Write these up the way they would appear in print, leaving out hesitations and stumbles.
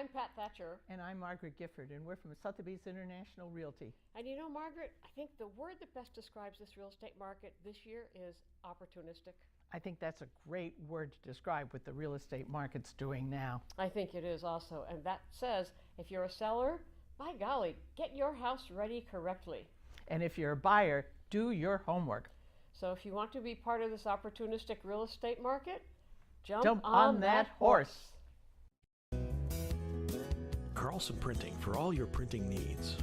I'm Pat Thatcher. And I'm Margaret Gifford, and we're from Sotheby's International Realty. And you know, Margaret, I think the word that best describes this real estate market this year is opportunistic. I think that's a great word to describe what the real estate market's doing now. I think it is also, and that says if you're a seller, by golly, get your house ready correctly. And if you're a buyer, do your homework. So if you want to be part of this opportunistic real estate market, jump on that horse. Carlson Printing for all your printing needs.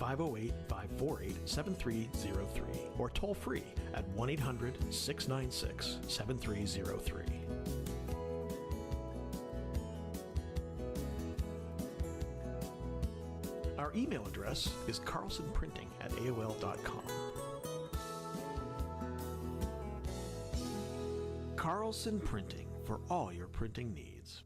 508-548-7303 or toll free at 1-800-696-7303. Our email address is carlsonprinting@aol.com. Carlson Printing for all your printing needs.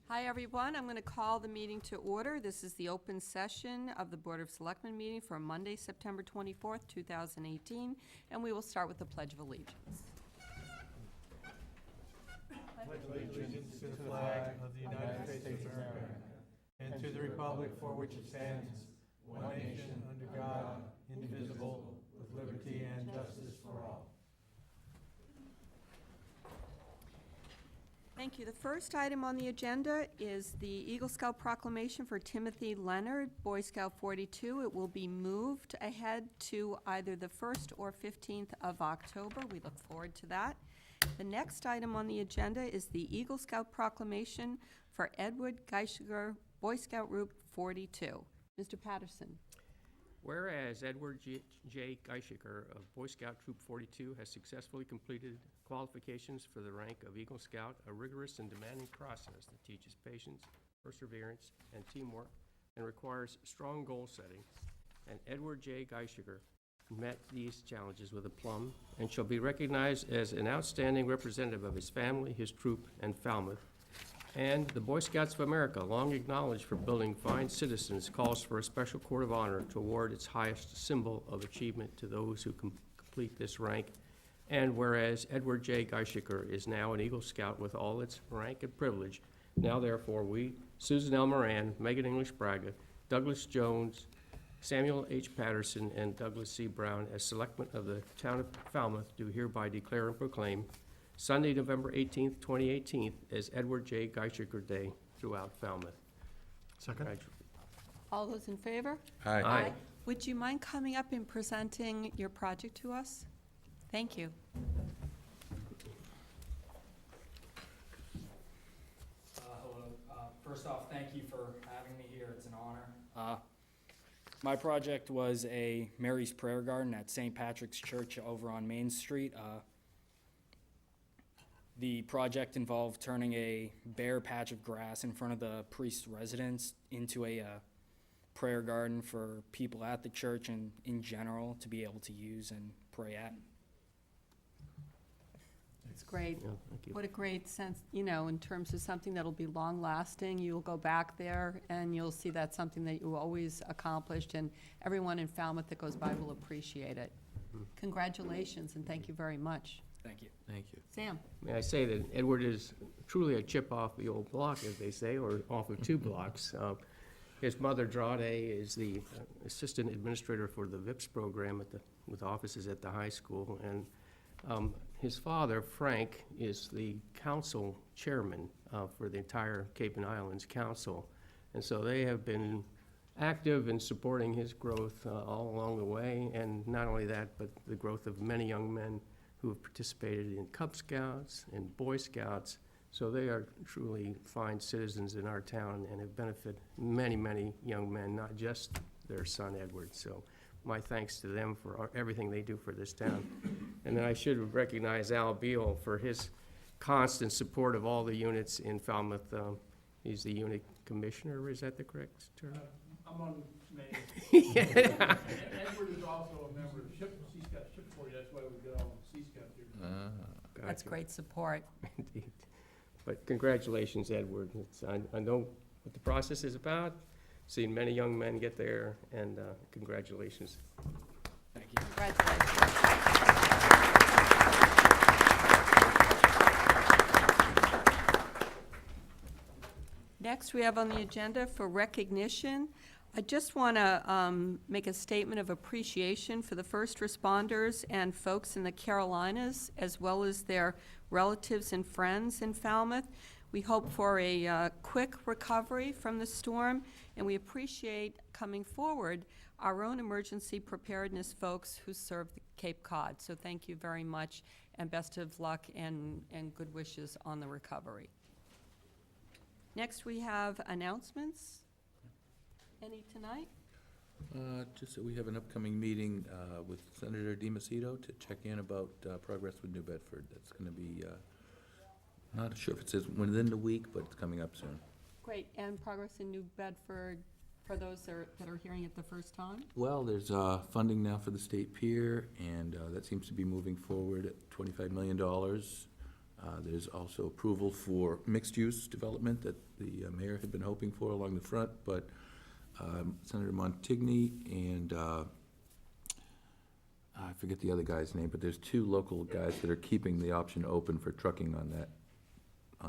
Hi, everyone. I'm going to call the meeting to order. This is the open session of the Board of Selectmen meeting for Monday, September 24th, 2018, and we will start with the Pledge of Allegiance. Pledge allegiance to the flag of the United States of America and to the republic for which it stands, one nation, under God, indivisible, with liberty and justice for all. Thank you. The first item on the agenda is the Eagle Scout proclamation for Timothy Leonard, Boy Scout 42. It will be moved ahead to either the 1st or 15th of October. We look forward to that. The next item on the agenda is the Eagle Scout proclamation for Edward Geishiger, Boy Scout Troop 42. Mr. Patterson. Whereas Edward J. Geishiger of Boy Scout Troop 42 has successfully completed qualifications for the rank of Eagle Scout, a rigorous and demanding process that teaches patience, perseverance, and teamwork, and requires strong goal setting, and Edward J. Geishiger met these challenges with aplomb and shall be recognized as an outstanding representative of his family, his troop, and Falmouth. And the Boy Scouts of America, long acknowledged for building fine citizens, calls for a special court of honor to award its highest symbol of achievement to those who complete this rank. And whereas Edward J. Geishiger is now an Eagle Scout with all its rank and privilege, now therefore we, Susan L. Moran, Megan English Braga, Douglas Jones, Samuel H. Patterson, and Douglas C. Brown, as selectmen of the town of Falmouth, do hereby declare and proclaim Sunday, November 18th, 2018, as Edward J. Geishiger Day throughout Falmouth. Second. All those in favor? Aye. Aye. Would you mind coming up and presenting your project to us? Thank you. Hello. First off, thank you for having me here. It's an honor. My project was a Mary's Prayer Garden at St. Patrick's Church over on Main Street. The project involved turning a bare patch of grass in front of the priest's residence into a prayer garden for people at the church and in general to be able to use and pray at. It's great. Yeah, thank you. What a great sense, you know, in terms of something that'll be long-lasting. You'll go back there and you'll see that's something that you always accomplished, and everyone in Falmouth that goes by will appreciate it. Congratulations, and thank you very much. Thank you. Thank you. Sam? May I say that Edward is truly a chip off the old block, as they say, or off of 2 blocks. His mother, Drade, is the assistant administrator for the VIPS program with offices at the high school. And his father, Frank, is the council chairman for the entire Cape and Islands Council. And so they have been active in supporting his growth all along the way. And not only that, but the growth of many young men who have participated in Cub Scouts and Boy Scouts. So they are truly fine citizens in our town and have benefited many, many young men, not just their son Edward. So my thanks to them for everything they do for this town. And then I should recognize Al Beal for his constant support of all the units in Falmouth. He's the unit commissioner, is that the correct term? I'm on Maine. Edward is also a member of Sea Scout Ship Corps, that's why we got all the Sea Scouts here. That's Gotcha. great support. Indeed. But congratulations, Edward. I know what the process is about, seen many young men get there, and congratulations. Thank you. Congratulations. Next, we have on the agenda for recognition. I just want to make a statement of appreciation for the first responders and folks in the Carolinas, as well as their relatives and friends in Falmouth. We hope for a quick recovery from the storm, and we appreciate coming forward our own emergency preparedness folks who serve the Cape Cod. So thank you very much, and best of luck and good wishes on the recovery. Next, we have announcements. Any tonight? Just that we have an upcoming meeting with Senator DiMacedo to check in about progress with New Bedford. That's going to be, not sure if it says within the week, but it's coming up soon. Great, and progress in New Bedford for those that are hearing it the first time? Well, there's funding now for the state pier, and that seems to be moving forward at $25 million. There's also approval for mixed-use development that the mayor had been hoping for along the front, but Senator Montigny and I forget the other guy's name, but there's 2 local guys that are keeping the option open for trucking on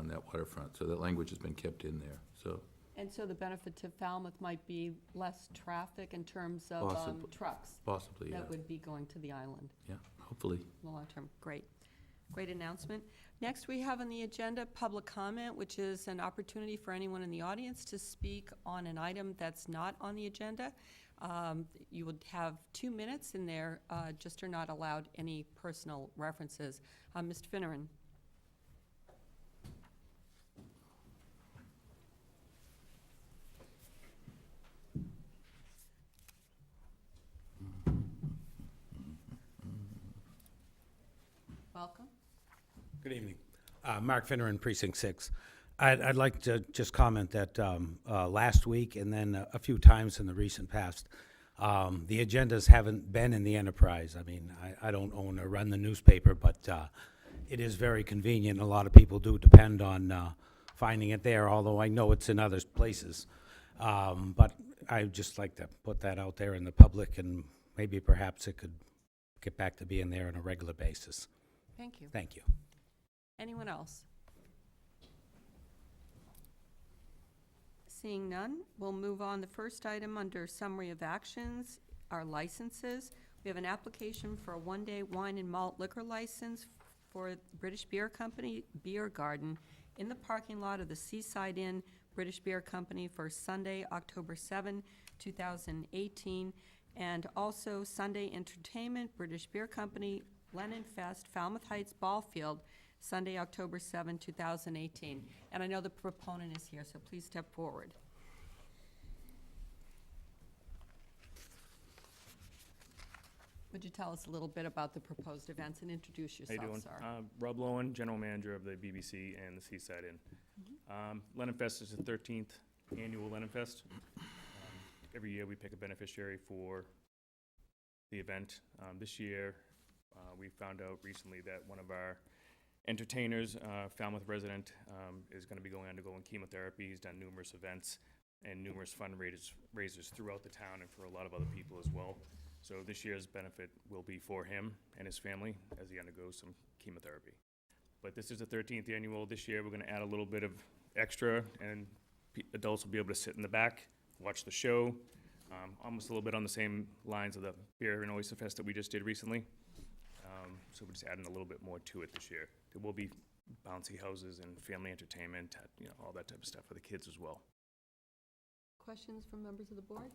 that waterfront. So that language has been kept in there. So. And so the benefit to Falmouth might be less traffic in terms of trucks Possibly, yeah. that would be going to the island Yeah, hopefully. in the long term. Great. Great announcement. Next, we have on the agenda public comment, which is an opportunity for anyone in the audience to speak on an item that's not on the agenda. You would have 2 minutes in there, just are not allowed any personal references. Mr. Finneran. Welcome. Good evening. Mark Finneran, Precinct 6. I'd like to just comment that last week and then a few times in the recent past, the agendas haven't been in the enterprise. I mean, I don't own or run the newspaper, but it is very convenient. A lot of people do depend on finding it there, although I know it's in other places. But I'd just like to put that out there in the public, and maybe perhaps it could get back to being there on a regular basis. Thank you. Thank you. Anyone else? Seeing none, we'll move on. The first item under summary of actions are licenses. We have an application for a one-day wine and malt liquor license for British Beer Company Beer Garden in the parking lot of the Seaside Inn British Beer Company for Sunday, October 7, 2018, and also Sunday Entertainment British Beer Company Lennon Fest Falmouth Heights Ball Field, Sunday, October 7, 2018. And I know the proponent is here, so please step forward. Would you tell us a little bit about the proposed events and introduce How you doing? yourself, sir? Rob Lowen, General Manager of the BBC and the Seaside Inn. Lennon Fest is the 13th annual Lennon Fest. Every year we pick a beneficiary for the event. This year, we found out recently that one of our entertainers, Falmouth resident, is going to be going undergoing chemotherapy. He's done numerous events and numerous fundraisers throughout the town and for a lot of other people as well. So this year's benefit will be for him and his family as he undergoes some chemotherapy. But this is the 13th annual. This year, we're going to add a little bit of extra, and adults will be able to sit in the back, watch the show, almost a little bit on the same lines of the Beer and Oyster Fest that we just did recently. So we're just adding a little bit more to it this year. There will be bouncy houses and family entertainment, all that type of stuff for the kids as well. Questions from members of the board?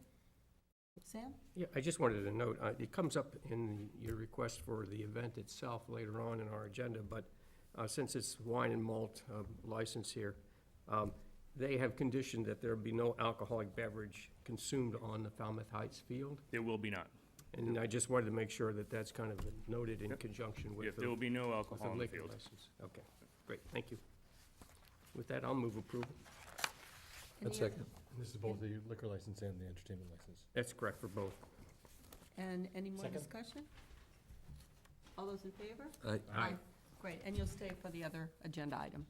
Sam? Yeah, I just wanted to note, it comes up in your request for the event itself later on in our agenda, but since it's wine and malt license here, they have conditioned that there be no alcoholic beverage consumed on the Falmouth Heights field. There will be not. And I just wanted to make sure that that's kind of noted in Yep. conjunction with Yeah, the there will be no with alcohol the in the liquor field. license. Okay, great, thank you. With that, I'll move approval. Any other- This is both the liquor license and the entertainment license. That's correct for both. And any more Second. discussion? All those in favor? Aye. Great, and you'll stay for the other agenda item?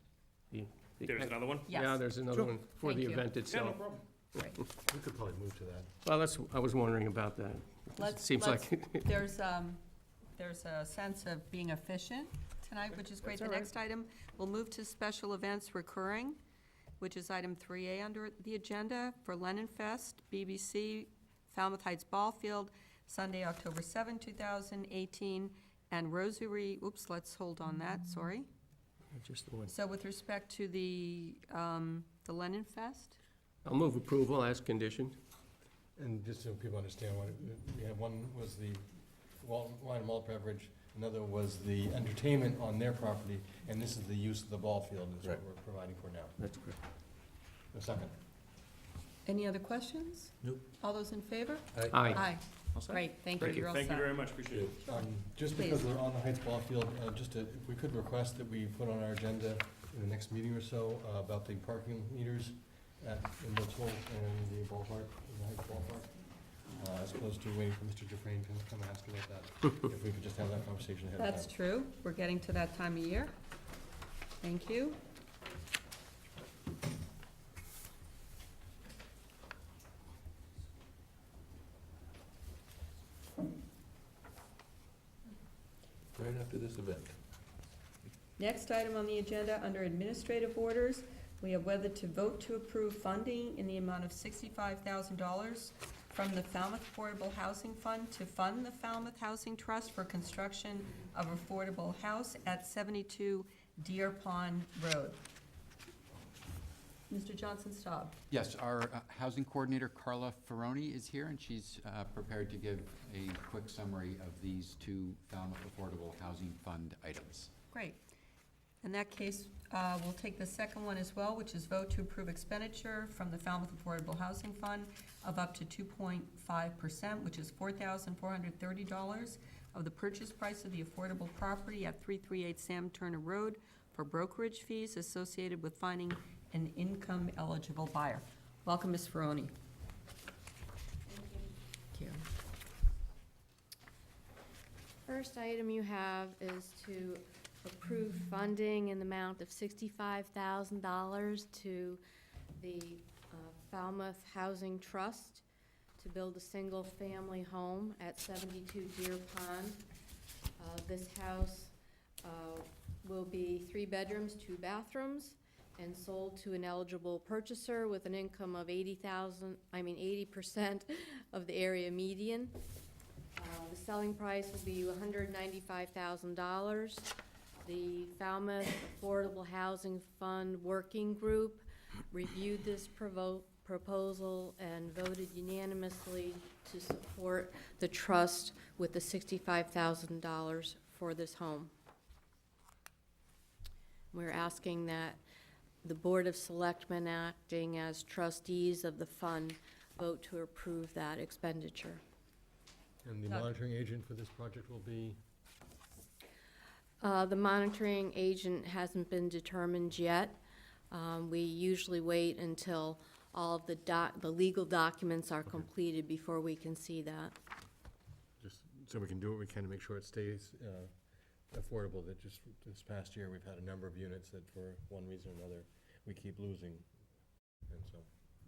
There's another one? Yes. Yeah, there's another one for the Thank you. event itself. problem. Great. We could probably move to that. Well, I was wondering about that. Let's- Seems let's- like, There's a sense of being efficient tonight, which is great. That's The all next item, we'll move to special events recurring, which is item 3A under the agenda for Lennon Fest, BBC, Falmouth Heights Ball Field, Sunday, October 7, 2018, and Rosary, let's hold on that, sorry. just the one. So with respect to the Lennon Fest, I'll move approval as conditioned. And just so people understand, we had one was the wine and malt beverage, another was the entertainment on their property, and this is the use of the ball field is what Right. we're providing for now. That's correct. A second. any other questions? Nope. All those in favor? Aye. Aye. Great, thank you, Thank you. you're all Thank you set. very much, appreciate it. Just Please. because we're on the Heights Ball Field, if we could request that we put on our agenda in the next meeting or so about the parking meters in Woods Hole and the ballpark, in the Heights ballpark, as opposed to waiting for Mr. Dufresne to come and ask about that. If we could just have that conversation ahead of time. That's true, we're getting to that time of year. Thank you. Right after this event. Next item on the agenda, under administrative orders, we have whether to vote to approve funding in the amount of $65,000 from the Falmouth Affordable Housing Fund to fund the Falmouth Housing Trust for construction of affordable house at 72 Deer Pond Road. Mr. Johnson-Staub. Yes, our housing coordinator, Carla Ferroni, is here, and she's prepared to give a quick summary of these two Falmouth Affordable Housing Fund items. Great. In that case, we'll take the second one as well, which is vote to approve expenditure from the Falmouth Affordable Housing Fund of up to 2.5%, which is $4,430 of the purchase price of the affordable property at 338 Sam Turner Road for brokerage fees associated with finding an income-eligible buyer. Welcome, Ms. Ferroni. Thank you. First item you have is to approve funding in the amount of $65,000 to the Falmouth Housing Trust to build a single-family home at 72 Deer Pond. This house will be 3 bedrooms, 2 bathrooms, and sold to an eligible purchaser with an income of 80% of the area median. The selling price will be $195,000. The Falmouth Affordable Housing Fund Working Group reviewed this proposal and voted unanimously to support the trust with the $65,000 for this home. We're asking that the Board of Selectmen, acting as trustees of the fund, vote to approve that expenditure. And the Doug. monitoring agent for this project will be? The monitoring agent hasn't been determined yet. We usually wait until all of the legal documents are completed before we can see that. Just so we can do what we can to make sure it stays affordable. That just this past year, we've had a number of units that for one reason or another, we keep losing. And so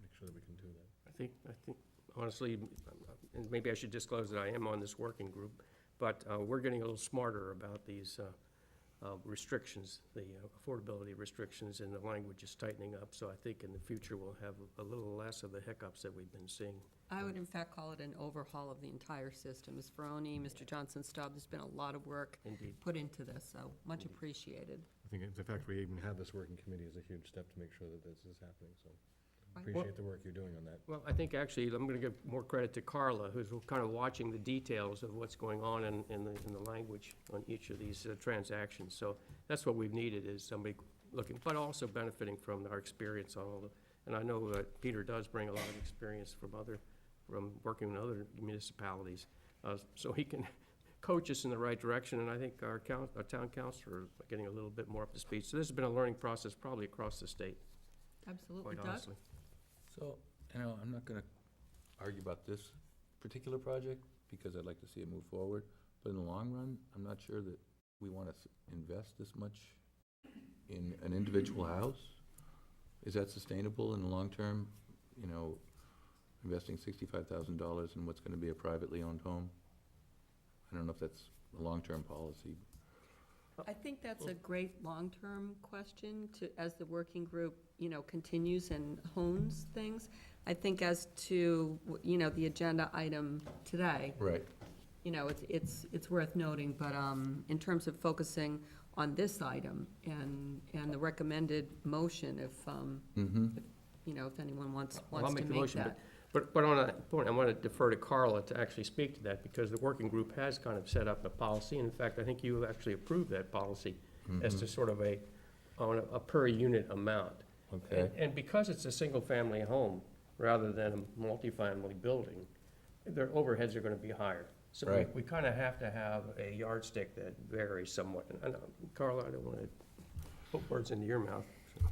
make sure that we can do that. I think honestly, and maybe I should disclose that I am on this working group, but we're getting a little smarter about these restrictions, the affordability restrictions, and the language is tightening up. So I think in the future we'll have a little less of the hiccups that we've been seeing. I would in fact call it an overhaul of the entire system. Ms. Ferroni, Mr. Johnson-Staub, there's been a lot of work Indeed. put into this, so much appreciated. I think the fact we even have this working committee is a huge step to make sure that this is happening, so Right. appreciate the work you're doing on that. Well, I think actually, I'm gonna give more credit to Carla, who's kind of watching the details of what's going on in the language on each of these transactions. So that's what we've needed, is somebody looking, but also benefiting from our experience on all the, and I know that Peter does bring a lot of experience from working in other municipalities. So he can coach us in the right direction, and I think our town councilor is getting a little bit more up to speed. So this has been a learning process probably across the state, Absolutely. quite Doug? honestly. So, I'm not gonna argue about this particular project, because I'd like to see it move forward, but in the long run, I'm not sure that we wanna invest this much in an individual house. Is that sustainable in the long term? Investing $65,000 in what's gonna be a privately owned home? I don't know if that's a long-term policy. I think that's a great long-term question as the working group, continues and hones things. I think as to, the agenda item today, Right. it's worth noting, but, in terms of focusing on this item and the recommended motion, if anyone wants Well, I'll to make the make motion, that. but on that point, I want to defer to Carla to actually speak to that, because the working group has kind of set up a policy. In fact, I think you actually approved that policy as to sort of on a per unit amount. Okay. And because it's a single-family home rather than a multifamily building, their overheads are going to be higher. So Right. we kind of have to have a yardstick that varies somewhat. And Carla, I don't want to put words into your mouth.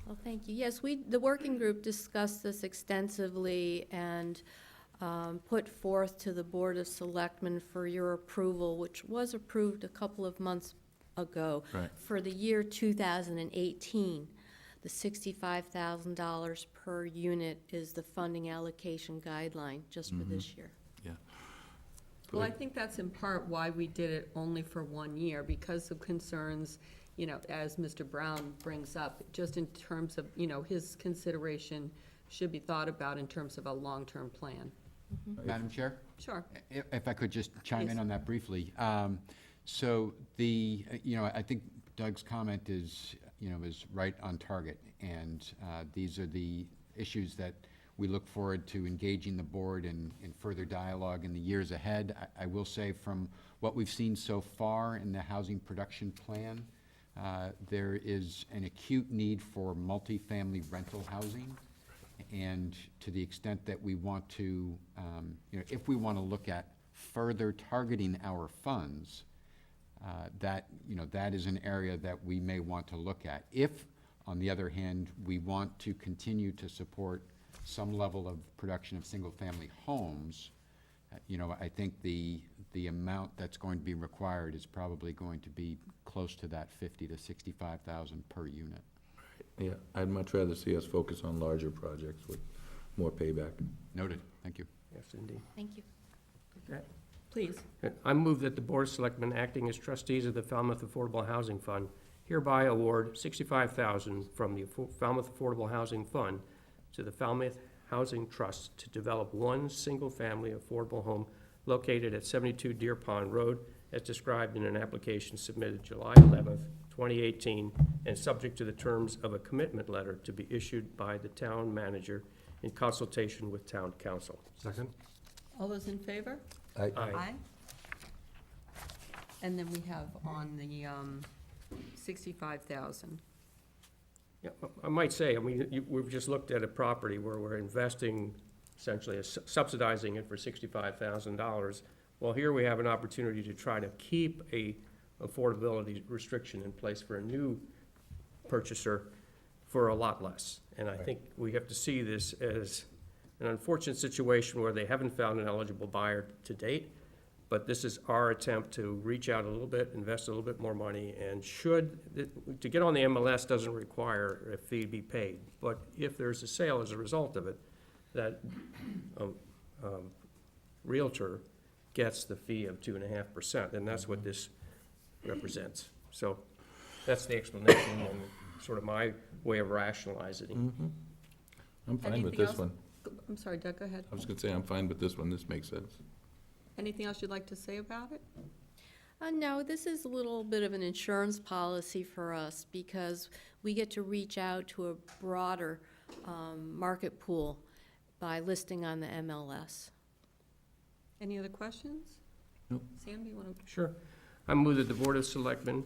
Well, thank you. Yes, the working group discussed this extensively and put forth to the Board of Selectmen for your approval, which was approved a couple of months ago. Right. For the year 2018, the $65,000 per unit is the funding allocation guideline just for this year. Yeah. Well, I think that's in part why we did it only for 1 year, because of concerns, as Mr. Brown brings up, just in terms of, his consideration should be thought about in terms of a long-term plan. Madam Chair? Sure. If I could just chime in Yes. on that briefly. So I think Doug's comment is right on target. And these are the issues that we look forward to engaging the board in further dialogue in the years ahead. I will say, from what we've seen so far in the housing production plan, there is an acute need for multifamily rental housing. And to the extent that we want to, if we want to look at further targeting our funds, that is an area that we may want to look at. If, on the other hand, we want to continue to support some level of production of single-family homes, I think the amount that's going to be required is probably going to be close to that $50,000 to $65,000 per unit. Yeah, I'd much rather see us focus on larger projects with more payback. Noted. Thank you. Yes, indeed. Thank you. Okay. Please. I move that the Board of Selectmen, acting as trustees of the Falmouth Affordable Housing Fund, hereby award $65,000 from the Falmouth Affordable Housing Fund to the Falmouth Housing Trust to develop one single-family affordable home located at 72 Deer Pond Road, as described in an application submitted July 11th, 2018, and subject to the terms of a commitment letter to be issued by the town manager in consultation with town council. Second? All those in favor? Aye. And then we have on the 65,000. Yeah, I might say, we've just looked at a property where we're investing, essentially subsidizing it for $65,000, Well, here we have an opportunity to try to keep a affordability restriction in place for a new purchaser for a lot less. And I think we have to see this as an unfortunate situation where they haven't found an eligible buyer to date, but this is our attempt to reach out a little bit, invest a little bit more money, and to get on the MLS doesn't require a fee be paid, but if there's a sale as a result of it, that realtor gets the fee of 2.5%, and that's what this represents. So that's the explanation and sort of my way of rationalizing. I'm fine with Anything this else? one. I'm sorry, Doug, go ahead. I was gonna say, I'm fine with this one, this makes sense. Anything else you'd like to say about it? No, this is a little bit of an insurance policy for us because we get to reach out to a broader market pool by listing on the MLS. Any other questions? Nope. Sam, do you want to? Sure. I move that the Board of Selectmen,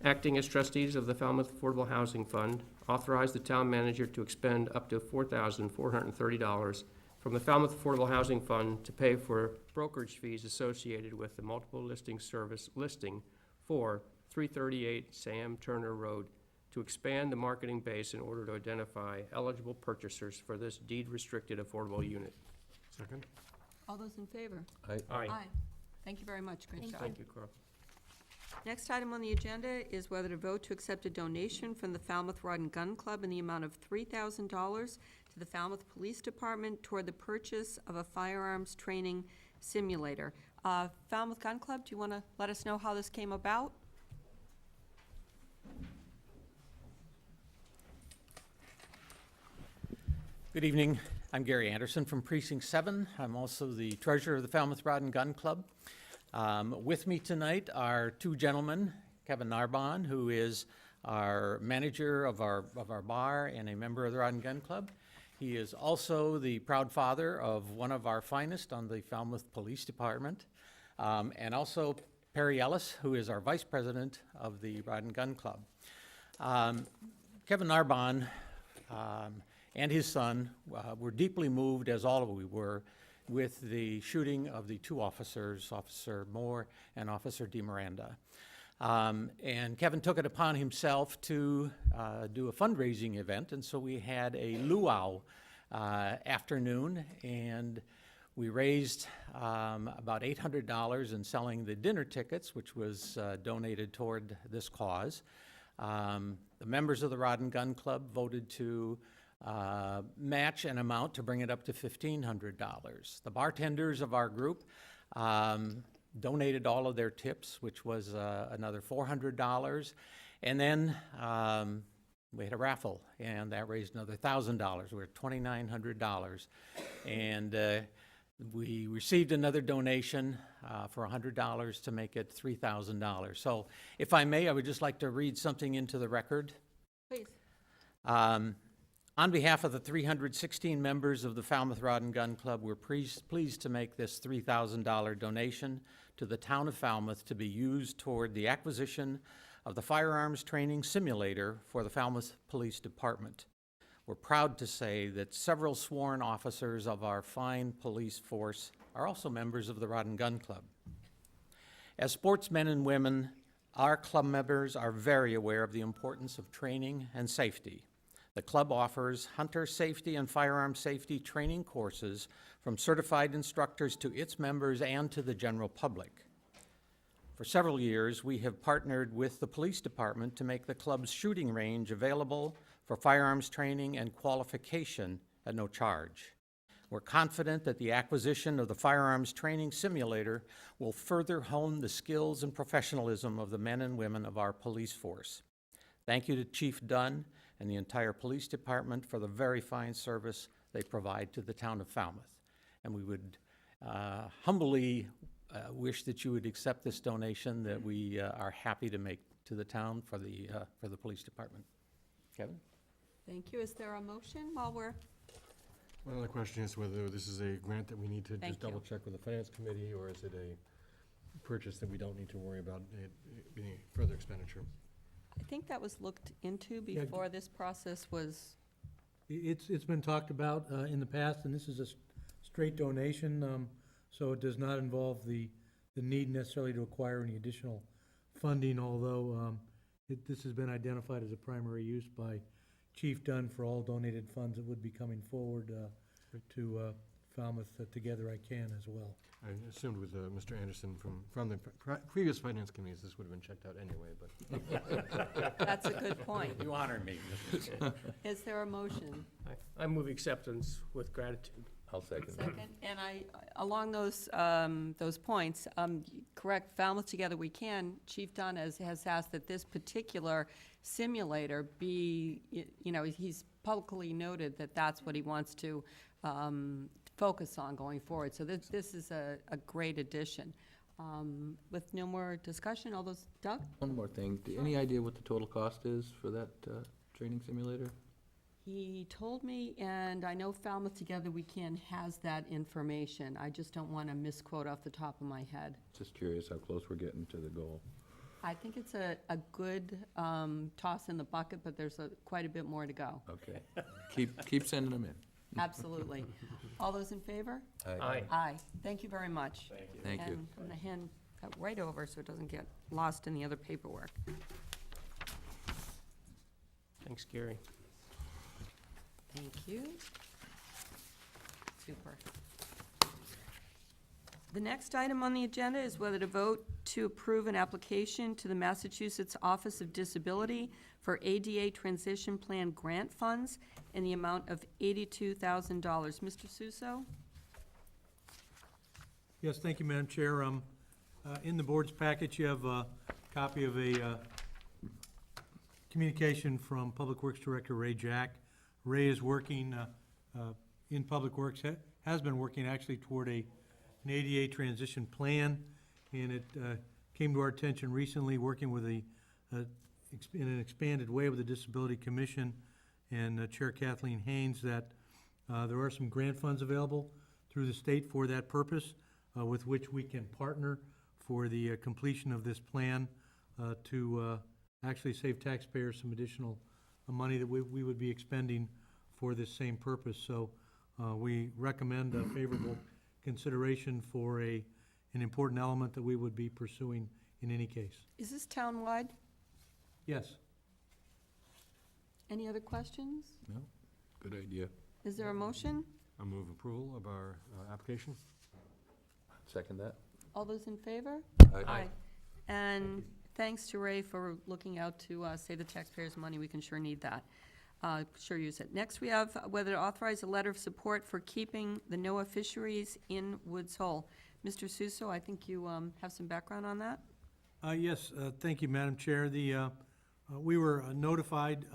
acting as trustees of the Falmouth Affordable Housing Fund, authorize the town manager to expend up to $4,430 from the Falmouth Affordable Housing Fund to pay for brokerage fees associated with the multiple listing service listing for 338 Sam Turner Road to expand the marketing base in order to identify eligible purchasers for this deed-restricted affordable unit. Second? All those in favor? Aye. Thank you very much. Great job. Thank you, Carl. Next item on the agenda is whether to vote to accept a donation from the Falmouth Rod and Gun Club in the amount of $3,000 to the Falmouth Police Department toward the purchase of a firearms training simulator. Falmouth Gun Club, do you want to let us know how this came about? Good evening. I'm Gary Anderson from Precinct 7. I'm also the treasurer of the Falmouth Rod and Gun Club. With me tonight are two gentlemen, Kevin Narbonne, who is our manager of our bar and a member of the Rod and Gun Club. He is also the proud father of one of our finest on the Falmouth Police Department, and also Perry Ellis, who is our vice president of the Rod and Gun Club. Kevin Narbonne and his son were deeply moved, as all of we were, with the shooting of the two officers, Officer Moore and Officer DeMiranda. And Kevin took it upon himself to do a fundraising event, and so we had a luau afternoon, and we raised about $800 in selling the dinner tickets, which was donated toward this cause. The members of the Rod and Gun Club voted to match an amount to bring it up to $1,500. The bartenders of our group donated all of their tips, which was another $400. And then we had a raffle, and that raised another $1,000. We're at $2,900. And we received another donation for $100 to make it $3,000. So if I may, I would just like to read something into the record. Please. On behalf of the 316 members of the Falmouth Rod and Gun Club, we're pleased to make this $3,000 donation to the town of Falmouth to be used toward the acquisition of the firearms training simulator for the Falmouth Police Department. We're proud to say that several sworn officers of our fine police force are also members of the Rod and Gun Club. As sportsmen and women, our club members are very aware of the importance of training and safety. The club offers hunter safety and firearm safety training courses from certified instructors to its members and to the general public. For several years, we have partnered with the police department to make the club's shooting range available for firearms training and qualification at no charge. We're confident that the acquisition of the firearms training simulator will further hone the skills and professionalism of the men and women of our police force. Thank you to Chief Dunn and the entire police department for the very fine service they provide to the town of Falmouth. And we would humbly wish that you would accept this donation that we are happy to make to the town for the police department. Kevin? Thank you. Is there a motion while we're? Well, the question is whether this is a grant that we need to Thank just double check with the finance committee, or is it a purchase that we don't need to worry about any further expenditure? I think that was looked into before this process was. It's been talked about in the past, and this is a straight donation, so it does not involve the the need necessarily to acquire any additional funding, although this has been identified as a primary use by Chief Dunn for all donated funds that would be coming forward to Falmouth Together I Can as well. I assumed with Mr. Anderson from the previous finance committees, this would have been checked out anyway, but. That's a good point. You honor me, Mr. Chair. Is there a motion? I move acceptance with gratitude. I'll second that. Second, and along those points, correct, Falmouth Together We Can, Chief Dunn has asked that this particular simulator be, he's publicly noted that that's what he wants to focus on going forward. So this is a great addition. With no more discussion, all those, Doug? One more thing, any idea what the total cost is for that training simulator? He told me, and I know Falmouth Together We Can has that information. I just don't want to misquote off the top of my head. Just curious how close we're getting to the goal. I think it's a good toss in the bucket, but there's quite a bit more to go. Okay. Keep sending them in. Absolutely. All those in favor? Aye. Aye. Thank you very much. Thank you. And I'm going to hand that right over so it doesn't get lost in the other paperwork. Thanks, Gary. Thank you. Super. The next item on the agenda is whether to vote to approve an application to the Massachusetts Office of Disability for ADA Transition Plan grant funds in the amount of $82,000. Mr. Suso? Yes, thank you, Madam Chair. In the board's package, you have a copy of a communication from Public Works Director Ray Jack. Ray is working in Public Works, has been working actually toward an ADA transition plan, and it came to our attention recently, working with in an expanded way with the Disability Commission and Chair Kathleen Haynes, that there are some grant funds available through the state for that purpose, with which we can partner for the completion of this plan to actually save taxpayers some additional money that we would be expending for this same purpose. So we recommend a favorable consideration for an important element that we would be pursuing in any case. Is this townwide? Yes. Any other questions? No? Good idea. Is there a motion? I move approval of our application. Second that? All those in favor? Aye. And thanks to Ray for looking out to save the taxpayers money. We can sure need that. Sure use it. Next, we have whether to authorize a letter of support for keeping the NOAA fisheries in Woods Hole. Mr. Suso, I think you have some background on that? Yes, thank you, Madam Chair. We were notified,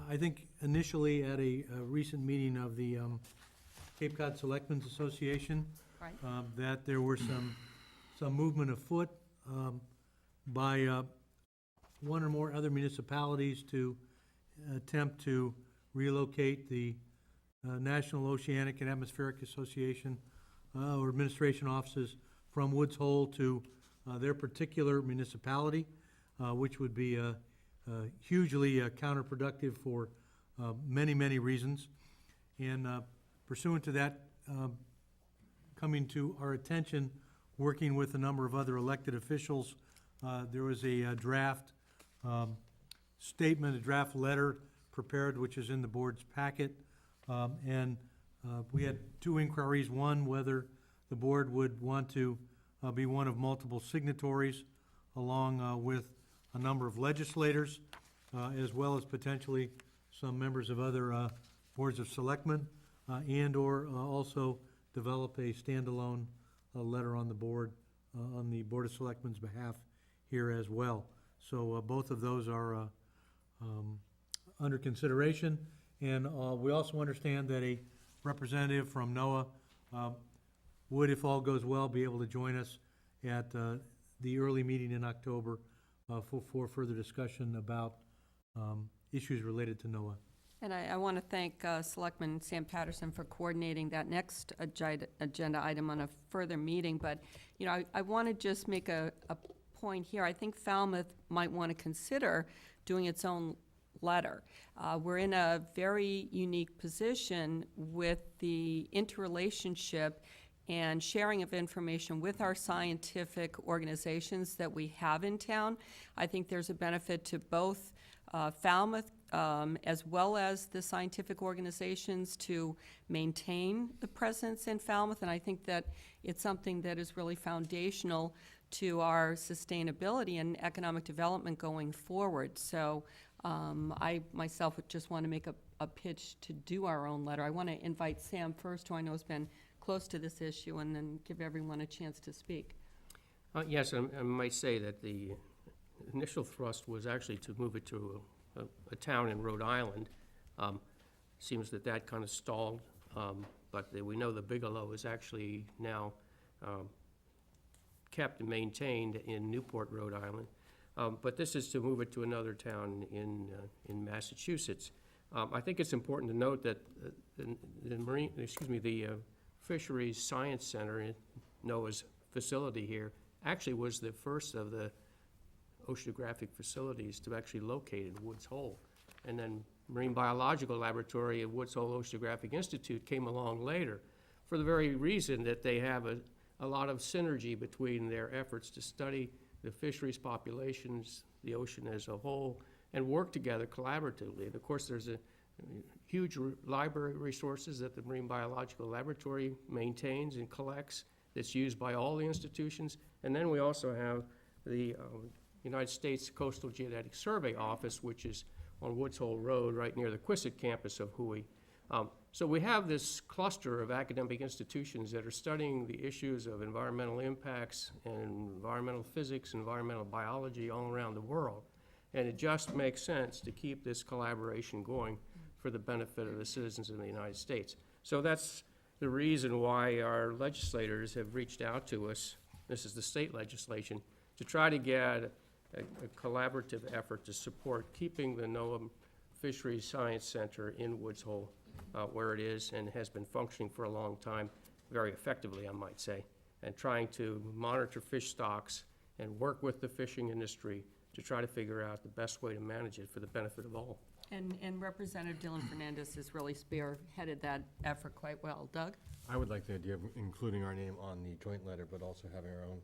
I think initially at a recent meeting of the Cape Cod Selectmen's Association, Right. that there were some movement afoot by one or more other municipalities to attempt to relocate the National Oceanic and Atmospheric Association or administration offices from Woods Hole to their particular municipality, which would be hugely counterproductive for many, many reasons. And pursuant to that coming to our attention, working with a number of other elected officials, there was a draft statement, a draft letter prepared, which is in the board's packet. And we had two inquiries. One, whether the board would want to be one of multiple signatories, along with a number of legislators, as well as potentially some members of other boards of selectmen, and/or also develop a standalone letter on the board, on the Board of Selectmen's behalf here as well. So both of those are under consideration. And we also understand that a representative from NOAA would, if all goes well, be able to join us at the early meeting in October for further discussion about issues related to NOAA. And I want to thank Selectman Sam Patterson for coordinating that next agenda item on a further meeting. But, you know, I want to just make a point here. I think Falmouth might want to consider doing its own letter. We're in a very unique position with the interrelationship and sharing of information with our scientific organizations that we have in town. I think there's a benefit to both Falmouth as well as the scientific organizations to maintain the presence in Falmouth, and I think that it's something that is really foundational to our sustainability and economic development going forward. So I myself would just want to make a pitch to do our own letter. I want to invite Sam first, who I know has been close to this issue, and then give everyone a chance to speak. Yes, I might say that the initial thrust was actually to move it to a town in Rhode Island. Seems that kind of stalled, but we know the Bigelow is actually now kept and maintained in Newport, Rhode Island. But this is to move it to another town in Massachusetts. I think it's important to note that the Fisheries Science Center, NOAA's facility here, actually was the first of the oceanographic facilities to actually locate in Woods Hole. And then Marine Biological Laboratory at Woods Hole Oceanographic Institute came along later for the very reason that they have a lot of synergy between their efforts to study the fisheries populations, the ocean as a whole, and work together collaboratively. And of course, there's a huge library resources that the Marine Biological Laboratory maintains and collects that's used by all the institutions. And then we also have the United States Coastal Geodetic Survey Office, which is on Woods Hole Road, right near the Quissit campus of Hui. So we have this cluster of academic institutions that are studying the issues of environmental impacts and environmental physics, environmental biology all around the world. And it just makes sense to keep this collaboration going for the benefit of the citizens of the United States. So that's the reason why our legislators have reached out to us, this is the state legislation, to try to get a collaborative effort to support keeping the NOAA Fisheries Science Center in Woods Hole where it is and has been functioning for a long time, very effectively, I might say, and trying to monitor fish stocks and work with the fishing industry to try to figure out the best way to manage it for the benefit of all. And Representative Dylan Fernandez has really spearheaded that effort quite well. Doug? I would like the idea of including our name on the joint letter, but also having our own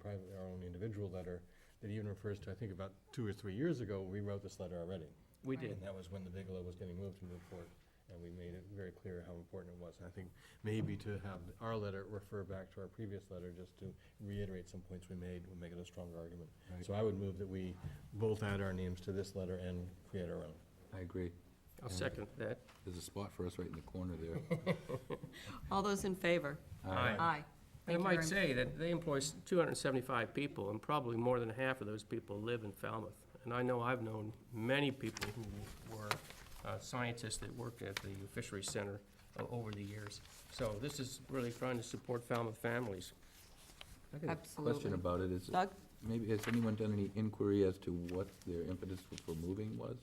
individual letter that even refers to, I think about 2 or 3 years ago, we wrote this letter already. We did. And that was when the Bigelow was getting moved to Newport, and we made it very clear how important it was. And I think maybe to have our letter refer back to our previous letter, just to reiterate some points we made, would make it a stronger argument. Right. So I would move that we both add our names to this letter and create our own. I agree. I'll second that. There's a spot for us right in the corner there. All those in favor? Aye. Aye. I Thank you might very say that they employ 275 people, and probably more than half of those people live in Falmouth. And I know I've known many people who were scientists that worked at the Fisheries Center over the years. So this is really trying to support Falmouth families. I got a Absolutely. question about it. Is Doug? maybe, has anyone done any inquiry as to what their impetus for moving was?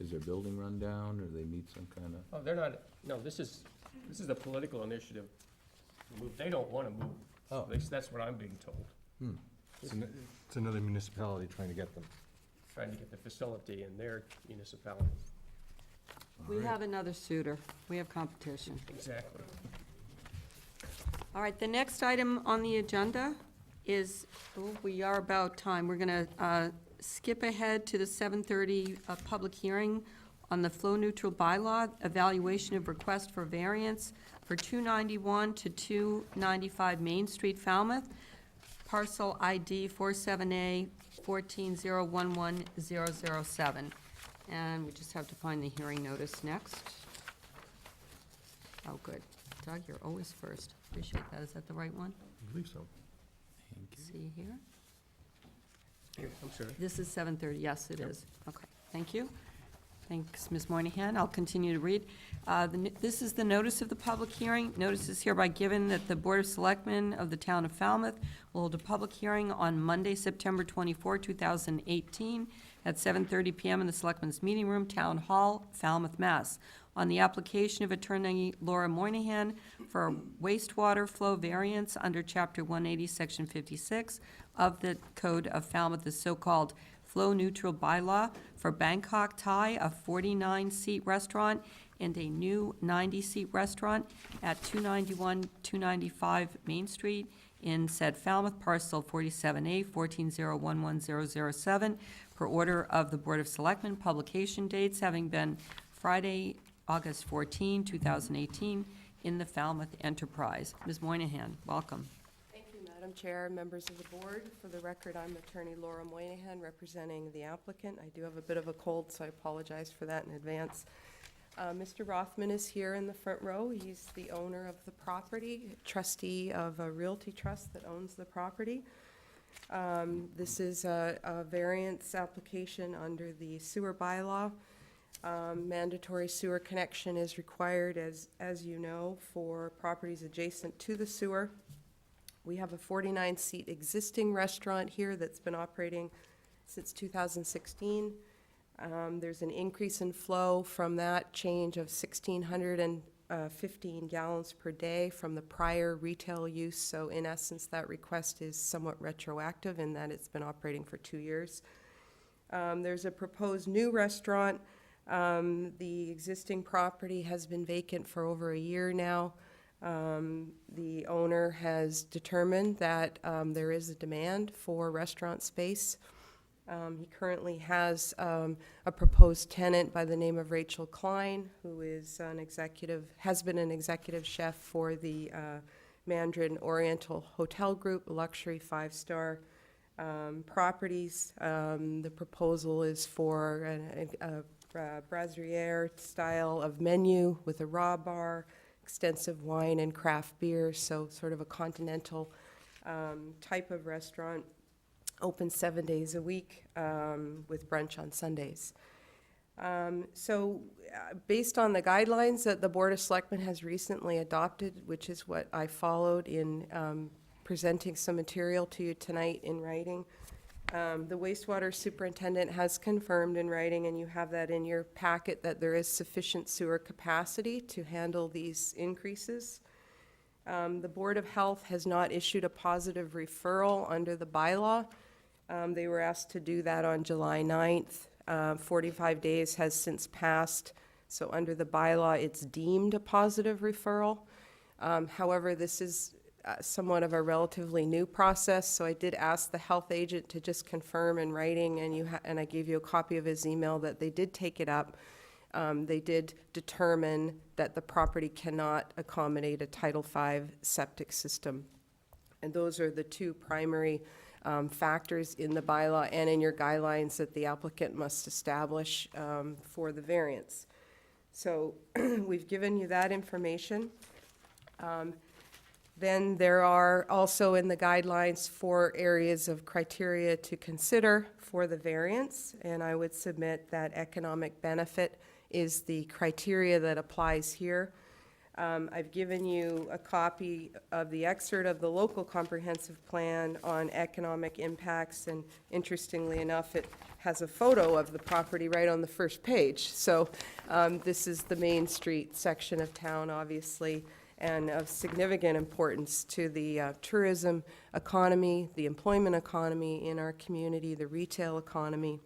Is their building run down, or they need some kind of? Oh, they're not, no, this is a political initiative. They don't want to move. Oh. At least that's what I'm being told. It's another municipality trying to get them. Trying to get the facility in their municipality. We have another suitor. We have competition. Exactly. All right, the next item on the agenda is, we are about time. We're going to skip ahead to the 7:30 public hearing on the flow-neutral bylaw, evaluation of request for variance for 291 to 295 Main Street, Falmouth, parcel ID 47A 14011-007. And we just have to find the hearing notice next. Oh, good. Doug, you're always first. Appreciate that. Is that the right one? I believe so. See here? Here, I'm sorry. This is 7:30. Yes, it is. Okay, thank you. Thanks, Ms. Moynihan. I'll continue to read. This is the notice of the public hearing. Notice is hereby given that the Board of Selectmen of the Town of Falmouth will hold a public hearing on Monday, September 24, 2018, at 7:30 PM in the Selectmen's Meeting Room, Town Hall, Falmouth, Mass., on the application of Attorney Laura Moynihan for a wastewater flow variance under Chapter 180, Section 56 of the Code of Falmouth, the so-called flow-neutral bylaw for Bangkok Thai, a 49-seat restaurant, and a new 90-seat restaurant at 291, 295 Main Street in said Falmouth, parcel 47A, 140110007, per order of the Board of Selectmen, publication dates having been Friday, August 14, 2018, in the Falmouth Enterprise. Ms. Moynihan, welcome. Thank you, Madam Chair, members of the board. For the record, I'm Attorney Laura Moynihan, representing the applicant. I do have a bit of a cold, so I apologize for that in advance. Mr. Rothman is here in the front row. He's the owner of the property, trustee of a realty trust that owns the property. This is a variance application under the sewer bylaw. Mandatory sewer connection is required, as you know, for properties adjacent to the sewer. We have a 49-seat existing restaurant here that's been operating since 2016. There's an increase in flow from that change of 1,615 gallons per day from the prior retail use. So in essence, that request is somewhat retroactive in that it's been operating for 2 years. There's a proposed new restaurant. The existing property has been vacant for over a year now. The owner has determined that there is a demand for restaurant space. He currently has a proposed tenant by the name of Rachel Klein, who is has been an executive chef for the Mandarin Oriental Hotel Group, a luxury 5-star properties. The proposal is for a brasserie style of menu with a raw bar, extensive wine and craft beer, so sort of a continental type of restaurant, open 7 days a week with brunch on Sundays. Based on the guidelines that the Board of Selectmen has recently adopted, which is what I followed in presenting some material to you tonight in writing, the wastewater superintendent has confirmed in writing, and you have that in your packet, that there is sufficient sewer capacity to handle these increases. The Board of Health has not issued a positive referral under the bylaw. They were asked to do that on July 9th. 45 days has since passed, so under the bylaw, it's deemed a positive referral. However, this is somewhat of a relatively new process, so I did ask the health agent to just confirm in writing, and I gave you a copy of his email, that they did take it up. They did determine that the property cannot accommodate a Title V septic system. And those are the two primary factors in the bylaw and in your guidelines that the applicant must establish for the variance. So we've given you that information. Then there are also in the guidelines 4 areas of criteria to consider for the variance, and I would submit that economic benefit is the criteria that applies here. I've given you a copy of the excerpt of the local comprehensive plan on economic impacts, and interestingly enough, it has a photo of the property right on the first page. So this is the Main Street section of town, obviously, and of significant importance to the tourism economy, the employment economy in our community, the retail economy.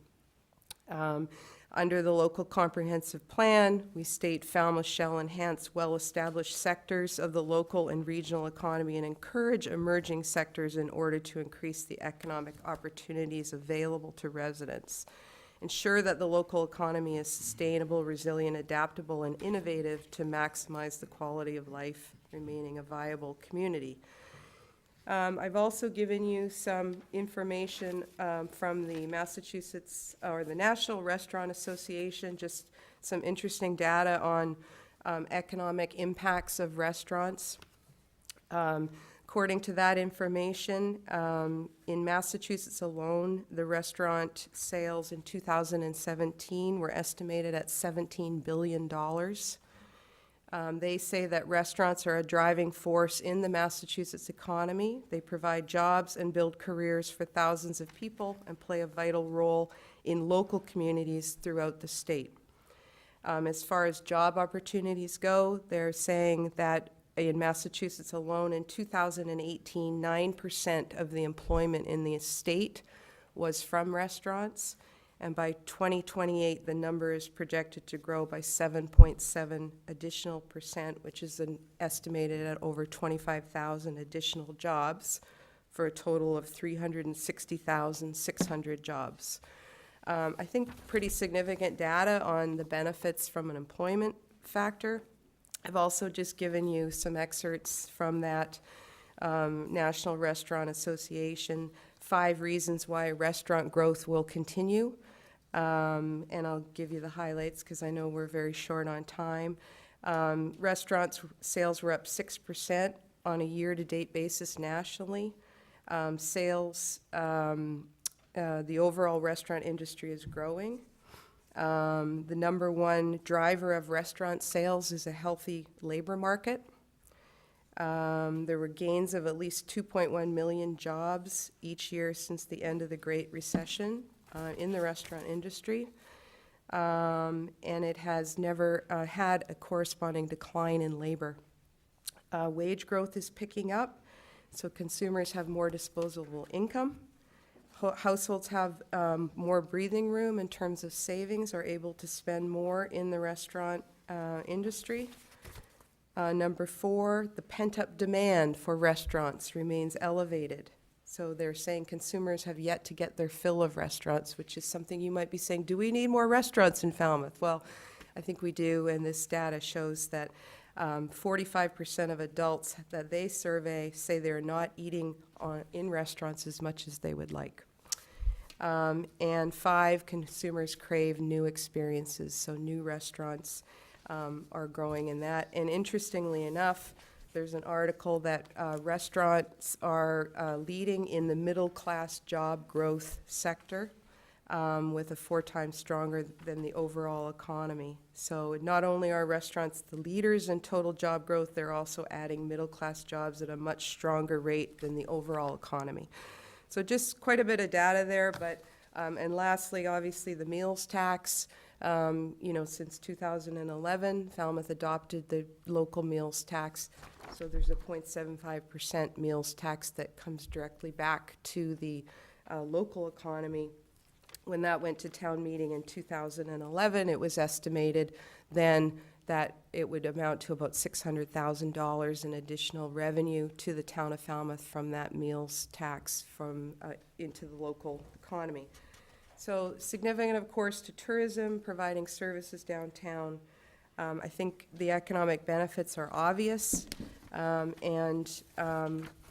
Under the local comprehensive plan, we state Falmouth shall enhance well-established sectors of the local and regional economy and encourage emerging sectors in order to increase the economic opportunities available to residents. Ensure that the local economy is sustainable, resilient, adaptable, and innovative to maximize the quality of life, remaining a viable community. I've also given you some information from the Massachusetts, or the National Restaurant Association, just some interesting data on economic impacts of restaurants. According to that information, in Massachusetts alone, the restaurant sales in 2017 were estimated at $17 billion. They say that restaurants are a driving force in the Massachusetts economy. They provide jobs and build careers for thousands of people and play a vital role in local communities throughout the state. As far as job opportunities go, they're saying that in Massachusetts alone in 2018, 9% of the employment in the state was from restaurants. And by 2028, the number is projected to grow by 7.7 additional percent, which is estimated at over 25,000 additional jobs, for a total of 360,600 jobs. I think pretty significant data on the benefits from an employment factor. I've also just given you some excerpts from that National Restaurant Association, 5 reasons why restaurant growth will continue. And I'll give you the highlights because I know we're very short on time. Restaurants sales were up 6% on a year-to-date basis nationally. The overall restaurant industry is growing. The number one driver of restaurant sales is a healthy labor market. There were gains of at least 2.1 million jobs each year since the end of the Great Recession in the restaurant industry. And it has never had a corresponding decline in labor. Wage growth is picking up, so consumers have more disposable income. Households have more breathing room in terms of savings, are able to spend more in the restaurant industry. Number 4, the pent-up demand for restaurants remains elevated. So they're saying consumers have yet to get their fill of restaurants, which is something you might be saying, do we need more restaurants in Falmouth? Well, I think we do, and this data shows that 45% of adults that they survey say they're not eating in restaurants as much as they would like. And 5, consumers crave new experiences, so new restaurants are growing in that. And interestingly enough, there's an article that restaurants are leading in the middle-class job growth sector, with a 4 times stronger than the overall economy. So not only are restaurants the leaders in total job growth, they're also adding middle-class jobs at a much stronger rate than the overall economy. So just quite a bit of data there, but, and lastly, obviously, the meals tax. Since 2011, Falmouth adopted the local meals tax. So there's a 0.75% meals tax that comes directly back to the local economy. When that went to town meeting in 2011, it was estimated then that it would amount to about $600,000 in additional revenue to the town of Falmouth from that meals tax from into the local economy. So significant, of course, to tourism, providing services downtown. I think the economic benefits are obvious, and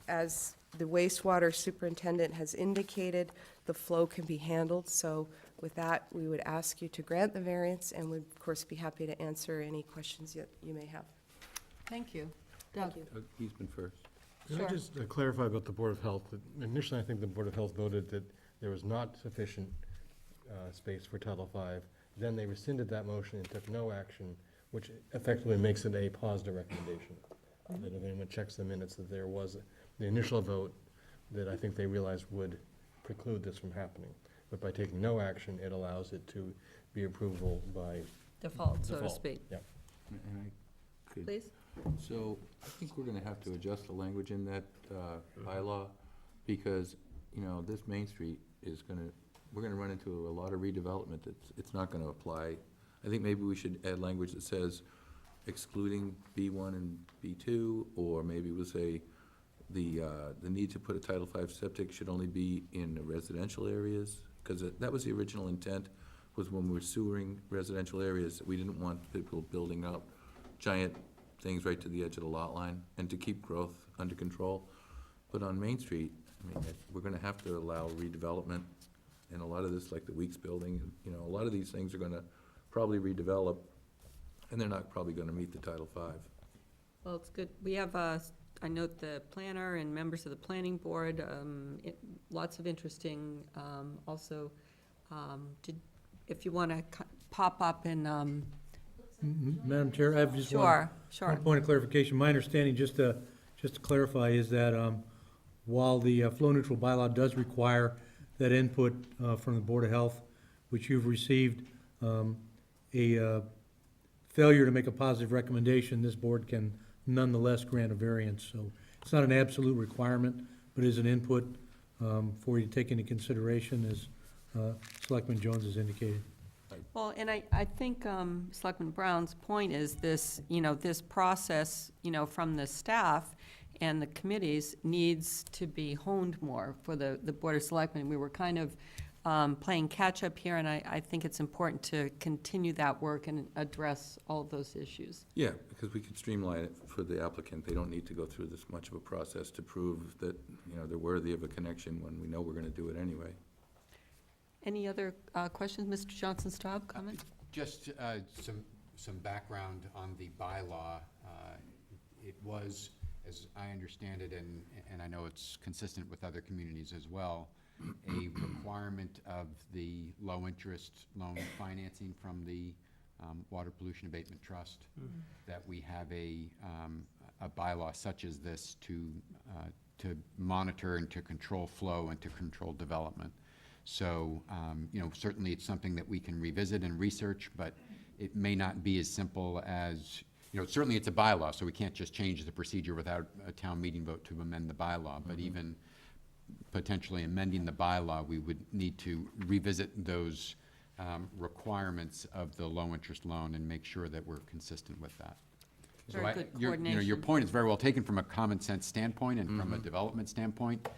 as the wastewater superintendent has indicated, the flow can be handled. So with that, we would ask you to grant the variance and would, of course, be happy to answer any questions that you may have. Thank you. Doug? Thank you. He's been first. Can I just clarify about the Board of Health? Initially, I think the Board of Health voted that there was not sufficient space for Title V. Then they rescinded that motion and took no action, which effectively makes it a positive recommendation. That if anyone checks the minutes, that there was the initial vote that I think they realized would preclude this from happening. But by taking no action, it allows it to be approvable by Default, so to default. speak. Yeah. And I could- Please? So I think we're gonna have to adjust the language in that bylaw, because, this Main Street is we're gonna run into a lot of redevelopment it's not gonna apply. I think maybe we should add language that says excluding B1 and B2, or maybe we'll say the need to put a Title V septic should only be in the residential areas, because that was the original intent, was when we were sewering residential areas, we didn't want people building up giant things right to the edge of the lot line, and to keep growth under control. But on Main Street, we're gonna have to allow redevelopment, and a lot of this, like the Weeks building, a lot of these things are gonna probably redevelop, and they're not probably gonna meet the Title V. Well, it's good. We have, I note the planner and members of the planning board, lots of interesting, also, if you want to pop up and, Madam Chair, I have just one point of clarification. My understanding, just to clarify, is that while the flow neutral bylaw does require that input from the Board of Health, which you've received, a failure to make a positive recommendation, this board can nonetheless grant a variance. So it's not an absolute requirement, but is an input for you to take into consideration as Selectman Jones has indicated. Well, and I think Selectman Brown's point is this, this process, from the staff and the committees needs to be honed more for the Board of Selectmen. We were kind of playing catch-up here, and I think it's important to continue that work and address all of those issues. Yeah, because we could streamline it for the applicant. They don't need to go through this much of a process to prove that, they're worthy of a connection when we know we're gonna do it anyway. Any other questions? Mr. Johnson-Staub, comment? Just some background on the bylaw. It was, as I understand it, and I know it's consistent with other communities as well, a requirement of the low-interest loan financing from the Water Pollution Abatement Trust, that we have a bylaw such as this to monitor and to control flow and to control development. So, certainly it's something that we can revisit and research, but it may not be as simple as, certainly it's a bylaw, so we can't just change the procedure without a town meeting vote to amend the bylaw. But even potentially amending the bylaw, we would need to revisit those requirements of the low-interest loan and make sure that we're consistent with that. Very good Your coordination. point is very well taken from a common sense standpoint and from a development standpoint.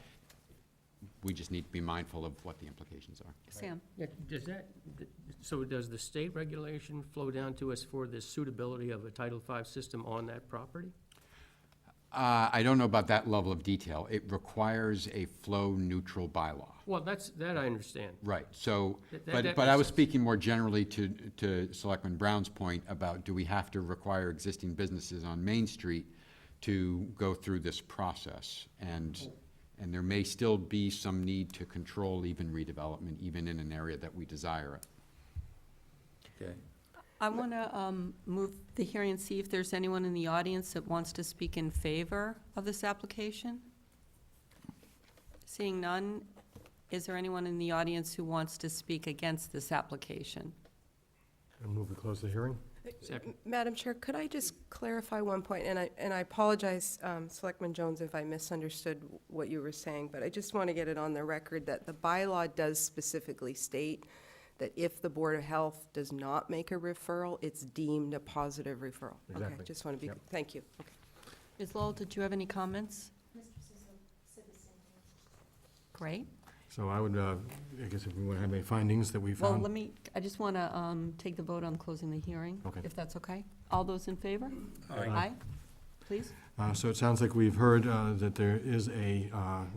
We just need to be mindful of what the implications are. Sam? Yeah, so does the state regulation flow down to us for the suitability of a Title V system on that property? I don't know about that level of detail. It requires a flow-neutral bylaw. Well, that I understand. Right, so, That but I was makes sense. speaking more generally to Selectman Brown's point about, do we have to require existing businesses on Main Street to go through this process? And there may still be some need to control even redevelopment, even in an area that we desire it. Okay. I want to move the hearing and see if there's anyone in the audience that wants to speak in favor of this application. Seeing none, is there anyone in the audience who wants to speak against this application? I move to close the hearing. Second. Madam Chair, could I just clarify one point? And I apologize, Selectman Jones, if I misunderstood what you were saying, but I just want to get it on the record that the bylaw does specifically state that if the Board of Health does not make a referral, it's deemed a positive referral. Okay, Exactly. just want to be, Yep. thank you. Okay. Ms. Lowell, did you have any comments? Great. So I would, I guess if we want to have any findings that we Well, found. I just want to take the vote on closing the hearing. Okay. If that's okay. All those in favor? Aye. Please. So it sounds like we've heard that there is a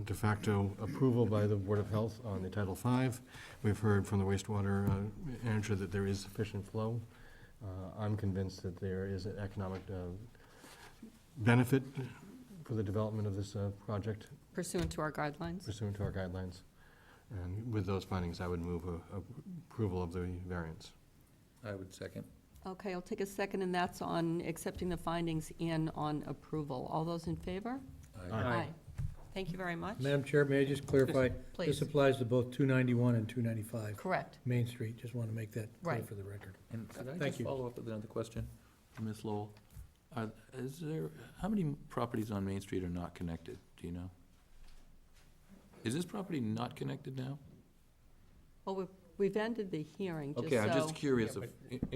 de facto approval by the Board of Health on the Title V. We've heard from the wastewater manager that there is sufficient flow. I'm convinced that there is an economic benefit for the development of this project Pursuant to our guidelines. pursuant to our guidelines. And with those findings, I would move approval of the variance. I would second. Okay, I'll take a second, and that's on accepting the findings and on approval. All those in favor? Aye. Thank you very much. Madam Chair, may I just clarify? Please. This applies to both 291 and 295 Correct. Main Street. Just want to make that clear Right. for the record. And could I Thank just you. follow up with another question from Ms. Lowell? How many properties on Main Street are not connected? Do you know? Is this property not connected now? Well, we've ended the hearing, just Okay, I'm just so- curious Yeah,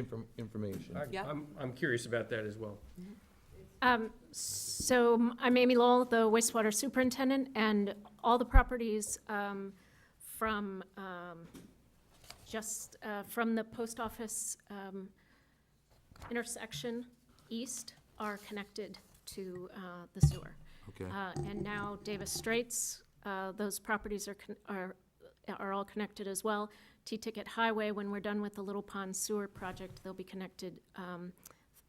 of information. Yeah. I'm curious about that as well. So I'm Amy Lowell, the wastewater superintendent, and all the properties from from the post office intersection east are connected to the sewer. Okay. And now Davis Straits, those properties are all connected as well. T-Ticket Highway, when we're done with the Little Pond Sewer project, they'll be connected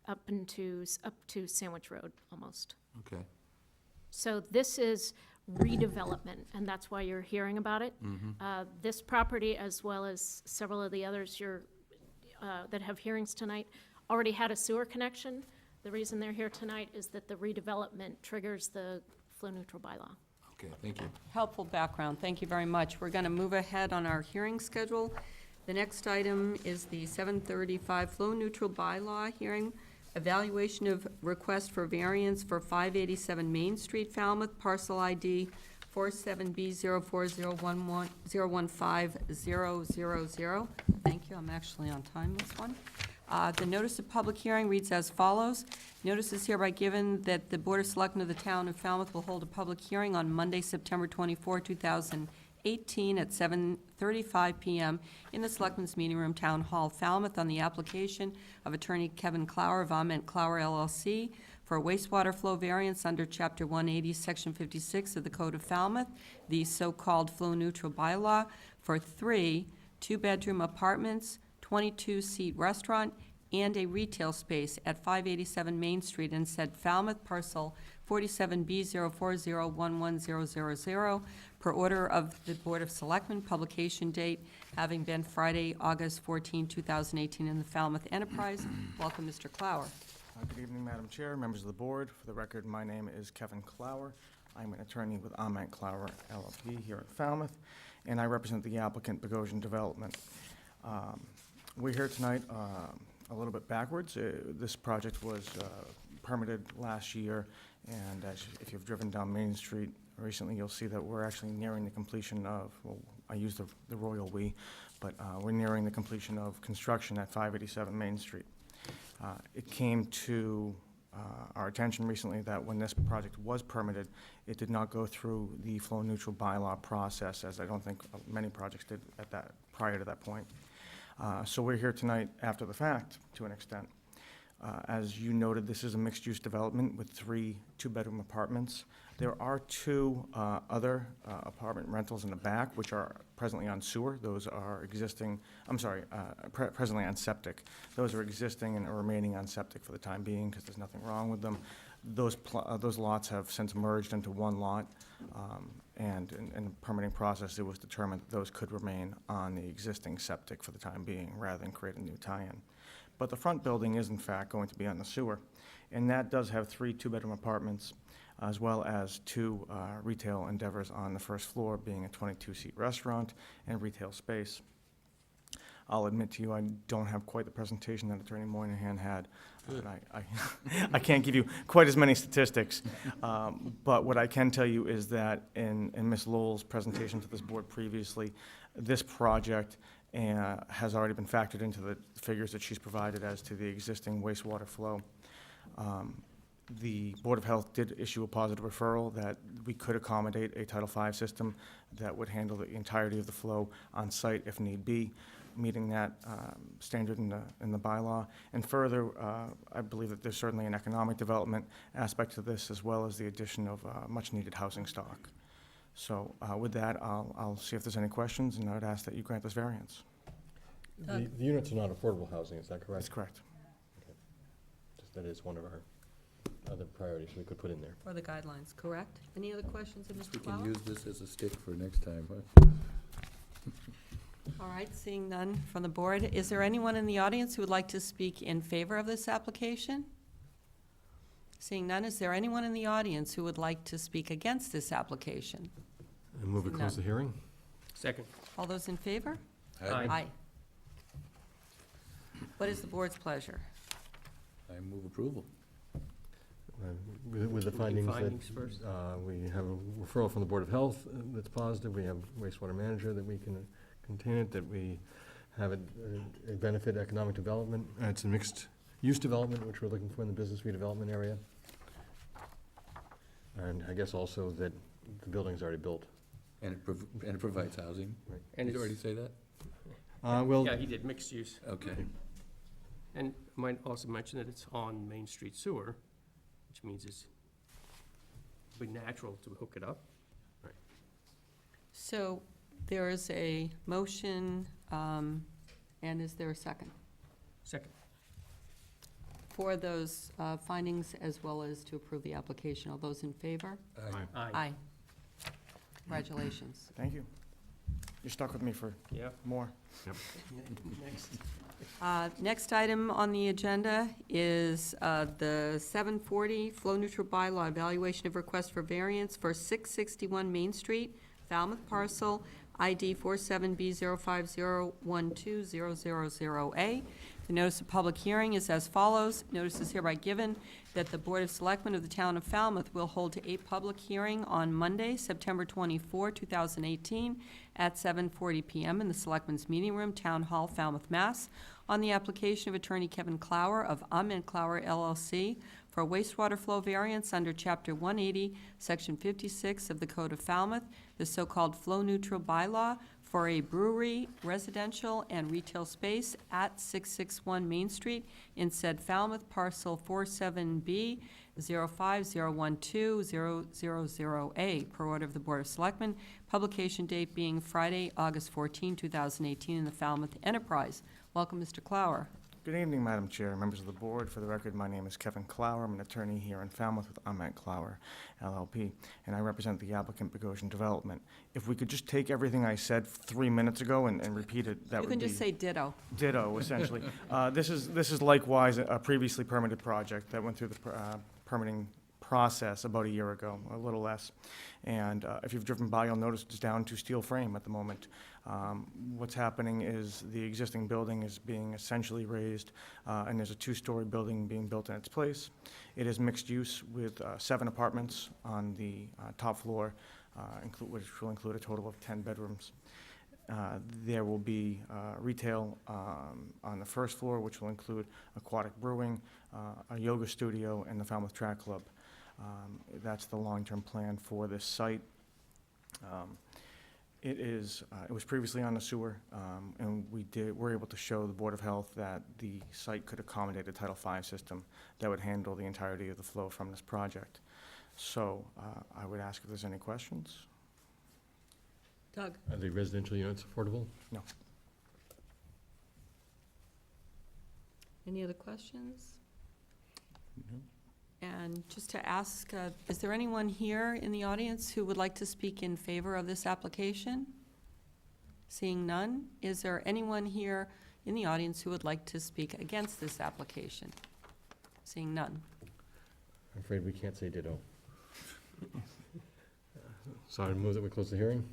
up to Sandwich Road almost. Okay. So this is redevelopment, and that's why you're hearing about it. This property, as well as several of the others that have hearings tonight, already had a sewer connection. The reason they're here tonight is that the redevelopment triggers the flow-neutral bylaw. Okay, thank you. Helpful background. Thank you very much. We're going to move ahead on our hearing schedule. The next item is the 7:35 flow-neutral bylaw hearing. Evaluation of request for variance for 587 Main Street, Falmouth, parcel ID 47B0401101500. Thank you, I'm actually on time this one. The notice of public hearing reads as follows. Notice is hereby given that the Board of Selectmen of the Town of Falmouth will hold a public hearing on Monday, September 24, 2018, at 7:35 PM in the Selectmen's Meeting Room, Town Hall, Falmouth, on the application of Attorney Kevin Clower of Ament Clower LLC for a wastewater flow variance under Chapter 180, Section 56 of the Code of Falmouth, the so-called flow-neutral bylaw, for 3 two-bedroom apartments, 22-seat restaurant, and a retail space at 587 Main Street in said Falmouth, parcel 47B04011000, per order of the Board of Selectmen, publication date having been Friday, August 14, 2018, in the Falmouth Enterprise. Welcome, Mr. Clower. Good evening, Madam Chair, members of the board. For the record, my name is Kevin Clower. I'm an attorney with Ament Clower LLP here at Falmouth, and I represent the applicant, Bogosian Development. We're here tonight a little bit backwards. This project was permitted last year, and if you've driven down Main Street recently, you'll see that we're actually nearing the completion of, well, I use the royal we, but we're nearing the completion of construction at 587 Main Street. It came to our attention recently that when this project was permitted, it did not go through the flow neutral bylaw process, as I don't think many projects did prior to that point. So we're here tonight after the fact, to an extent. As you noted, this is a mixed-use development with 3 two-bedroom apartments. There are 2 other apartment rentals in the back, which are presently on sewer. Those are existing, presently on septic. Those are existing and are remaining on septic for the time being because there's nothing wrong with them. Those lots have since merged into one lot, and in the permitting process, it was determined that those could remain on the existing septic for the time being, rather than create a new tie-in. But the front building is in fact going to be on the sewer, and that does have 3 two-bedroom apartments, as well as 2 retail endeavors on the first floor, being a 22-seat restaurant and retail space. I'll admit to you, I don't have quite the presentation that Attorney Moynihan had. And I can't give you quite as many statistics, but what I can tell you is that in Ms. Lowell's presentation to this board previously, this project has already been factored into the figures that she's provided as to the existing wastewater flow. The Board of Health did issue a positive referral that we could accommodate a Title V system that would handle the entirety of the flow on site if need be, meeting that standard in the bylaw. And further, I believe that there's certainly an economic development aspect to this, as well as the addition of much-needed housing stock. So with that, I'll see if there's any questions, and I would ask that you grant this variance. The units are not affordable housing, is that correct? That's correct. Okay. That is one of our other priorities we could put in there. For the guidelines, correct? Any other questions of Mr. We Clower? can use this as a stick for next time, huh? All right, seeing none from the board, is there anyone in the audience who would like to speak in favor of this application? Seeing none, is there anyone in the audience who would like to speak against this application? And move to Seeing close the none. hearing? Second. All those in favor? Aye. What is the board's pleasure? I move approval. With the findings that Findings first. we have a referral from the Board of Health that's positive, we have wastewater manager that we can contain it, that we have a benefit economic development. It's a mixed-use development, which we're looking for in the business redevelopment area. And I guess also that the building's already built. And it provides housing. Right. And Did you it's- already say that? Well, Yeah, he did mixed use. Okay. And I might also mention that it's on Main Street sewer, which means it's be natural to hook it up. So there is a motion, and is there a second? Second. For those findings, as well as to approve the application. All those in favor? Aye. Congratulations. Thank you. You're stuck with me for more. Next item on the agenda is the 740 Flow Neutral Bylaw Evaluation of Request for Variance for 661 Main Street, Falmouth parcel ID 47B050120000A. The notice of public hearing is as follows. Notice is hereby given that the Board of Selectmen of the Town of Falmouth will hold a public hearing on Monday, September 24, 2018, at 7:40 PM in the Selectmen's Meeting Room, Town Hall, Falmouth, Mass., on the application of Attorney Kevin Clower of Clower LLC for a wastewater flow variance under Chapter 180, Section 56 of the Code of Falmouth, the so-called flow-neutral bylaw for a brewery, residential, and retail space at 661 Main Street in said Falmouth, parcel 47B 050120000A, per order of the Board of Selectmen, publication date being Friday, August 14, 2018, in the Falmouth Enterprise. Welcome, Mr. Clower. Good evening, Madam Chair, members of the board. For the record, my name is Kevin Clower. I'm an attorney here in Falmouth with Clower LLP, and I represent the applicant Bogosian Development. If we could just take everything I said 3 minutes ago and repeat it, that would be... You can just say ditto. Ditto, essentially. This is likewise a previously permitted project that went through the permitting process about a year ago, a little less. And if you've driven by, you'll notice it's down to steel frame at the moment. What's happening is the existing building is being essentially raised, and there's a two-story building being built in its place. It is mixed use with 7 apartments on the top floor, which will include a total of 10 bedrooms. There will be retail on the first floor, which will include aquatic brewing, a yoga studio, and the Falmouth Track Club. That's the long-term plan for this site. It was previously on the sewer, and we're able to show the Board of Health that the site could accommodate a Title V system that would handle the entirety of the flow from this project. So I would ask if there's any questions. Doug? Are the residential units affordable? No. Any other questions? And just to ask, is there anyone here in the audience who would like to speak in favor of this application? Seeing none, is there anyone here in the audience who would like to speak against this application? Seeing none. I'm afraid we can't say ditto. So I move that we close the hearing.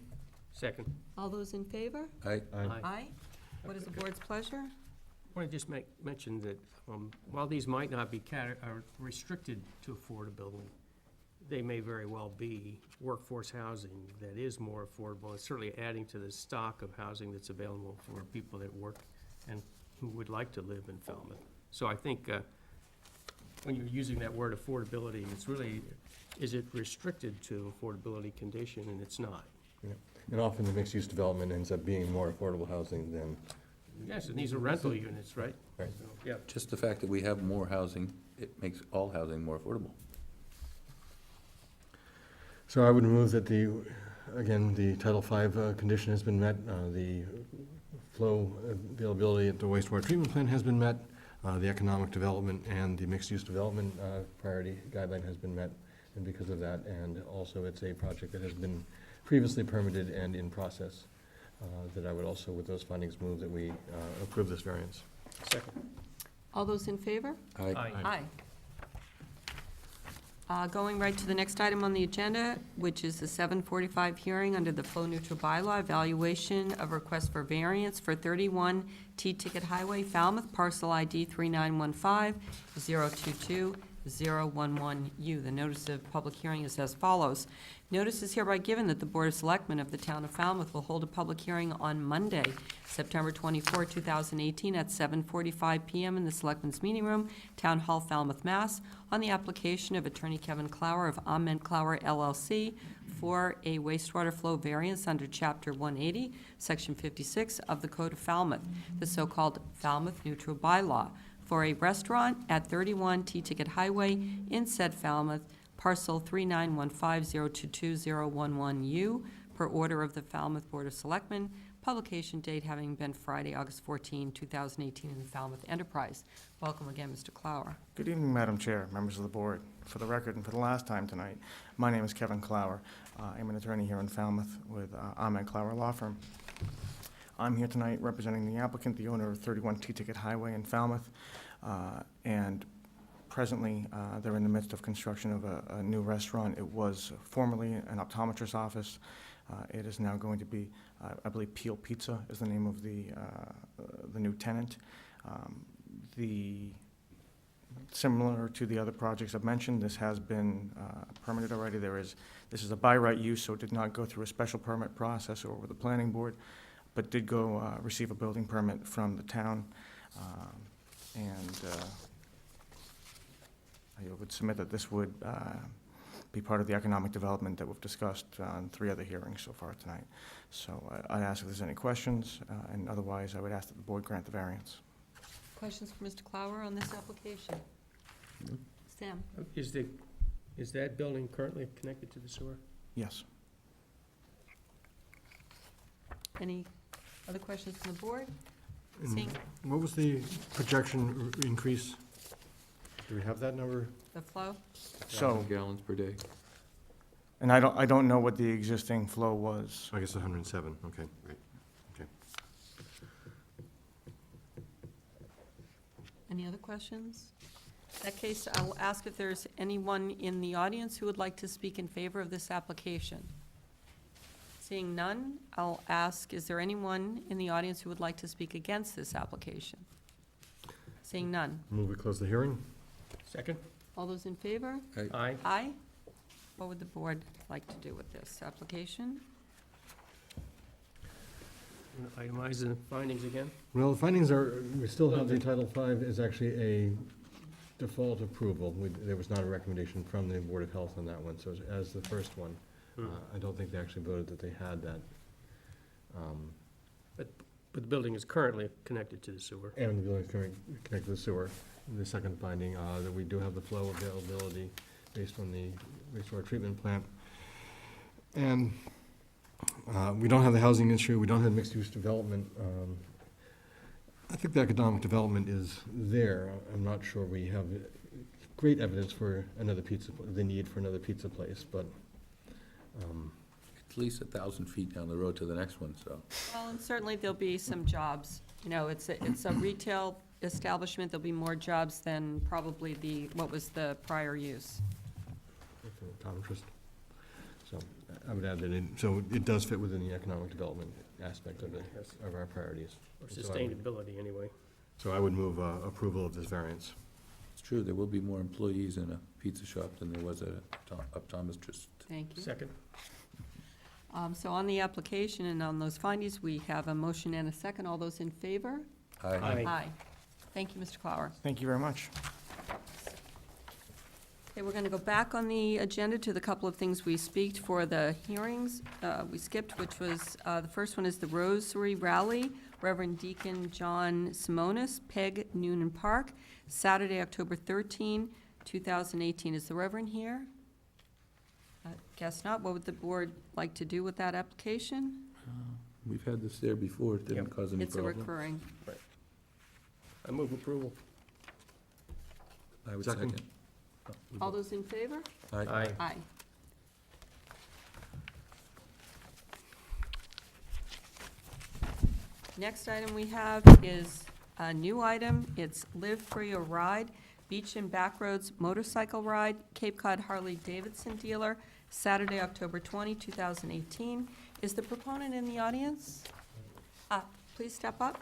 Second. All those in favor? Aye. Aye. What is the board's pleasure? I want to just mention that while these might not be restricted to affordability, they may very well be workforce housing that is more affordable, and certainly adding to the stock of housing that's available for people that work and who would like to live in Falmouth. So I think when you're using that word affordability, it's really, is it restricted to affordability condition? And it's not. Yeah. And often the mixed-use development ends up being more affordable housing than... Yes, and these are rental units, right? Right. So, yeah. Just the fact that we have more housing, it makes all housing more affordable. So I would move that the Title V condition has been met, the flow availability at the wastewater treatment plant has been met, the economic development and the mixed-use development priority guideline has been met, and because of that, and also it's a project that has been previously permitted and in process, that I would also, with those findings, move that we approve this variance. Second. All those in favor? Aye. Aye. Going right to the next item on the agenda, which is the 7:45 hearing under the flow neutral bylaw, evaluation of request for variance for 31 T-Ticket Highway, Falmouth, parcel ID 3915-022-011U. The notice of public hearing is as follows. Notice is hereby given that the Board of Selectmen of the Town of Falmouth will hold a public hearing on Monday, September 24, 2018, at 7:45 PM in the Selectmen's Meeting Room, Town Hall, Falmouth, Mass., on the application of Attorney Kevin Clower of Clower LLC for a wastewater flow variance under Chapter 180, Section 56 of the Code of Falmouth, the so-called Falmouth Neutral Bylaw, for a restaurant at 31 T-Ticket Highway in said Falmouth, parcel 3915-022-011U, per order of the Falmouth Board of Selectmen, publication date having been Friday, August 14, 2018, in the Falmouth Enterprise. Welcome again, Mr. Clower. Good evening, Madam Chair, members of the board. For the record, and for the last time tonight, my name is Kevin Clower. I'm an attorney here in Falmouth with Clower Law Firm. I'm here tonight representing the applicant, the owner of 31 T-Ticket Highway in Falmouth, and presently they're in the midst of construction of a new restaurant. It was formerly an optometrist's office. It is now going to be, I believe Peel Pizza is the name of the new tenant. Similar to the other projects I've mentioned, this has been permitted already. This is a by right use, so it did not go through a special permit process or with the planning board, but did go receive a building permit from the town. And I would submit that this would be part of the economic development that we've discussed on 3 other hearings so far tonight. So I ask if there's any questions, and otherwise I would ask that the board grant the variance. Questions for Mr. Clower on this application? Sam? Is that building currently connected to the sewer? Yes. Any other questions from the board? And Seeing what was the projection increase? Do we have that number? the flow? So, 1,000 gallons per day. and I don't know what the existing flow was. I guess 107, okay. Right. Okay. Any other questions? In that case, I will ask if there's anyone in the audience who would like to speak in favor of this application. Seeing none, I'll ask, is there anyone in the audience who would like to speak against this application? Seeing none. Move we close the hearing? Second? All those in favor? Aye. Aye. What would the board like to do with this application? Itemize the findings again? Well, the findings are, we still have the Title V is actually a default approval. There was not a recommendation from the Board of Health on that one, so as the first one. I don't think they actually voted that they had that. But the building is currently connected to the sewer. And the building is connected to the sewer. The second finding, that we do have the flow availability based on the wastewater treatment plant. And we don't have the housing issue, we don't have mixed-use development. I think the economic development is there. I'm not sure we have great evidence for another the need for another pizza place, but At least 1,000 feet down the road to the next one, so. Well, and certainly there'll be some jobs. You know, it's a retail establishment, there'll be more jobs than probably what was the prior use. optometrist. So I would add that so it does fit within the economic development aspect of our priorities. Or So sustainability, anyway. So I would move approval of this variance. It's true, there will be more employees in a pizza shop than there was at a optometrist. Thank you. Second? So on the application and on those findings, we have a motion and a second. All those in favor? Aye. Aye. Thank you, Mr. Clower. Thank you very much. Okay, we're going to go back on the agenda to the couple of things we speaked for the hearings. We skipped, which was, the first one is the Rosary Rally, Reverend Deacon John Simonis, Peg Noonan Park, Saturday, October 13, 2018. Is the Reverend here? Guess not. What would the board like to do with that application? We've had this there before, it didn't cause any It's a problem. recurring. I move approval. I would Second. second. All those in favor? Aye. Aye. Next item we have is a new item. It's Live Free or Ride, Beach and Backroads Motorcycle Ride, Cape Cod Harley Davidson Dealer, Saturday, October 20, 2018. Is the proponent in the audience? Please step up.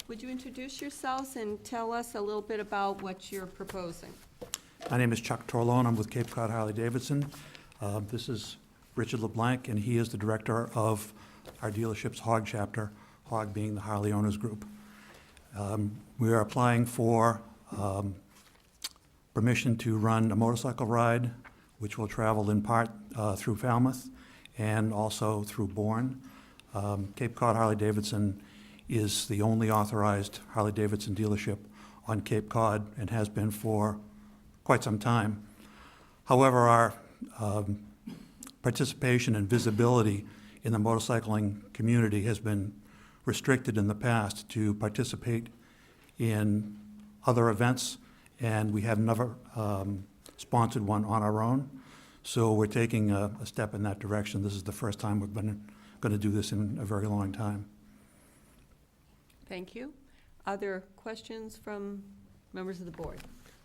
Would you introduce yourselves and tell us a little bit about what you're proposing? My name is Chuck Torlone. I'm with Cape Cod Harley Davidson. This is Richard LeBlanc, and he is the director of our dealership's HOG chapter, HOG being the Harley Owners Group. We are applying for permission to run a motorcycle ride, which will travel in part through Falmouth and also through Bourne. Cape Cod Harley Davidson is the only authorized Harley Davidson dealership on Cape Cod and has been for quite some time. However, our participation and visibility in the motorcycling community has been restricted in the past to participate in other events, and we have never sponsored one on our own. So we're taking a step in that direction. This is the first time we've been going to do this in a very long time. Thank you. Are there questions from Members of the board?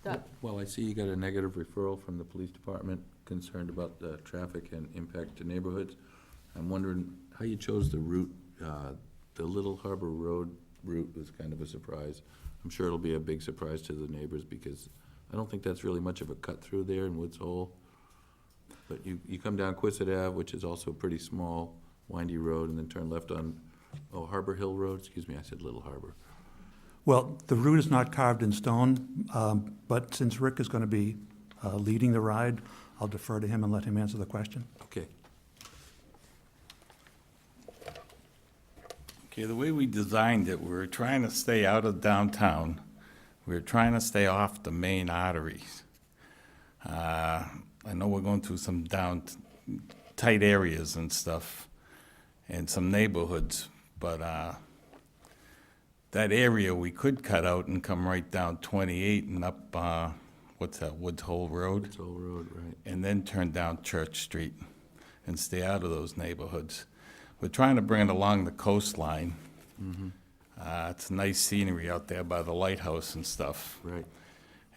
Doug? Well, I see you got a negative referral from the police department concerned about the traffic and impact to neighborhoods. I'm wondering how you chose the route. The Little Harbor Road route was kind of a surprise. I'm sure it'll be a big surprise to the neighbors because I don't think that's really much of a cut through there in Woods Hole. But you come down Quistit Ave, which is also a pretty small, windy road, and then turn left on, Harbor Hill Road. Excuse me, I said Little Harbor. Well, the route is not carved in stone, but since Rick is going to be leading the ride, I'll defer to him and let him answer the question. Okay. Okay, the way we designed it, we were trying to stay out of downtown. We were trying to stay off the main arteries. I know we're going through some tight areas and stuff, and some neighborhoods, but that area we could cut out and come right down 28 and up, what's that, Woods Hole Road? Woods Hole Road, right. And then turn down Church Street and stay out of those neighborhoods. We're trying to bring it along the coastline. Mm-hmm. It's nice scenery out there by the lighthouse and stuff. Right.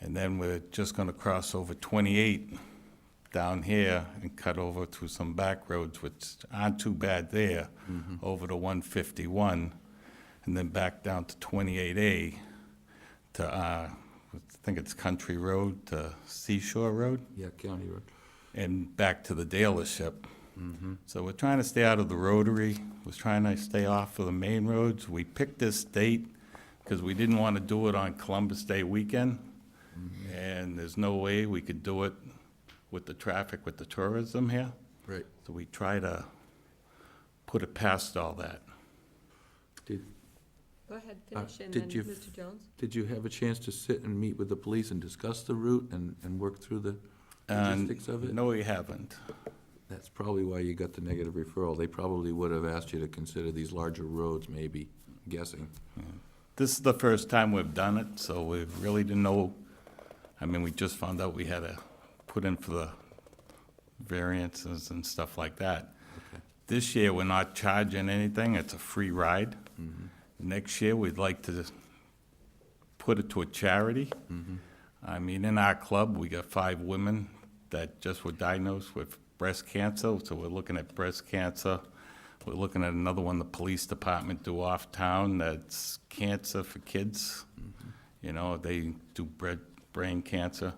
And then we're just gonna cross over 28 down here and cut over through some back roads, which aren't too bad there, over to 151, and then back down to 28A to, I think it's Country Road to Seashore Road, Yeah, County Road. and back to the dealership. Mm-hmm. So we're trying to stay out of the rotary, we're trying to stay off of the main roads. We picked this date because we didn't want to do it on Columbus Day weekend, and there's no way we could do it with the traffic, with the tourism here. Right. So we try to put it past all that. Did, Go ahead, finish, and did then you Mr. Jones? Did you have a chance to sit and meet with the police and discuss the route and work through the logistics of it? No, we haven't. That's probably why you got the negative referral. They probably would have asked you to consider these larger roads, maybe, I'm guessing. This is the first time we've done it, so we really didn't know. I mean, we just found out we had to put in for the variances and stuff like that. Okay. This year, we're not charging anything. It's a free ride. Mm-hmm. Next year, we'd like to just put it to a charity. Mm-hmm. I mean, in our club, we got 5 women that just were diagnosed with breast cancer, so we're looking at breast cancer. We're looking at another one the police department do off-town, that's cancer for kids. You know, they do brain cancer.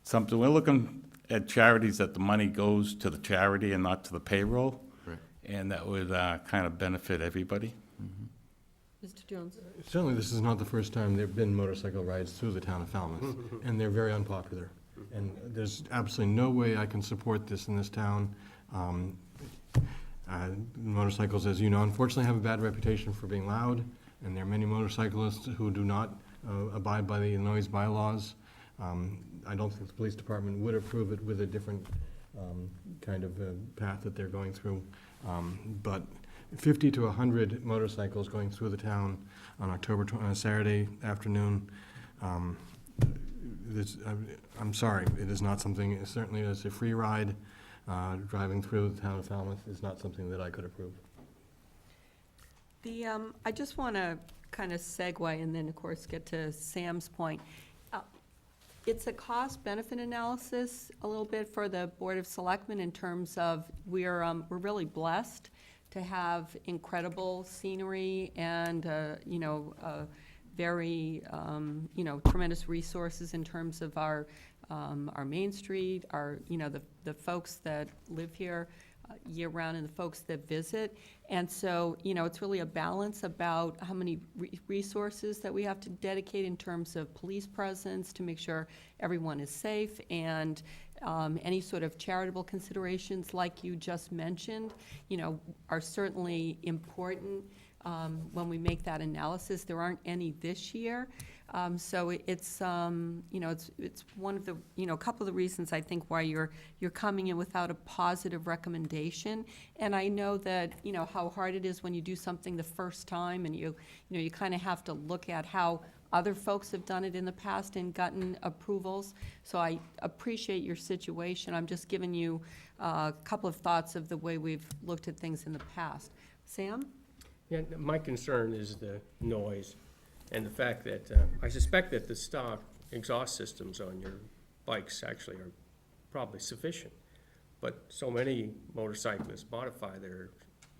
Something, we're looking at charities that the money goes to the charity and not to the payroll. Right. And that would kind of benefit everybody. Mr. Jones? Certainly, this is not the first time there have been motorcycle rides through the town of Falmouth, and they're very unpopular. And there's absolutely no way I can support this in this town. Motorcycles, as you know, unfortunately have a bad reputation for being loud, and there are many motorcyclists who do not abide by the noise bylaws. I don't think the police department would approve it with a different kind of path that they're going through. But 50 to 100 motorcycles going through the town on on a Saturday afternoon, I'm sorry, it is not something, certainly as a free ride, driving through the town of Falmouth is not something that I could approve. I just want to kind of segue and then, of course, get to Sam's point. It's a cost-benefit analysis a little bit for the Board of Selectmen in terms of we're really blessed to have incredible scenery and, very, tremendous resources in terms of our Main Street, the folks that live here year-round and the folks that visit. And so, it's really a balance about how many resources that we have to dedicate in terms of police presence to make sure everyone is safe, and any sort of charitable considerations like you just mentioned, are certainly important when we make that analysis. There aren't any this year. So it's one of the, a couple of the reasons I think why you're coming in without a positive recommendation. And I know that, how hard it is when you do something the first time, and you kind of have to look at how other folks have done it in the past and gotten approvals. So I appreciate your situation. I'm just giving you a couple of thoughts of the way we've looked at things in the past. Sam? Yeah, my concern is the noise. And the fact that, I suspect that the stock exhaust systems on your bikes actually are probably sufficient. But so many motorcyclists modify their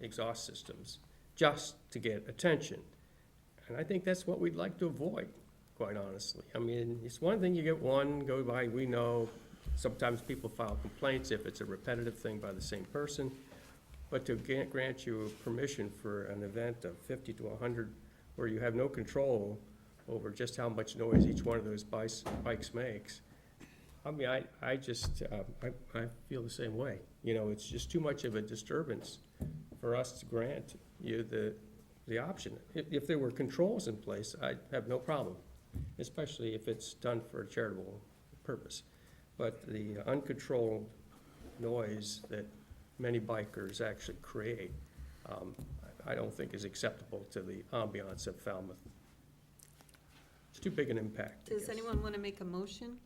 exhaust systems just to get attention. And I think that's what we'd like to avoid, quite honestly. I mean, it's one thing you get one, go by, we know, sometimes people file complaints if it's a repetitive thing by the same person. But to grant you permission for an event of 50 to 100 where you have no control over just how much noise each one of those bikes makes, I mean, I just, I feel the same way. You know, it's just too much of a disturbance for us to grant you the option. If there were controls in place, I'd have no problem, especially if it's done for a charitable purpose. But the uncontrolled noise that many bikers actually create, I don't think is acceptable to the ambiance of Falmouth. It's too big an impact, I Does guess. anyone want to make a motion?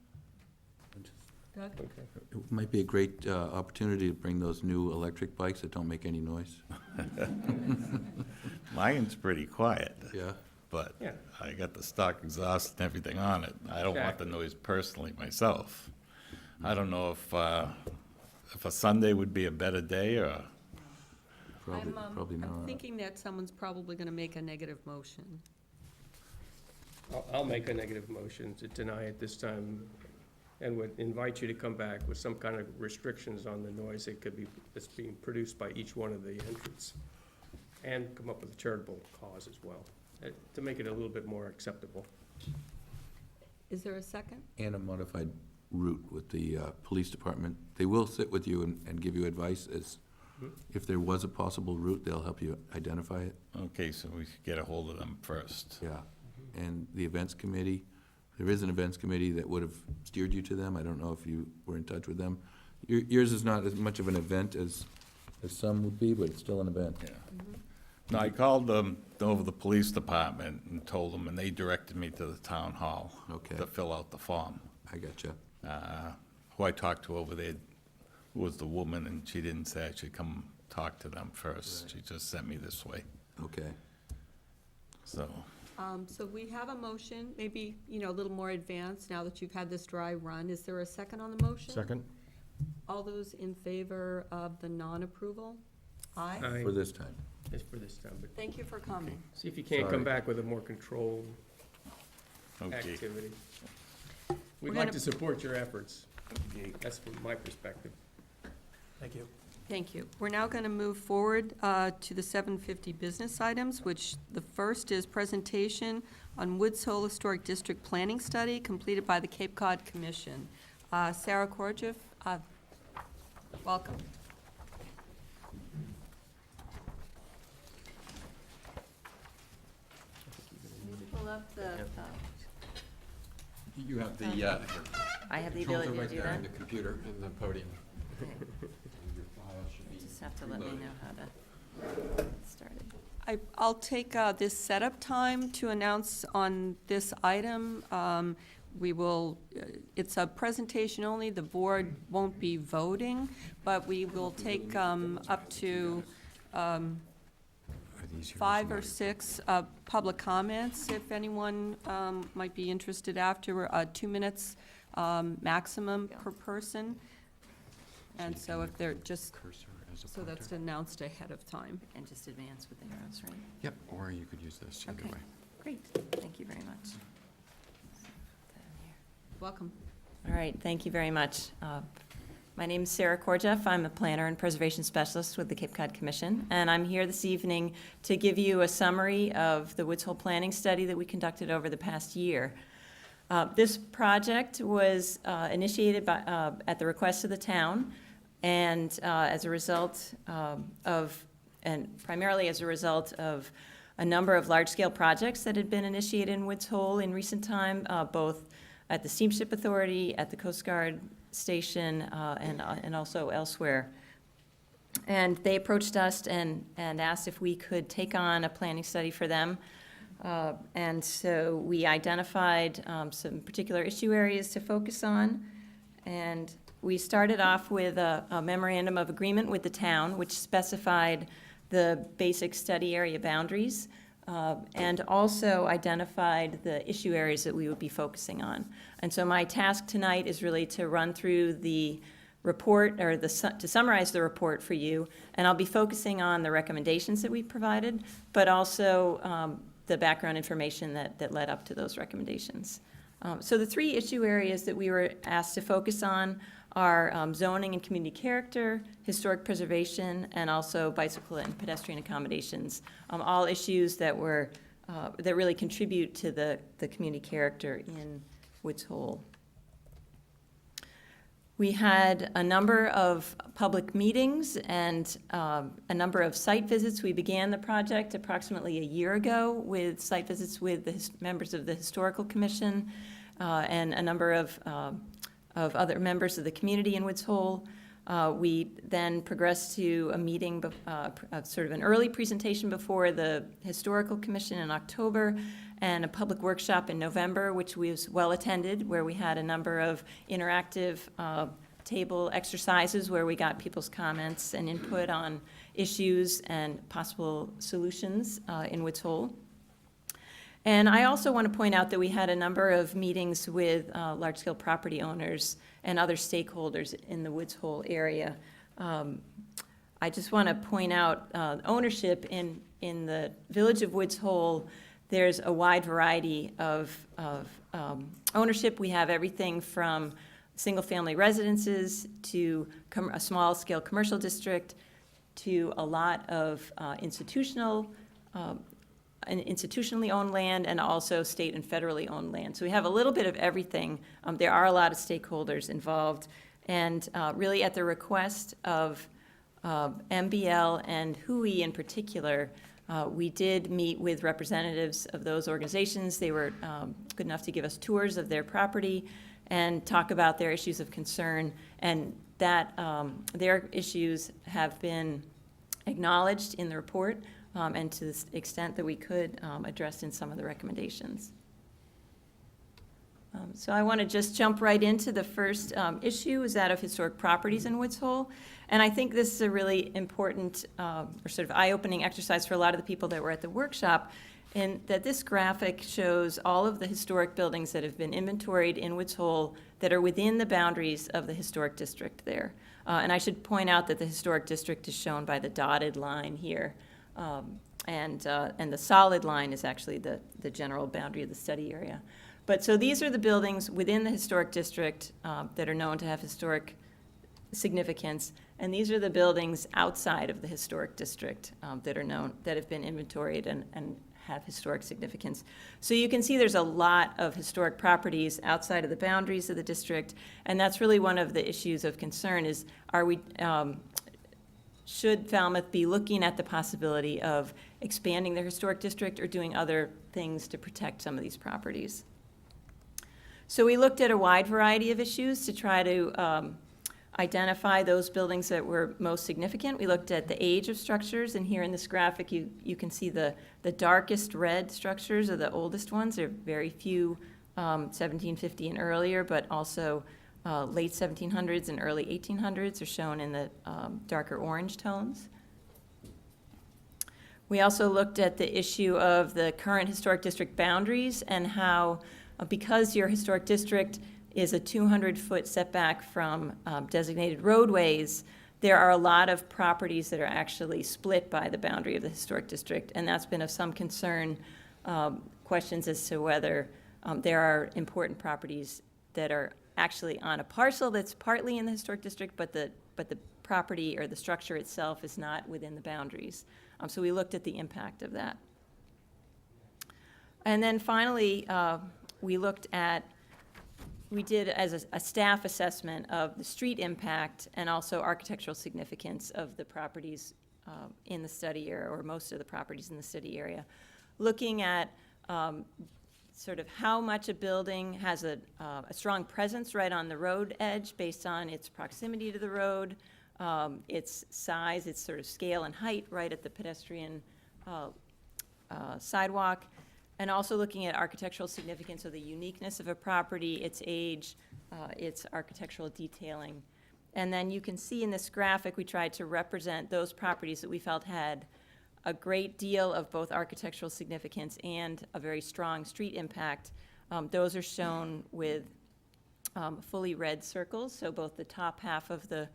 Doug? Okay. It might be a great opportunity to bring those new electric bikes that don't make any noise. Mine's pretty quiet. Yeah. But Yeah. I got the stock exhaust and everything on it. I don't want the Exactly. noise personally myself. I don't know if a Sunday would be a better day, or Probably not. I'm thinking that someone's probably going to make a negative motion. I'll make a negative motion to deny it this time, and would invite you to come back with some kind of restrictions on the noise that's being produced by each one of the entrants, and come up with a charitable cause as well, to make it a little bit more acceptable. Is there a second? And a modified route with the police department. They will sit with you and give you advice as, if there was a possible route, they'll help you identify it. okay, so we could get a hold of them first. Yeah. And the events committee, there is an events committee that would have steered you to them. I don't know if you were in touch with them. Yours is not as much of an event as some would be, but it's still an event. Yeah. No, I called over the police department and told them, and they directed me to the town hall. Okay. To fill out the form. I gotcha. Who I talked to over there was the woman, and she didn't say I should come talk to them first. She just sent me this way, Okay. so. So we have a motion, maybe, a little more advanced now that you've had this dry run. Is there a second on the motion? Second? All those in favor of the non-approval? Aye. Aye. For this time. It's for this time, but Thank you for coming. see if you can't Sorry. come back with a more controlled Okay. activity. We're We'd gonna- like to support your efforts. That's from my perspective. Thank you. Thank you. We're now going to move forward to the 750 business items, which the first is presentation on Woods Hole Historic District Planning Study completed by the Cape Cod Commission. Sarah Korjeff, welcome. Pull up the, You have the, I have the controls are ability to right do there that? on the computer and the podium. And your file should be Just have to let me reloaded. know how to get started. I'll take this setup time to announce on this item. We will, it's a presentation only, the board won't be voting, but we will take up to Are these yours? 5 or 6 public comments, if anyone might be interested after, 2 minutes maximum per person. And so if they're just, Cursor as a so that's pointer. announced ahead of time. And just advance with the arrows, right? Yep, or you could use this either Okay. way. Great, thank you very much. Welcome. All right, thank you very much. My name is Sarah Korjeff. I'm a planner and preservation specialist with the Cape Cod Commission, and I'm here this evening to give you a summary of the Woods Hole planning study that we conducted over the past year. This project was initiated by, at the request of the town, and as a result and primarily as a result of a number of large-scale projects that had been initiated in Woods Hole in recent time, both at the Steamship Authority, at the Coast Guard Station, and also elsewhere. And they approached us and asked if we could take on a planning study for them. And so we identified some particular issue areas to focus on. And we started off with a memorandum of agreement with the town, which specified the basic study area boundaries. and also identified the issue areas that we would be focusing on. And so my task tonight is really to run through the report, or to summarize the report for you, and I'll be focusing on the recommendations that we provided, but also the background information that led up to those recommendations. So the three issue areas that we were asked to focus on are zoning and community character, historic preservation, and also bicycle and pedestrian accommodations, all issues that were that really contribute to the community character in Woods Hole. We had a number of public meetings and a number of site visits. We began the project approximately a year ago with site visits with the members of the Historical Commission and a number of other members of the community in Woods Hole. We then progressed to a meeting, sort of an early presentation before the Historical Commission in October, and a public workshop in November, which was well attended, where we had a number of interactive table exercises where we got people's comments and input on issues and possible solutions in Woods Hole. And I also want to point out that we had a number of meetings with large-scale property owners and other stakeholders in the Woods Hole area. I just want to point out ownership in the village of Woods Hole. There's a wide variety of ownership. We have everything from single-family residences to a small-scale commercial district to a lot of institutionally owned land, and also state and federally owned land. So we have a little bit of everything. There are a lot of stakeholders involved, and really at the request of MBL and WHOI in particular, we did meet with representatives of those organizations. They were good enough to give us tours of their property and talk about their issues of concern, and that their issues have been acknowledged in the report, and to the extent that we could address in some of the recommendations. So I want to just jump right into the first issue, is that of historic properties in Woods Hole. And I think this is a really important or sort of eye-opening exercise for a lot of the people that were at the workshop, in that this graphic shows all of the historic buildings that have been inventoried in Woods Hole that are within the boundaries of the historic district there. And I should point out that the historic district is shown by the dotted line here. And the solid line is actually the general boundary of the study area. But so these are the buildings within the historic district that are known to have historic significance, and these are the buildings outside of the historic district that are known, that have been inventoried and have historic significance. So you can see there's a lot of historic properties outside of the boundaries of the district, and that's really one of the issues of concern is, should Falmouth be looking at the possibility of expanding their historic district or doing other things to protect some of these properties? So we looked at a wide variety of issues to try to identify those buildings that were most significant. We looked at the age of structures, and here in this graphic you can see the darkest red structures are the oldest ones. There are very few 1750 and earlier, but also late 1700s and early 1800s are shown in the darker orange tones. We also looked at the issue of the current historic district boundaries and how, because your historic district is a 200-foot setback from designated roadways, there are a lot of properties that are actually split by the boundary of the historic district, and that's been of some concern, questions as to whether there are important properties that are actually on a parcel that's partly in the historic district, but the property or the structure itself is not within the boundaries. So we looked at the impact of that. And then finally, we did as a staff assessment of the street impact and also architectural significance of the properties in the study area, or most of the properties in the study area, looking at sort of how much a building has a strong presence right on the road edge based on its proximity to the road, its size, its sort of scale and height right at the pedestrian sidewalk, and also looking at architectural significance of the uniqueness of a property, its age, its architectural detailing. And then you can see in this graphic we tried to represent those properties that we felt had a great deal of both architectural significance and a very strong street impact. Those are shown with fully red circles, so both the top half of the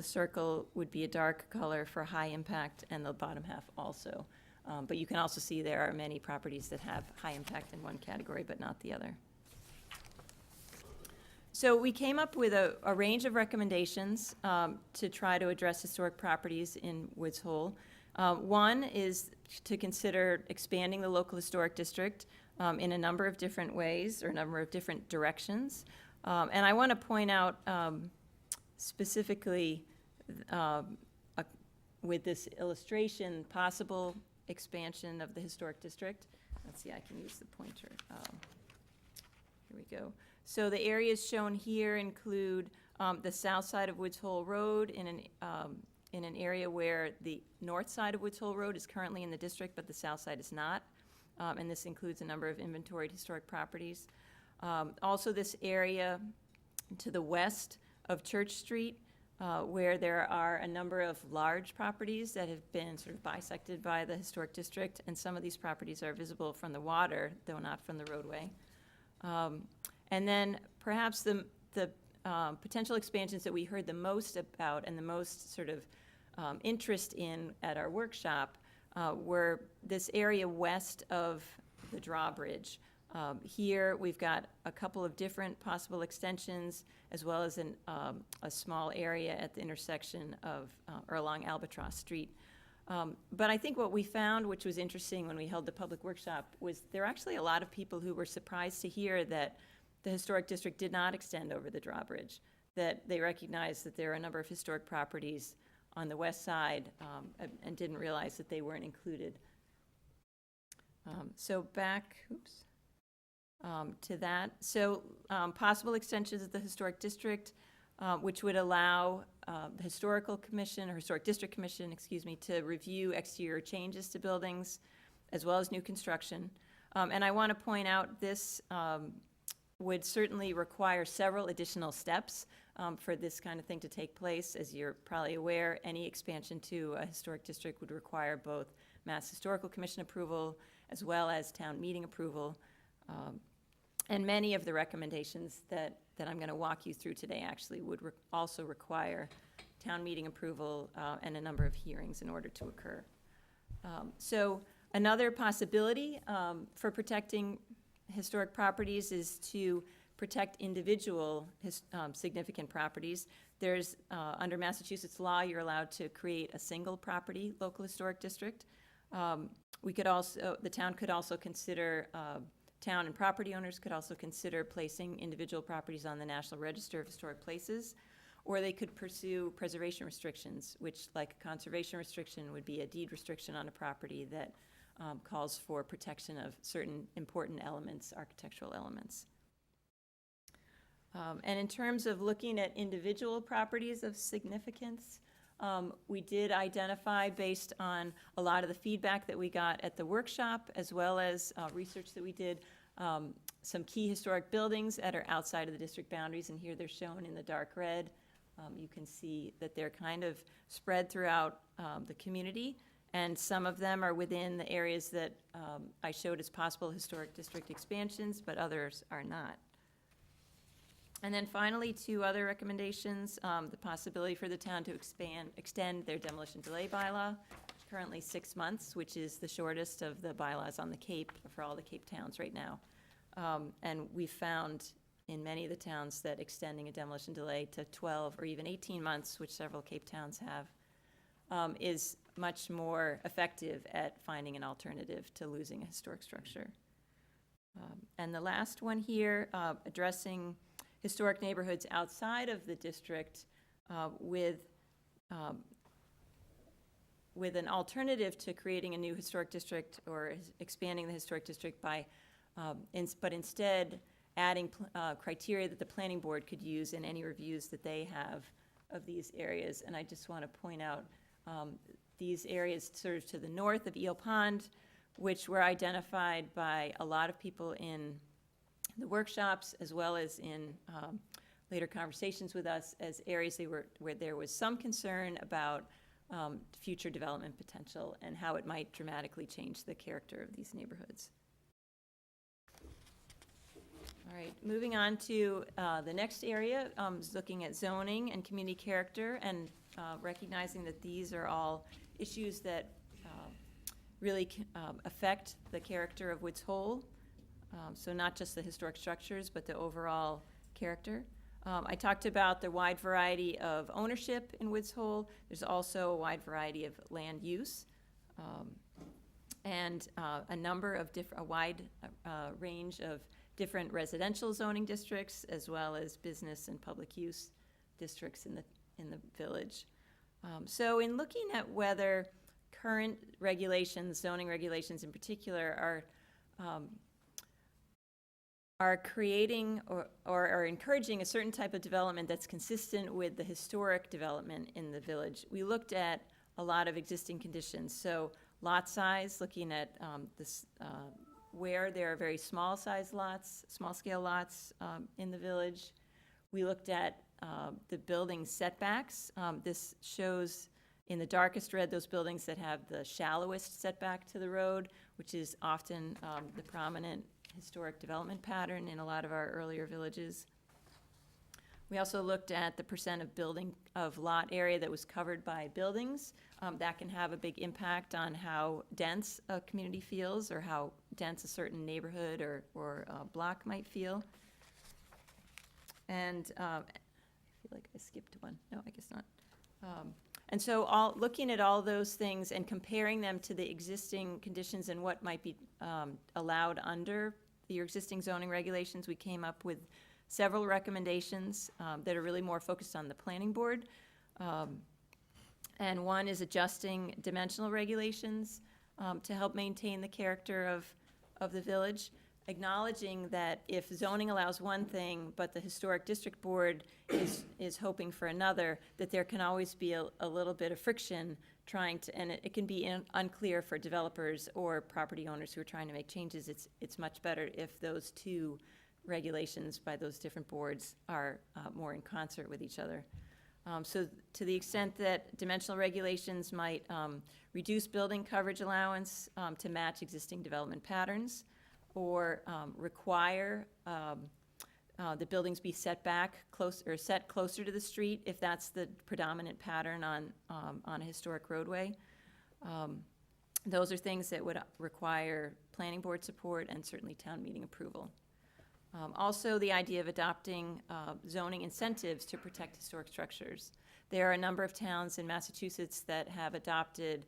circle would be a dark color for high impact, and the bottom half also. But you can also see there are many properties that have high impact in one category but not the other. So we came up with a range of recommendations to try to address historic properties in Woods Hole. One is to consider expanding the local historic district in a number of different ways or a number of different directions. And I want to point out specifically with this illustration, possible expansion of the historic district. Let's see, I can use the pointer. Here we go. So the areas shown here include the south side of Woods Hole Road in an area where the north side of Woods Hole Road is currently in the district, but the south side is not. And this includes a number of inventoried historic properties. Also this area to the west of Church Street, where there are a number of large properties that have been sort of bisected by the historic district, and some of these properties are visible from the water, though not from the roadway. And then perhaps the potential expansions that we heard the most about and the most sort of interest in at our workshop were this area west of the drawbridge. Here we've got a couple of different possible extensions, as well as a small area at the intersection of or along Albatross Street. But I think what we found, which was interesting when we held the public workshop, was there are actually a lot of people who were surprised to hear that the historic district did not extend over the drawbridge, that they recognized that there are a number of historic properties on the west side and didn't realize that they weren't included. So back, to that. So possible extensions of the historic district, which would allow the Historical Commission, or Historic District Commission, excuse me, to review exterior changes to buildings, as well as new construction. And I want to point out this would certainly require several additional steps for this kind of thing to take place. As you're probably aware, any expansion to a historic district would require both Mass Historical Commission approval as well as town meeting approval. And many of the recommendations that I'm going to walk you through today actually would also require town meeting approval and a number of hearings in order to occur. So another possibility for protecting historic properties is to protect individual significant properties. There's, under Massachusetts law, you're allowed to create a single property local historic district. We could also, the town could also consider, town and property owners could also consider placing individual properties on the National Register of Historic Places, or they could pursue preservation restrictions, which, like a conservation restriction, would be a deed restriction on a property that calls for protection of certain important elements, architectural elements. And in terms of looking at individual properties of significance, we did identify, based on a lot of the feedback that we got at the workshop, as well as research that we did, some key historic buildings that are outside of the district boundaries, and here they're shown in the dark red. You can see that they're kind of spread throughout the community, and some of them are within the areas that I showed as possible historic district expansions, but others are not. And then finally, two other recommendations, the possibility for the town to extend their demolition delay bylaw, currently 6 months, which is the shortest of the bylaws on the Cape for all the Cape towns right now. And we found in many of the towns that extending a demolition delay to 12 or even 18 months, which several Cape towns have, is much more effective at finding an alternative to losing a historic structure. And the last one here, addressing historic neighborhoods outside of the district with an alternative to creating a new historic district or expanding the historic district by, but instead adding criteria that the planning board could use in any reviews that they have of these areas. And I just want to point out these areas sort of to the north of Eel Pond, which were identified by a lot of people in the workshops, as well as in later conversations with us, as areas where there was some concern about future development potential and how it might dramatically change the character of these neighborhoods. All right, moving on to the next area, is looking at zoning and community character, and recognizing that these are all issues that really affect the character of Woods Hole. So not just the historic structures, but the overall character. I talked about the wide variety of ownership in Woods Hole. There's also a wide variety of land use, and a number of a wide range of different residential zoning districts, as well as business and public use districts in the village. So in looking at whether current regulations, zoning regulations in particular, are creating or are encouraging a certain type of development that's consistent with the historic development in the village, we looked at a lot of existing conditions. So lot size, looking at where there are very small size lots, small scale lots in the village. We looked at the building setbacks. This shows in the darkest red those buildings that have the shallowest setback to the road, which is often the prominent historic development pattern in a lot of our earlier villages. We also looked at the percent of lot area that was covered by buildings. That can have a big impact on how dense a community feels, or how dense a certain neighborhood or block might feel. And I feel like I skipped one. No, I guess not. And so looking at all those things and comparing them to the existing conditions and what might be allowed under your existing zoning regulations, we came up with several recommendations that are really more focused on the planning board. And one is adjusting dimensional regulations to help maintain the character of the village, acknowledging that if zoning allows one thing, but the Historic District Board is hoping for another, that there can always be a little bit of friction and it can be unclear for developers or property owners who are trying to make changes. It's much better if those two regulations by those different boards are more in concert with each other. So to the extent that dimensional regulations might reduce building coverage allowance to match existing development patterns, or require the buildings be set back set closer to the street if that's the predominant pattern on a historic roadway. Those are things that would require planning board support and certainly town meeting approval. Also, the idea of adopting zoning incentives to protect historic structures. There are a number of towns in Massachusetts that have adopted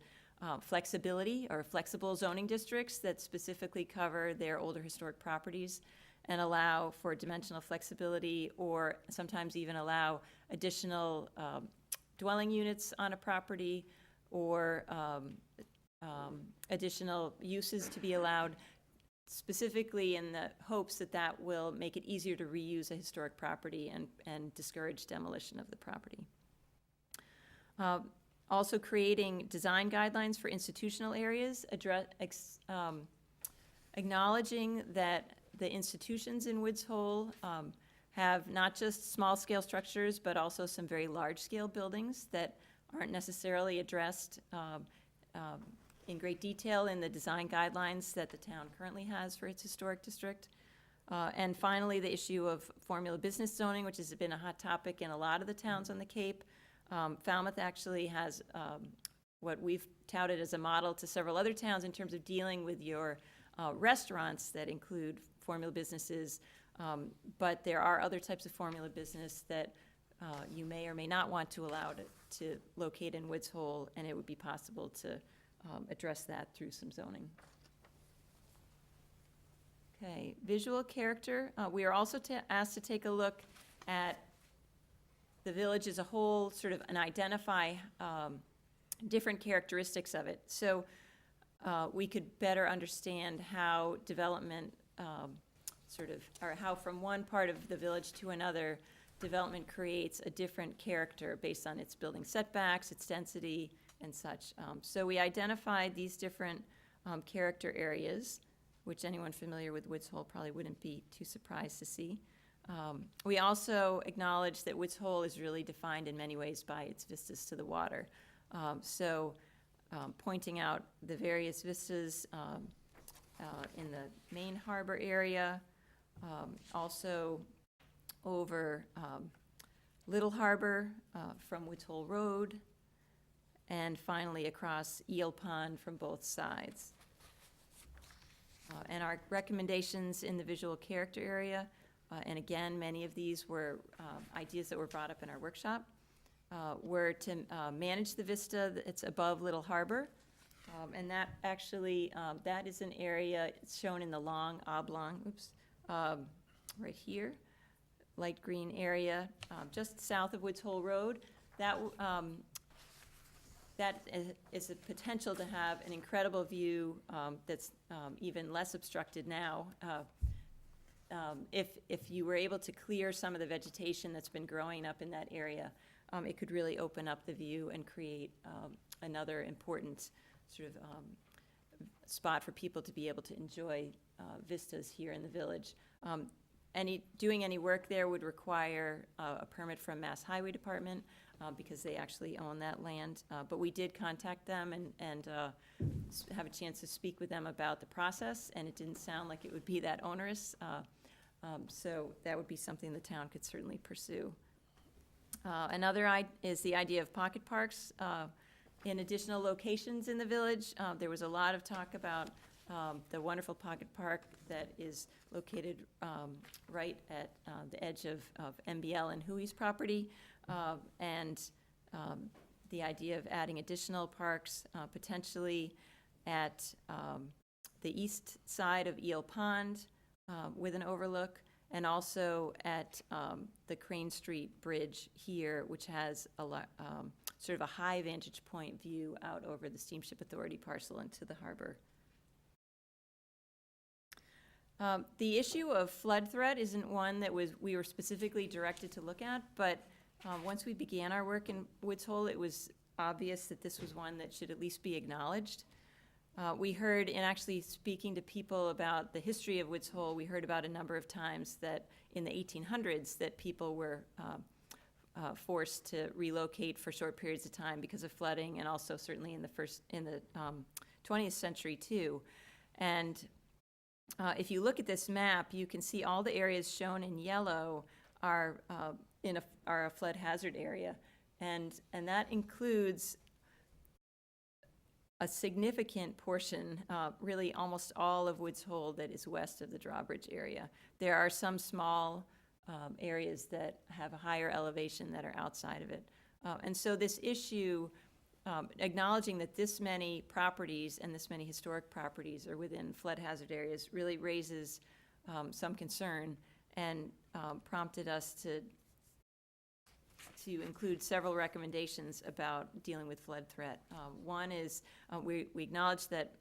flexibility or flexible zoning districts that specifically cover their older historic properties and allow for dimensional flexibility, or sometimes even allow additional dwelling units on a property, or additional uses to be allowed, specifically in the hopes that that will make it easier to reuse a historic property and discourage demolition of the property. Also creating design guidelines for institutional areas, acknowledging that the institutions in Woods Hole have not just small-scale structures, but also some very large-scale buildings that aren't necessarily addressed in great detail in the design guidelines that the town currently has for its historic district. And finally, the issue of formula business zoning, which has been a hot topic in a lot of the towns on the Cape. Falmouth actually has what we've touted as a model to several other towns in terms of dealing with your restaurants that include formula businesses, but there are other types of formula business that you may or may not want to allow to locate in Woods Hole, and it would be possible to address that through some zoning. Okay, visual character. We are also asked to take a look at the village as a whole, and identify different characteristics of it. So we could better understand how development or how from one part of the village to another, development creates a different character based on its building setbacks, its density, and such. So we identified these different character areas, which anyone familiar with Woods Hole probably wouldn't be too surprised to see. We also acknowledge that Woods Hole is really defined in many ways by its vistas to the water. Pointing out the various vistas in the main harbor area, also over Little Harbor from Woods Hole Road, and finally across Eel Pond from both sides. And our recommendations in the visual character area, and again, many of these were ideas that were brought up in our workshop, were to manage the vista that's above Little Harbor. And that actually, that is an area, it's shown in the long oblong, right here, light green area, just south of Woods Hole Road. That is a potential to have an incredible view that's even less obstructed now. If you were able to clear some of the vegetation that's been growing up in that area, it could really open up the view and create another important sort of spot for people to be able to enjoy vistas here in the village. Doing any work there would require a permit from Mass Highway Department because they actually own that land. But we did contact them and have a chance to speak with them about the process, and it didn't sound like it would be that onerous. So that would be something the town could certainly pursue. Another is the idea of pocket parks in additional locations in the village. There was a lot of talk about the wonderful pocket park that is located right at the edge of MBL and Huey's property, and the idea of adding additional parks potentially at the east side of Eel Pond with an overlook, and also at the Crane Street Bridge here, which has a sort of a high vantage point view out over the Steamship Authority parcel into the harbor. The issue of flood threat isn't one that we were specifically directed to look at, but once we began our work in Woods Hole, it was obvious that this was one that should at least be acknowledged. We heard, in actually speaking to people about the history of Woods Hole, we heard about a number of times that in the 1800s that people were forced to relocate for short periods of time because of flooding, and also certainly in the 20th century too. And if you look at this map, you can see all the areas shown in yellow are a flood hazard area, and that includes a significant portion, really almost all of Woods Hole that is west of the drawbridge area. There are some small areas that have a higher elevation that are outside of it. And so this issue, acknowledging that this many properties and this many historic properties are within flood hazard areas really raises some concern, and prompted us to include several recommendations about dealing with flood threat. One is we acknowledge that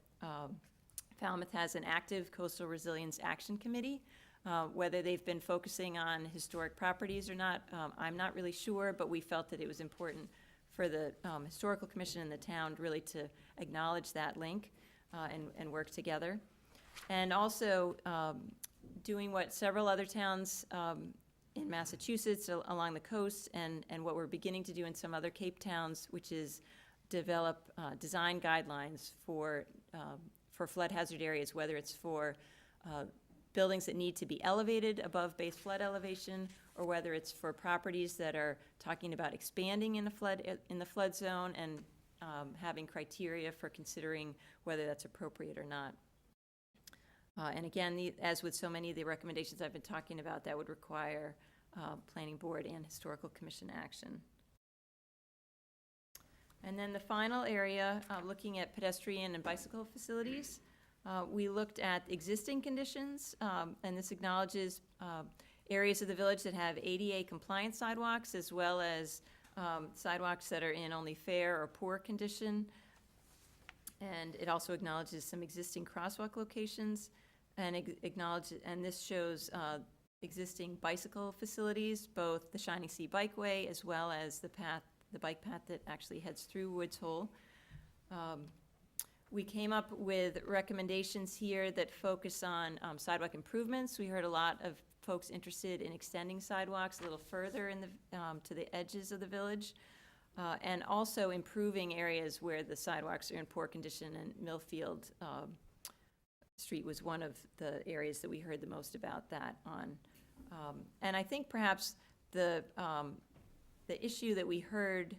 Falmouth has an active coastal resilience action committee. Whether they've been focusing on historic properties or not, I'm not really sure, but we felt that it was important for the Historical Commission and the town really to acknowledge that link and work together. And also doing what several other towns in Massachusetts along the coast, and what we're beginning to do in some other Cape towns, which is develop design guidelines for flood hazard areas, whether it's for buildings that need to be elevated above base flood elevation, or whether it's for properties that are talking about expanding in the flood zone, and having criteria for considering whether that's appropriate or not. And again, as with so many of the recommendations I've been talking about, that would require Planning Board and Historical Commission action. And then the final area, looking at pedestrian and bicycle facilities, we looked at existing conditions, and this acknowledges areas of the village that have ADA compliant sidewalks, as well as sidewalks that are in only fair or poor condition. And it also acknowledges some existing crosswalk locations, and this shows existing bicycle facilities, both the Shining Sea Bikeway as well as the bike path that actually heads through Woods Hole. We came up with recommendations here that focus on sidewalk improvements. We heard a lot of folks interested in extending sidewalks a little further in to the edges of the village. and also improving areas where the sidewalks are in poor condition, and Millfield Street was one of the areas that we heard the most about that on. And I think perhaps the issue that we heard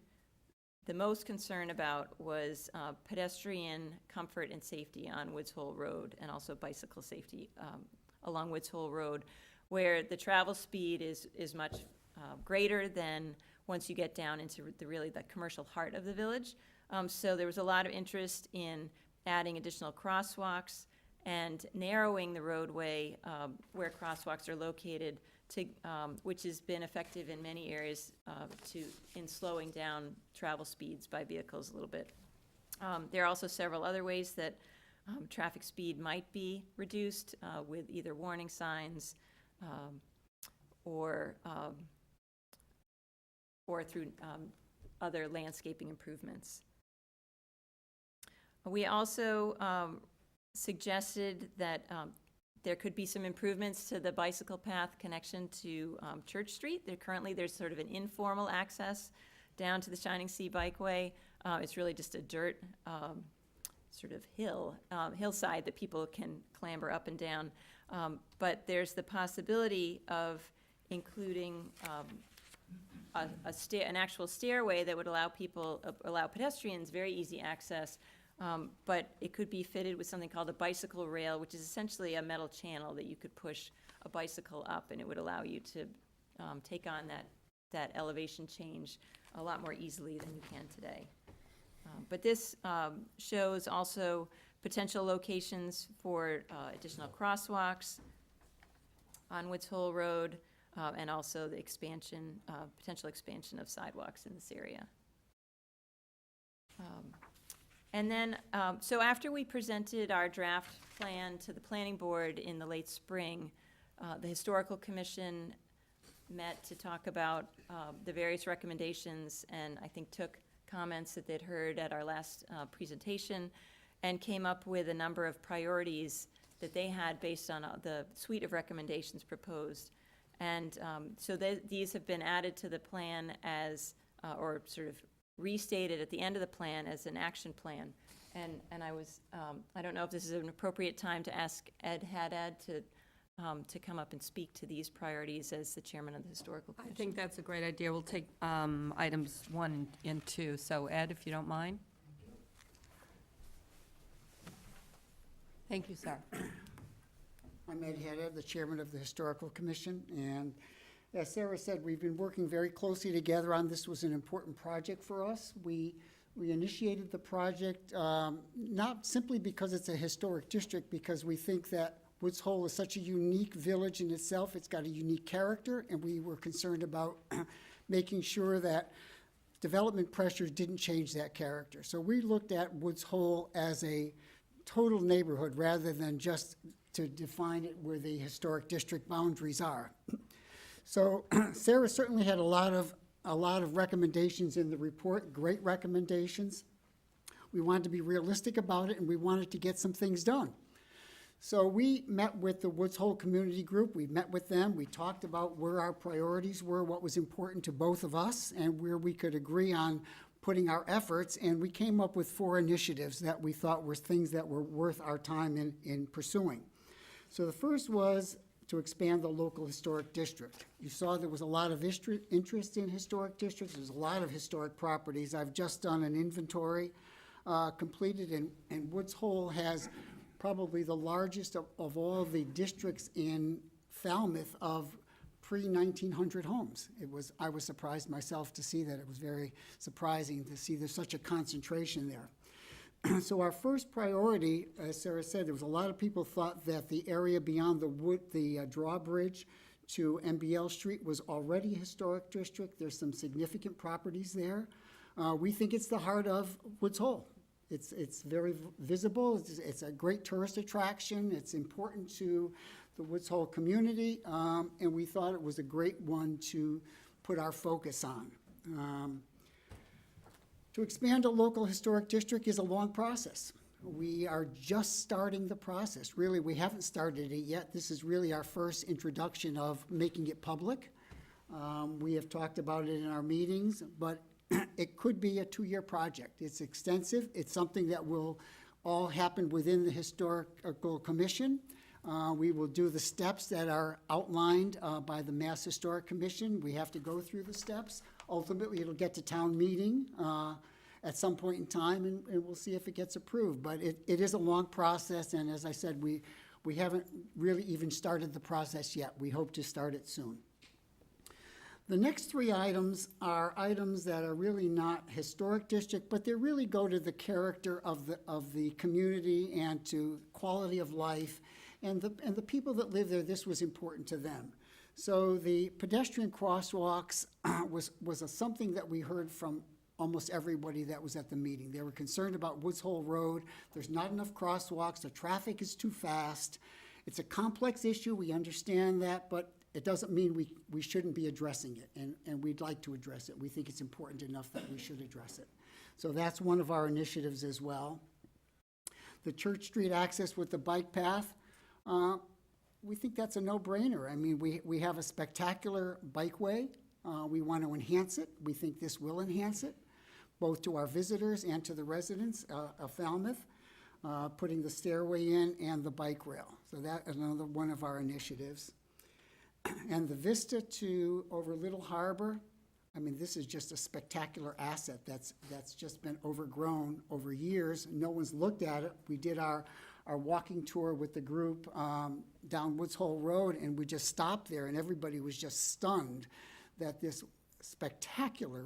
the most concern about was pedestrian comfort and safety on Woods Hole Road, and also bicycle safety along Woods Hole Road, where the travel speed is much greater than once you get down into the commercial heart of the village. So there was a lot of interest in adding additional crosswalks and narrowing the roadway where crosswalks are located, to, which has been effective in many areas in slowing down travel speeds by vehicles a little bit. There are also several other ways that traffic speed might be reduced with either warning signs or through other landscaping improvements. We also suggested that there could be some improvements to the bicycle path connection to Church Street. There's sort of an informal access down to the Shining Sea Bikeway. It's really just a dirt sort of hillside that people can clamber up and down. But there's the possibility of including an actual stairway that would allow pedestrians very easy access. But it could be fitted with something called a bicycle rail, which is essentially a metal channel that you could push a bicycle up, and it would allow you to take on that elevation change a lot more easily than you can today. But this shows also potential locations for additional crosswalks on Woods Hole Road, and also the potential expansion of sidewalks in this area. And then, so after we presented our draft plan to the planning board in the late spring, the Historical Commission met to talk about the various recommendations, and I think took comments that they'd heard at our last presentation, and came up with a number of priorities that they had based on the suite of recommendations proposed. And so these have been added to the plan as, or sort of restated at the end of the plan as an action plan. And I don't know if this is an appropriate time to ask Ed Haddad to come up and speak to these priorities as the chairman of the Historical Commission. I think that's a great idea. We'll take items 1 and 2. So Ed, if you don't mind. Thank you, sir. I'm Ed Haddad, the chairman of the Historical Commission, and as Sarah said, we've been working very closely together on this. Was an important project for us. We initiated the project not simply because it's a historic district, because we think that Woods Hole is such a unique village in itself. It's got a unique character, and we were concerned about making sure that development pressures didn't change that character. So we looked at Woods Hole as a total neighborhood rather than just to define it where the historic district boundaries are. So Sarah certainly had a lot of recommendations in the report, great recommendations. We wanted to be realistic about it, and we wanted to get some things done. So we met with the Woods Hole Community Group. We met with them. We talked about where our priorities were, what was important to both of us, and where we could agree on putting our efforts. And we came up with 4 initiatives that we thought were things that were worth our time in pursuing. So the first was to expand the local historic district. You saw there was a lot of interest in historic districts. There's a lot of historic properties. I've just done an inventory completed, and Woods Hole has probably the largest of all the districts in Falmouth of pre-1900 homes. I was surprised myself to see that. It was very surprising to see there's such a concentration there. So our first priority, as Sarah said, there was a lot of people thought that the area beyond the drawbridge to MBL Street was already a historic district. There's some significant properties there. We think it's the heart of Woods Hole. It's very visible. It's a great tourist attraction. It's important to the Woods Hole community, and we thought it was a great one to put our focus on. To expand a local historic district is a long process. We are just starting the process. Really, we haven't started it yet. This is really our first introduction of making it public. We have talked about it in our meetings, but it could be a 2-year project. It's extensive. It's something that will all happen within the Historical Commission. We will do the steps that are outlined by the Mass Historic Commission. We have to go through the steps. Ultimately, it'll get to town meeting at some point in time, and we'll see if it gets approved. But it is a long process, and as I said, we haven't really even started the process yet. We hope to start it soon. The next 3 items are items that are really not historic district, but they really go to the character of the community and to quality of life. And the people that live there, this was important to them. So the pedestrian crosswalks was something that we heard from almost everybody that was at the meeting. They were concerned about Woods Hole Road. There's not enough crosswalks. The traffic is too fast. It's a complex issue. We understand that, but it doesn't mean we shouldn't be addressing it, and we'd like to address it. We think it's important enough that we should address it. So that's one of our initiatives as well. The Church Street access with the bike path, we think that's a no-brainer. I mean, we have a spectacular bikeway. We want to enhance it. We think this will enhance it, both to our visitors and to the residents of Falmouth, putting the stairway in and the bike rail. So that is another one of our initiatives. And the vista over Little Harbor, I mean, this is just a spectacular asset that's just been overgrown over years. No one's looked at it. We did our walking tour with the group down Woods Hole Road, and we just stopped there, and everybody was just stunned that this spectacular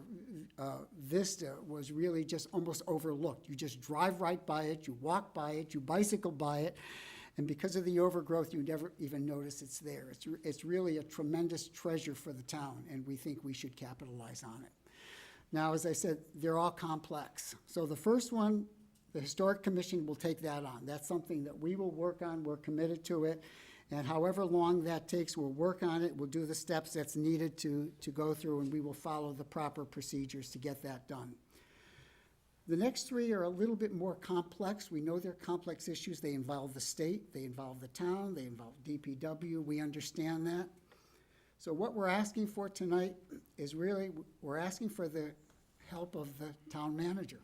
vista was really just almost overlooked. You just drive right by it, you walk by it, you bicycle by it, and because of the overgrowth, you never even notice it's there. It's really a tremendous treasure for the town, and we think we should capitalize on it. Now, as I said, they're all complex. So the first one, the Historic Commission will take that on. That's something that we will work on. We're committed to it. And however long that takes, we'll work on it. We'll do the steps that's needed to go through, and we will follow the proper procedures to get that done. The next 3 are a little bit more complex. We know they're complex issues. They involve the state, they involve the town, they involve DPW. We understand that. So what we're asking for tonight is really, we're asking for the help of the town manager.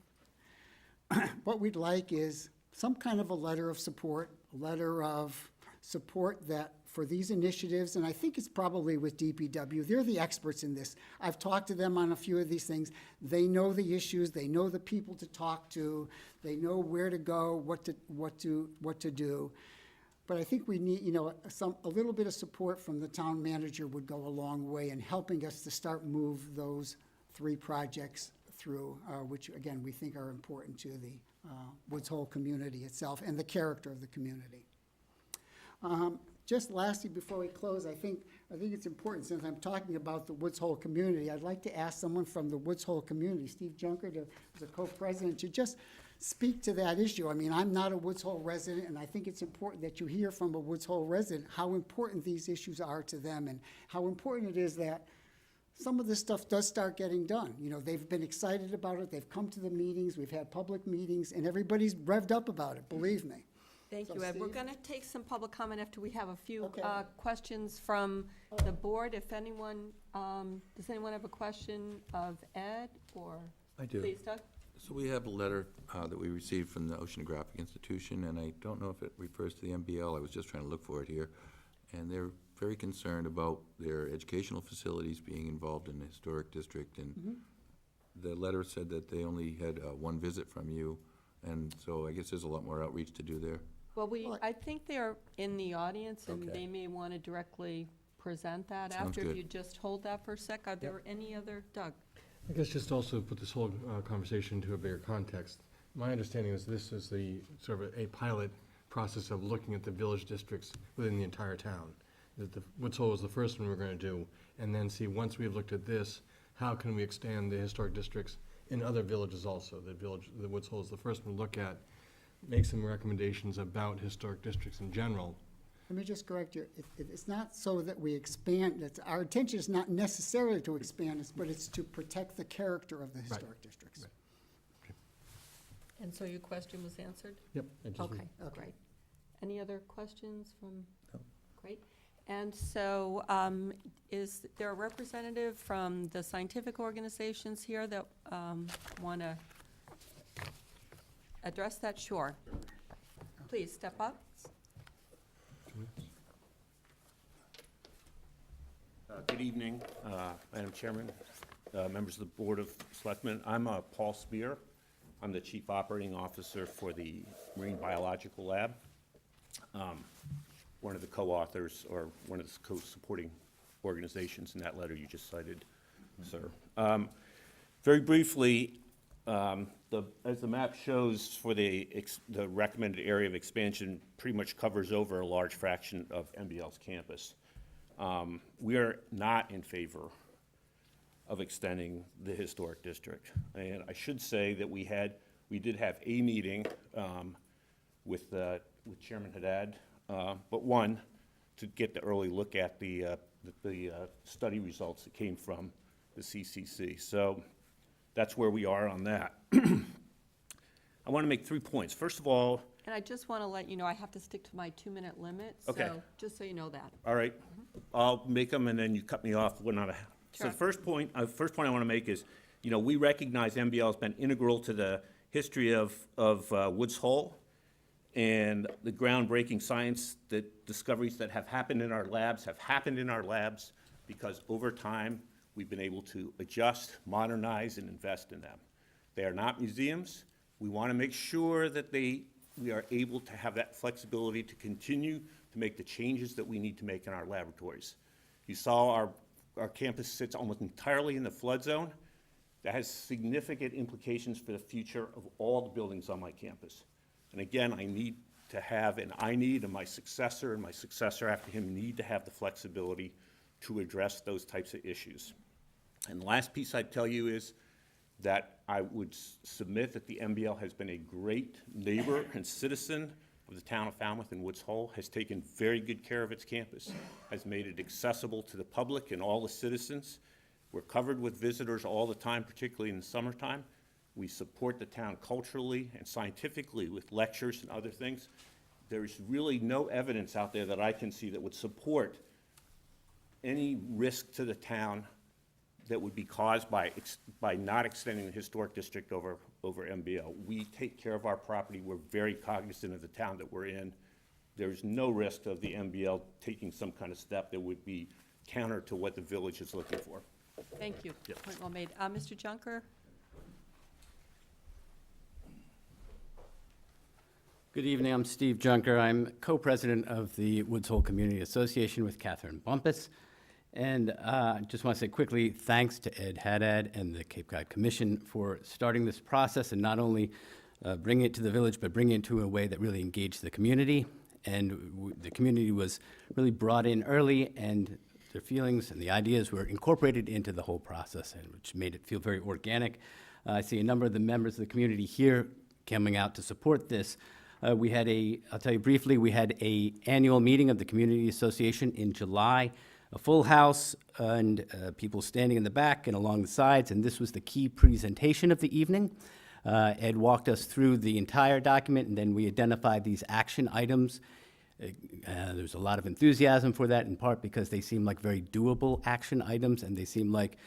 What we'd like is some kind of a letter of support, a letter of support that for these initiatives, and I think it's probably with DPW. They're the experts in this. I've talked to them on a few of these things. They know the issues. They know the people to talk to. They know where to go, what to do. But I think we need, a little bit of support from the town manager would go a long way in helping us to start move those 3 projects through, which again we think are important to the Woods Hole community itself and the character of the community. Just lastly, before we close, I think it's important, since I'm talking about the Woods Hole community, I'd like to ask someone from the Woods Hole community, Steve Junker, as a co-president, to just speak to that issue. I mean, I'm not a Woods Hole resident, and I think it's important that you hear from a Woods Hole resident how important these issues are to them and how important it is that some of this stuff does start getting done. They've been excited about it. They've come to the meetings. We've had public meetings, and everybody's revved up about it, believe me. Thank So, you, Ed. We're Steve? going to take some public comment after we have a few Okay. questions from the board. If anyone, does anyone have a question of Ed or? I do. Please, Doug. So we have a letter that we received from the Oceanographic Institution, and I don't know if it refers to the MBL. I was just trying to look for it here. And they're very concerned about their educational facilities being involved in the historic district. And the letter said that they only had 1 visit from you, and so I guess there's a lot more outreach to do there. Well, I think they're in the audience, and Okay. they may want to directly present that Sounds after. If good. you just hold that for a sec. Are there any other, Doug? I guess just also put this whole conversation into a bigger context. My understanding is this is the sort of a pilot process of looking at the village districts within the entire town. That the Woods Hole was the first one we're going to do, and then see, once we've looked at this, how can we expand the historic districts in other villages also? The Woods Hole is the first one to look at, make some recommendations about historic districts in general. Let me just correct you. It's not so that we expand, our intention is not necessarily to expand this, but it's to protect the character of the historic districts. Right. And so your question was answered? Yep. I just- Okay, great. Any other questions from? No. Great. And so, is there a representative from the scientific organizations here that want to address that? Sure. Please, step up. Good evening, Madam Chairman, members of the Board of Selectmen. I'm Paul Spear. I'm the Chief Operating Officer for the Marine Biological Lab. One of the co-authors, or one of the co-supporting organizations in that letter you just cited, sir. Very briefly, as the map shows, for the recommended area of expansion pretty much covers over a large fraction of MBL's campus. We are not in favor of extending the historic district. And I should say that we did have a meeting with Chairman Haddad, but one, to get the early look at the study results that came from the CCC. So that's where we are on that. I want to make 3 points. First of all, And I just want to let you know, I have to stick to my 2-minute limit. Okay. So just so you know that. all right, I'll make them, and then you cut me off when not. So Sure. the first point I want to make is, we recognize MBL has been integral to the history of Woods Hole and the groundbreaking science discoveries that have happened in our labs because over time we've been able to adjust, modernize, and invest in them. They are not museums. We want to make sure that we are able to have that flexibility to continue to make the changes that we need to make in our laboratories. You saw our campus sits almost entirely in the flood zone. That has significant implications for the future of all the buildings on my campus. And again, I need to have, and my successor after him need to have the flexibility to address those types of issues. And the last piece I'd tell you is that I would submit that the MBL has been a great neighbor and citizen of the town of Falmouth and Woods Hole, has taken very good care of its campus, has made it accessible to the public and all the citizens. We're covered with visitors all the time, particularly in the summertime. We support the town culturally and scientifically with lectures and other things. There's really no evidence out there that I can see that would support any risk to the town that would be caused by not extending the historic district over MBL. We take care of our property. We're very cognizant of the town that we're in. There's no risk of the MBL taking some kind of step that would be counter to what the village is looking for. Thank you. Yep. Point well made. Mr. Junker? Good evening, I'm Steve Junker. I'm co-president of the Woods Hole Community Association with Catherine Bumpus. And I just want to say quickly, thanks to Ed Haddad and the Cape Cod Commission for starting this process and not only bringing it to the village, but bringing it to a way that really engaged the community. And the community was really brought in early, and their feelings and the ideas were incorporated into the whole process, and which made it feel very organic. I see a number of the members of the community here coming out to support this. I'll tell you briefly, we had an annual meeting of the Community Association in July, a full house, and people standing in the back and along the sides, and this was the key presentation of the evening. Ed walked us through the entire document, and then we identified these action items. There's a lot of enthusiasm for that, in part because they seem like very doable action items, and they seem like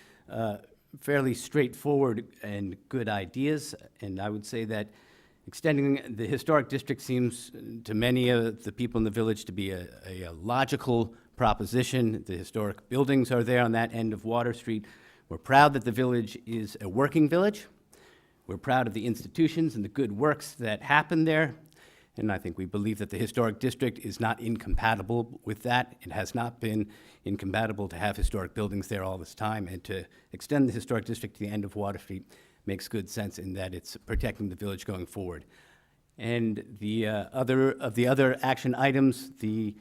fairly straightforward and good ideas. And I would say that extending the historic district seems to many of the people in the village to be a logical proposition. The historic buildings are there on that end of Water Street. We're proud that the village is a working village. We're proud of the institutions and the good works that happen there. And I think we believe that the historic district is not incompatible with that. It has not been incompatible to have historic buildings there all this time, and to extend the historic district to the end of Water Street makes good sense in that it's protecting the village going forward. And the other action items, the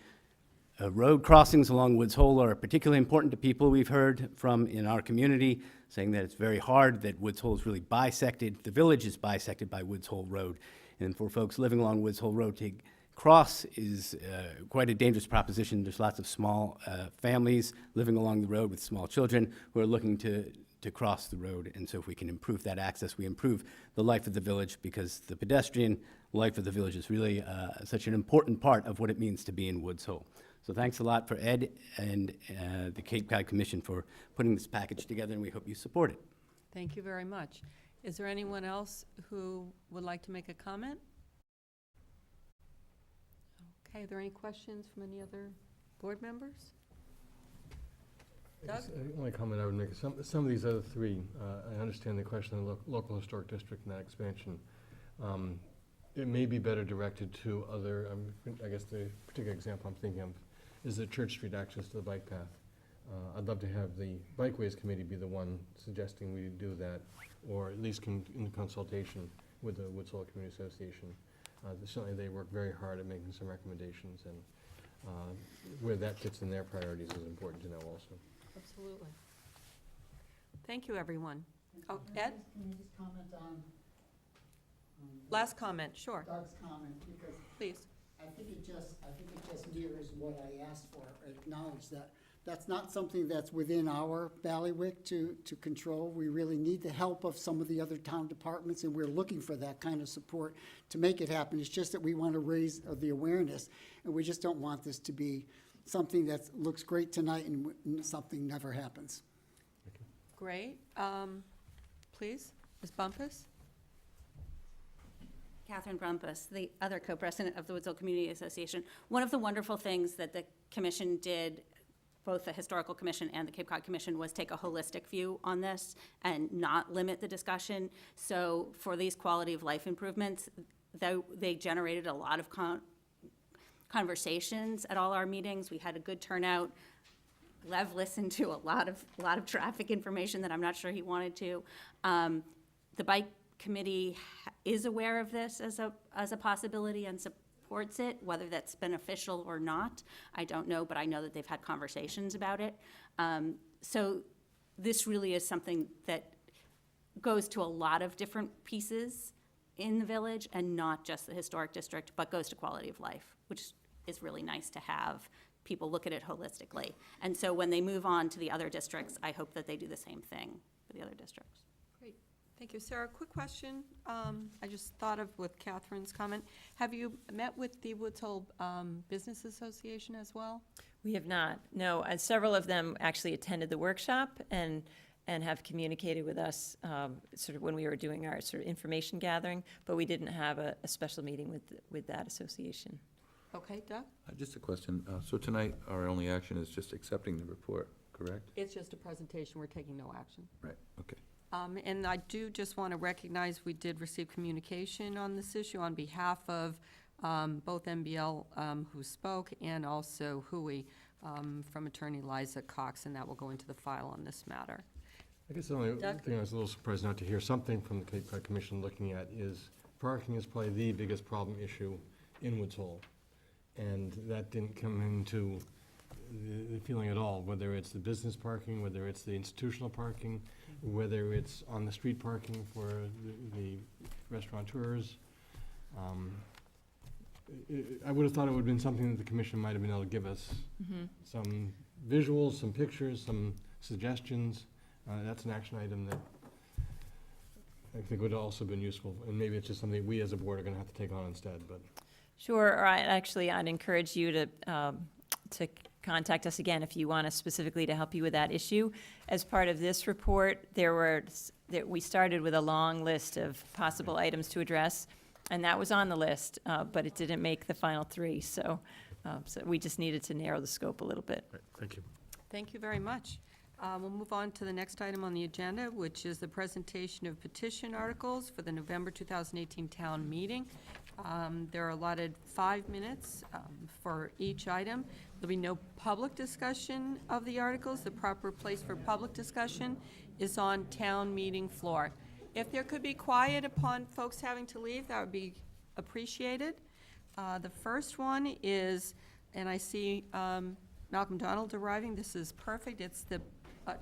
road crossings along Woods Hole are particularly important to people we've heard from in our community, saying that it's very hard, that Woods Hole is really bisected. The village is bisected by Woods Hole Road. And for folks living along Woods Hole Road, to cross is quite a dangerous proposition. There's lots of small families living along the road with small children who are looking to cross the road. And so if we can improve that access, we improve the life of the village, because the pedestrian life of the village is really such an important part of what it means to be in Woods Hole. So thanks a lot for Ed and the Cape Cod Commission for putting this package together, and we hope you support it. Thank you very much. Is there anyone else who would like to make a comment? Okay, are there any questions from any other board members? Doug? The only comment I would make is some of these other three, I understand the question of the local historic district and that expansion. It may be better directed to other, I guess the particular example I'm thinking of is the Church Street access to the bike path. I'd love to have the Bikeways Committee be the one suggesting we do that, or at least in consultation with the Woods Hole Community Association. Certainly they work very hard at making some recommendations, and where that fits in their priorities is important to know also. Absolutely. Thank you, everyone. Oh, Ed? Can you just comment on? Last comment, sure. Doug's comment, because Please. I think it just mirrors what I asked for, acknowledge that that's not something that's within our bailiwick to control. We really need the help of some of the other town departments, and we're looking for that kind of support to make it happen. It's just that we want to raise the awareness, and we just don't want this to be something that looks great tonight and something never happens. Great. Please, Ms. Bumpus? Catherine Brumpus, the other co-president of the Woods Hole Community Association. One of the wonderful things that the commission did, both the Historical Commission and the Cape Cod Commission, was take a holistic view on this and not limit the discussion. So for these quality of life improvements, they generated a lot of conversations at all our meetings. We had a good turnout. Lev listened to a lot of traffic information that I'm not sure he wanted to. The Bike Committee is aware of this as a possibility and supports it. Whether that's beneficial or not, I don't know, but I know that they've had conversations about it. So this really is something that goes to a lot of different pieces in the village, and not just the historic district, but goes to quality of life, which is really nice to have people look at it holistically. And so when they move on to the other districts, I hope that they do the same thing for the other districts. Great. Thank you. Sarah, quick question. I just thought of with Catherine's comment. Have you met with the Woods Hole Business Association as well? We have not, no. Several of them actually attended the workshop and have communicated with us sort of when we were doing our sort of information gathering, but we didn't have a special meeting with that association. Okay, Doug? Just a question. So tonight, our only action is just accepting the report, correct? It's just a presentation. We're taking no action. Right, okay. And I do just want to recognize we did receive communication on this issue on behalf of both MBL who spoke, and also Hui from Attorney Liza Cox, and that will go into the file on this matter. I guess the only Doug? thing I was a little surprised not to hear something from the Cape Cod Commission looking at is parking is probably the biggest problem issue in Woods Hole. And that didn't come into the feeling at all, whether it's the business parking, whether it's the institutional parking, whether it's on the street parking for the restaurateurs. I would have thought it would have been something that the commission might have been able to give us. Some visuals, some pictures, some suggestions. That's an action item that I think would have also been useful, and maybe it's just something we as a board are gonna have to take on instead, but. Sure, or I'd encourage you to contact us again if you want us specifically to help you with that issue. As part of this report, we started with a long list of possible items to address, and that was on the list, but it didn't make the final three, so we just needed to narrow the scope a little bit. Right, thank you. Thank you very much. We'll move on to the next item on the agenda, which is the presentation of petition articles for the November 2018 town meeting. There are allotted 5 minutes for each item. There'll be no public discussion of the articles. The proper place for public discussion is on town meeting floor. If there could be quiet upon folks having to leave, that would be appreciated. The first one is, and I see Malcolm Donald arriving. This is perfect. It's the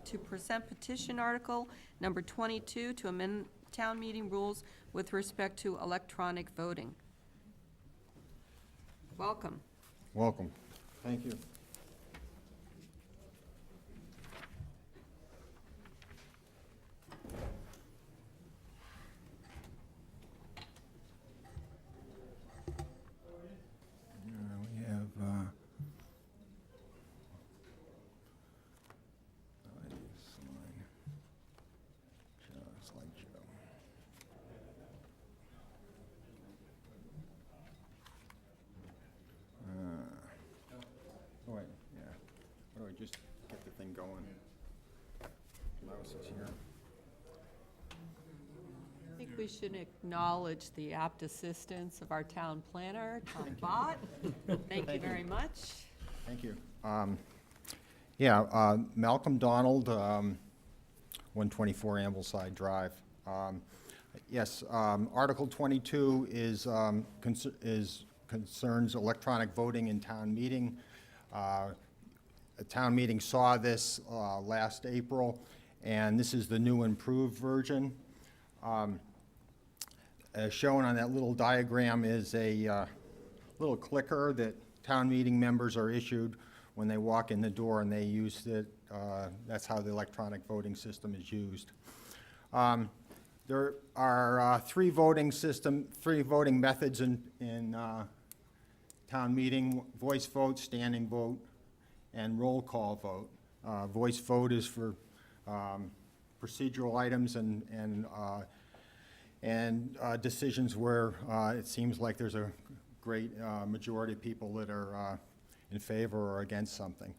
to present petition article number 22 to amend town meeting rules with respect to electronic voting. Welcome. Welcome. Thank you. We have I think we should acknowledge the apt assistance of our town planner, Tom Bott. Thank you very much. Thank you. Malcolm Donald, 124 Ambleside Drive. Yes, Article 22 is concerns electronic voting in town meeting. A town meeting saw this last April, and this is the new improved version. As shown on that little diagram is a little clicker that town meeting members are issued when they walk in the door, and they use it. That's how the electronic voting system is used. There are three voting methods in town meeting: voice vote, standing vote, and roll call vote. Voice vote is for procedural items and decisions where it seems like there's a great majority of people that are in favor or against something.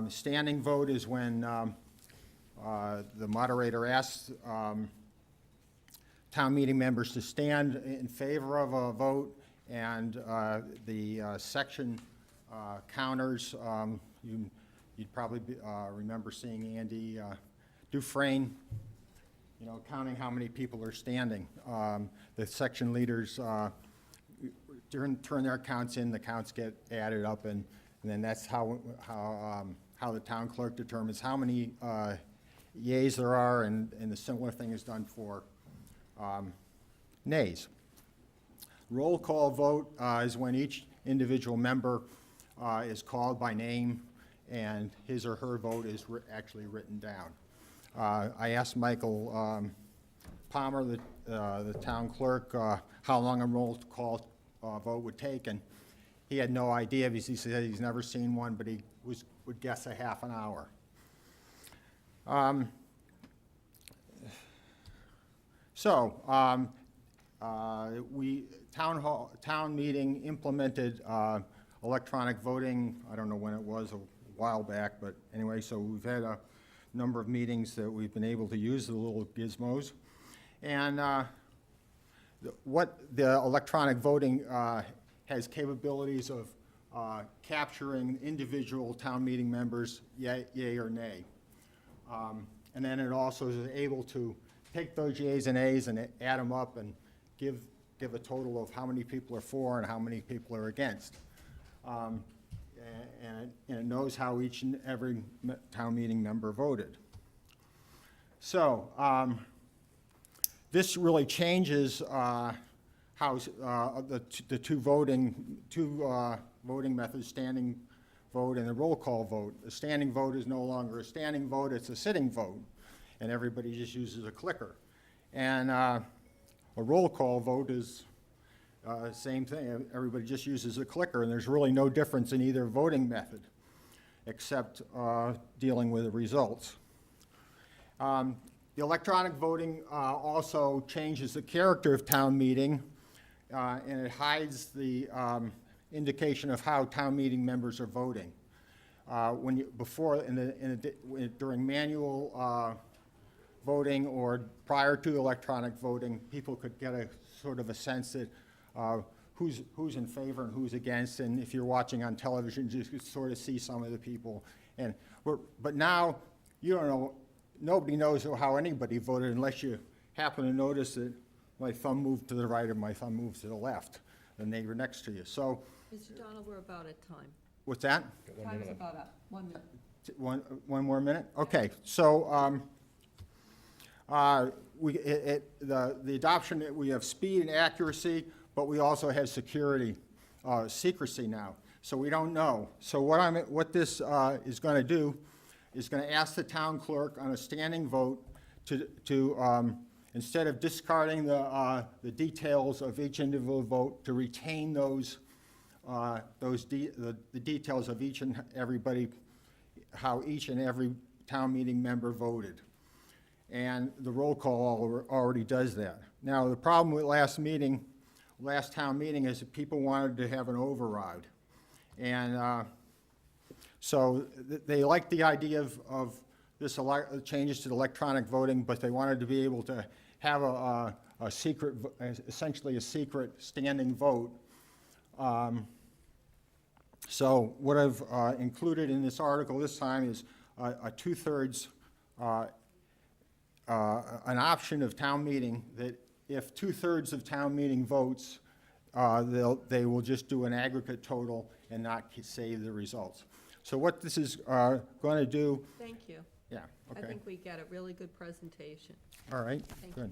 Standing vote is when the moderator asks town meeting members to stand in favor of a vote, and the section counters, you'd probably remember seeing Andy Dufresne, counting how many people are standing. The section leaders turn their counts in, the counts get added up, and then that's how the town clerk determines how many yays there are, and the similar thing is done for nays. Roll call vote is when each individual member is called by name, and his or her vote is actually written down. I asked Michael Palmer, the town clerk, how long a roll call vote would take, and he had no idea because he said he's never seen one, but he would guess a half an hour. Town meeting implemented electronic voting. I don't know when it was, a while back, but anyway, so we've had a number of meetings that we've been able to use the little gizmos. And what the electronic voting has capabilities of capturing individual town meeting members, yay or nay. And then it also is able to take those yays and nays and add them up and give a total of how many people are for and how many people are against. And it knows how each and every town meeting member voted. So this really changes how the two voting methods, standing vote and the roll call vote. The standing vote is no longer a standing vote, it's a sitting vote, and everybody just uses a clicker. And a roll call vote is same thing. Everybody just uses a clicker, and there's really no difference in either voting method, except dealing with the results. The electronic voting also changes the character of town meeting, and it hides the indication of how town meeting members are voting. During manual voting or prior to electronic voting, people could get a sort of a sense that who's in favor and who's against, and if you're watching on television, you could sort of see some of the people. But now, you don't know, nobody knows how anybody voted unless you happen to notice that my thumb moved to the right or my thumb moved to the left, the neighbor next to you. So, Mr. Donald, we're about at time. what's that? Time is about up. 1 minute. One more minute? Okay, so the adoption, we have speed and accuracy, but we also have secrecy now. So we don't know. So what this is going to do is going to ask the town clerk on a standing vote to instead of discarding the details of each individual vote, to retain the details of each and everybody, how each and every town meeting member voted. And the roll call already does that. Now, the problem with last town meeting is that people wanted to have an override. And so they like the idea of changes to the electronic voting, but they wanted to be able to have a secret, essentially a secret standing vote. So what I've included in this article this time is a two-thirds, an option of town meeting that if two-thirds of town meeting votes, they will just do an aggregate total and not say the results. So what this is going to do. Thank you. Yeah, okay. I think we get a really good presentation. All right, Thank you. good.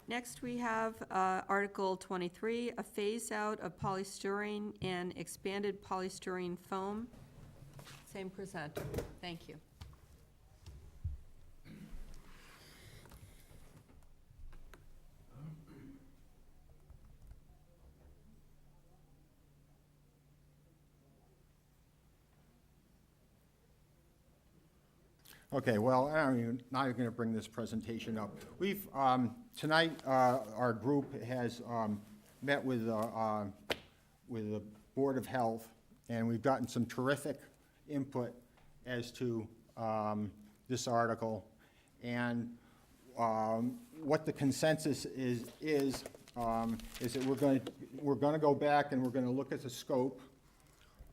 Next, we have Article 23, a phase-out of polystyrene and expanded polystyrene foam. Same presenter. Thank you. Okay, well, I'm not even going to bring this presentation up. We've, tonight, our group has met with the Board of Health, and we've gotten some terrific input as to this article. And what the consensus is that we're going to go back and we're going to look at the scope.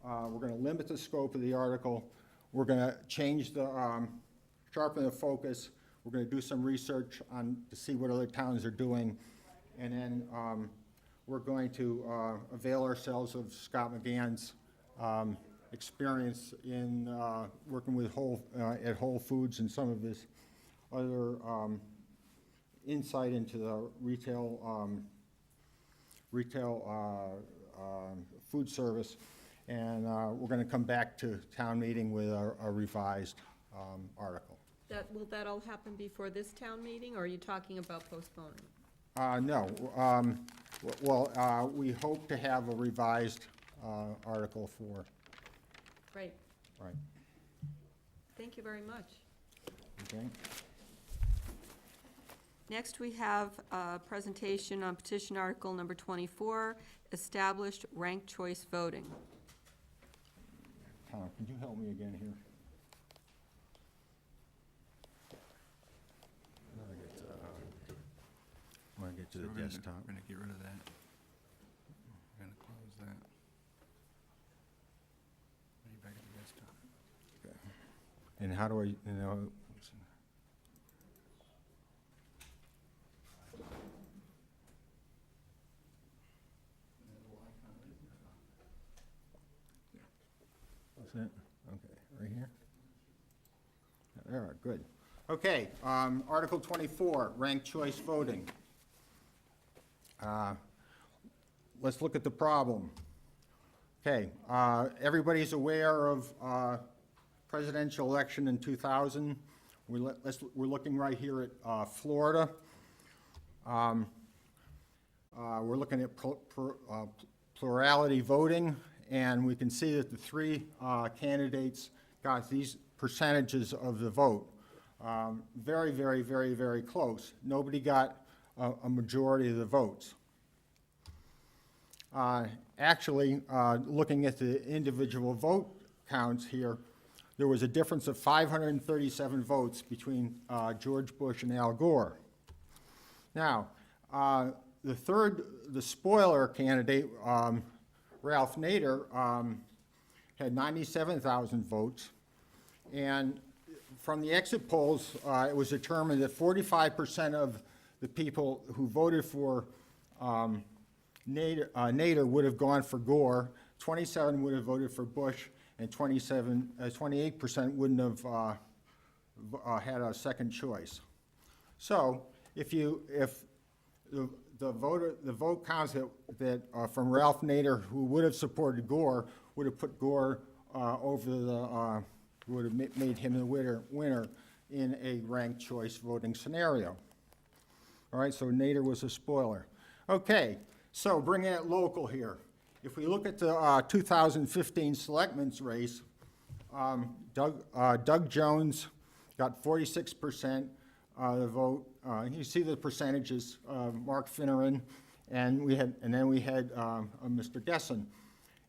We're going to limit the scope of the article. We're going to change the, sharpen the focus. We're going to do some research to see what other towns are doing. And then we're going to avail ourselves of Scott McGann's experience in working with at Whole Foods and some of his other insight into the retail food service. And we're going to come back to town meeting with a revised article. Will that all happen before this town meeting, or are you talking about postponing? No. Well, we hope to have a revised article for. Great. Right. Thank you very much. Okay. Next, we have a presentation on petition article number 24, established ranked choice voting. Tom, can you help me again here? I want to get to the desktop. We're going to get rid of that. We're going to close that. Are you back at the desktop? Okay. And how do I, What's that? Okay, right here? There, good. Okay, Article 24, ranked choice voting. Let's look at the problem. Okay, everybody's aware of presidential election in 2000. We're looking right here at Florida. We're looking at plurality voting, and we can see that the three candidates got these percentages of the vote. Very, very, very, very close. Nobody got a majority of the votes. Actually, looking at the individual vote counts here, there was a difference of 537 votes between George Bush and Al Gore. Now, the spoiler candidate, Ralph Nader, had 97,000 votes, and from the exit polls, it was determined that 45% of the people who voted for Nader would have gone for Gore, 27 would have voted for Bush, and 28% wouldn't have had a second choice. So if the vote counts that from Ralph Nader, who would have supported Gore, would have put Gore over the would have made him the winner in a ranked choice voting scenario. All right, so Nader was a spoiler. Okay, so bringing it local here. If we look at the 2015 Selectmen's race, Doug Jones got 46% of the vote. You see the percentages, Mark Finneran, and then we had Mr. Gessen.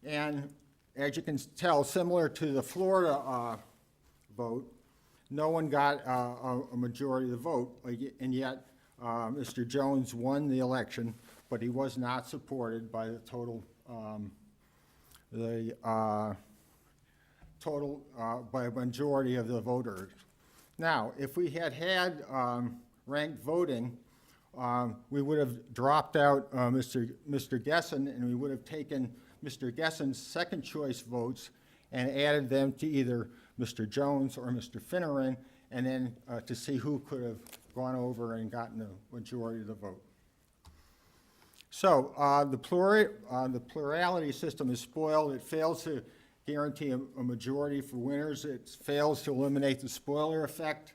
And as you can tell, similar to the Florida vote. No one got a majority of the vote, and yet Mr. Jones won the election, but he was not supported by the total, by a majority of the voters. Now, if we had had ranked voting, we would have dropped out Mr. Gessen, and we would have taken Mr. Gessen's second choice votes and added them to either Mr. Jones or Mr. Finneran, and then to see who could have gone over and gotten the majority of the vote. So the plurality system is spoiled. It fails to guarantee a majority for winners. It fails to eliminate the spoiler effect.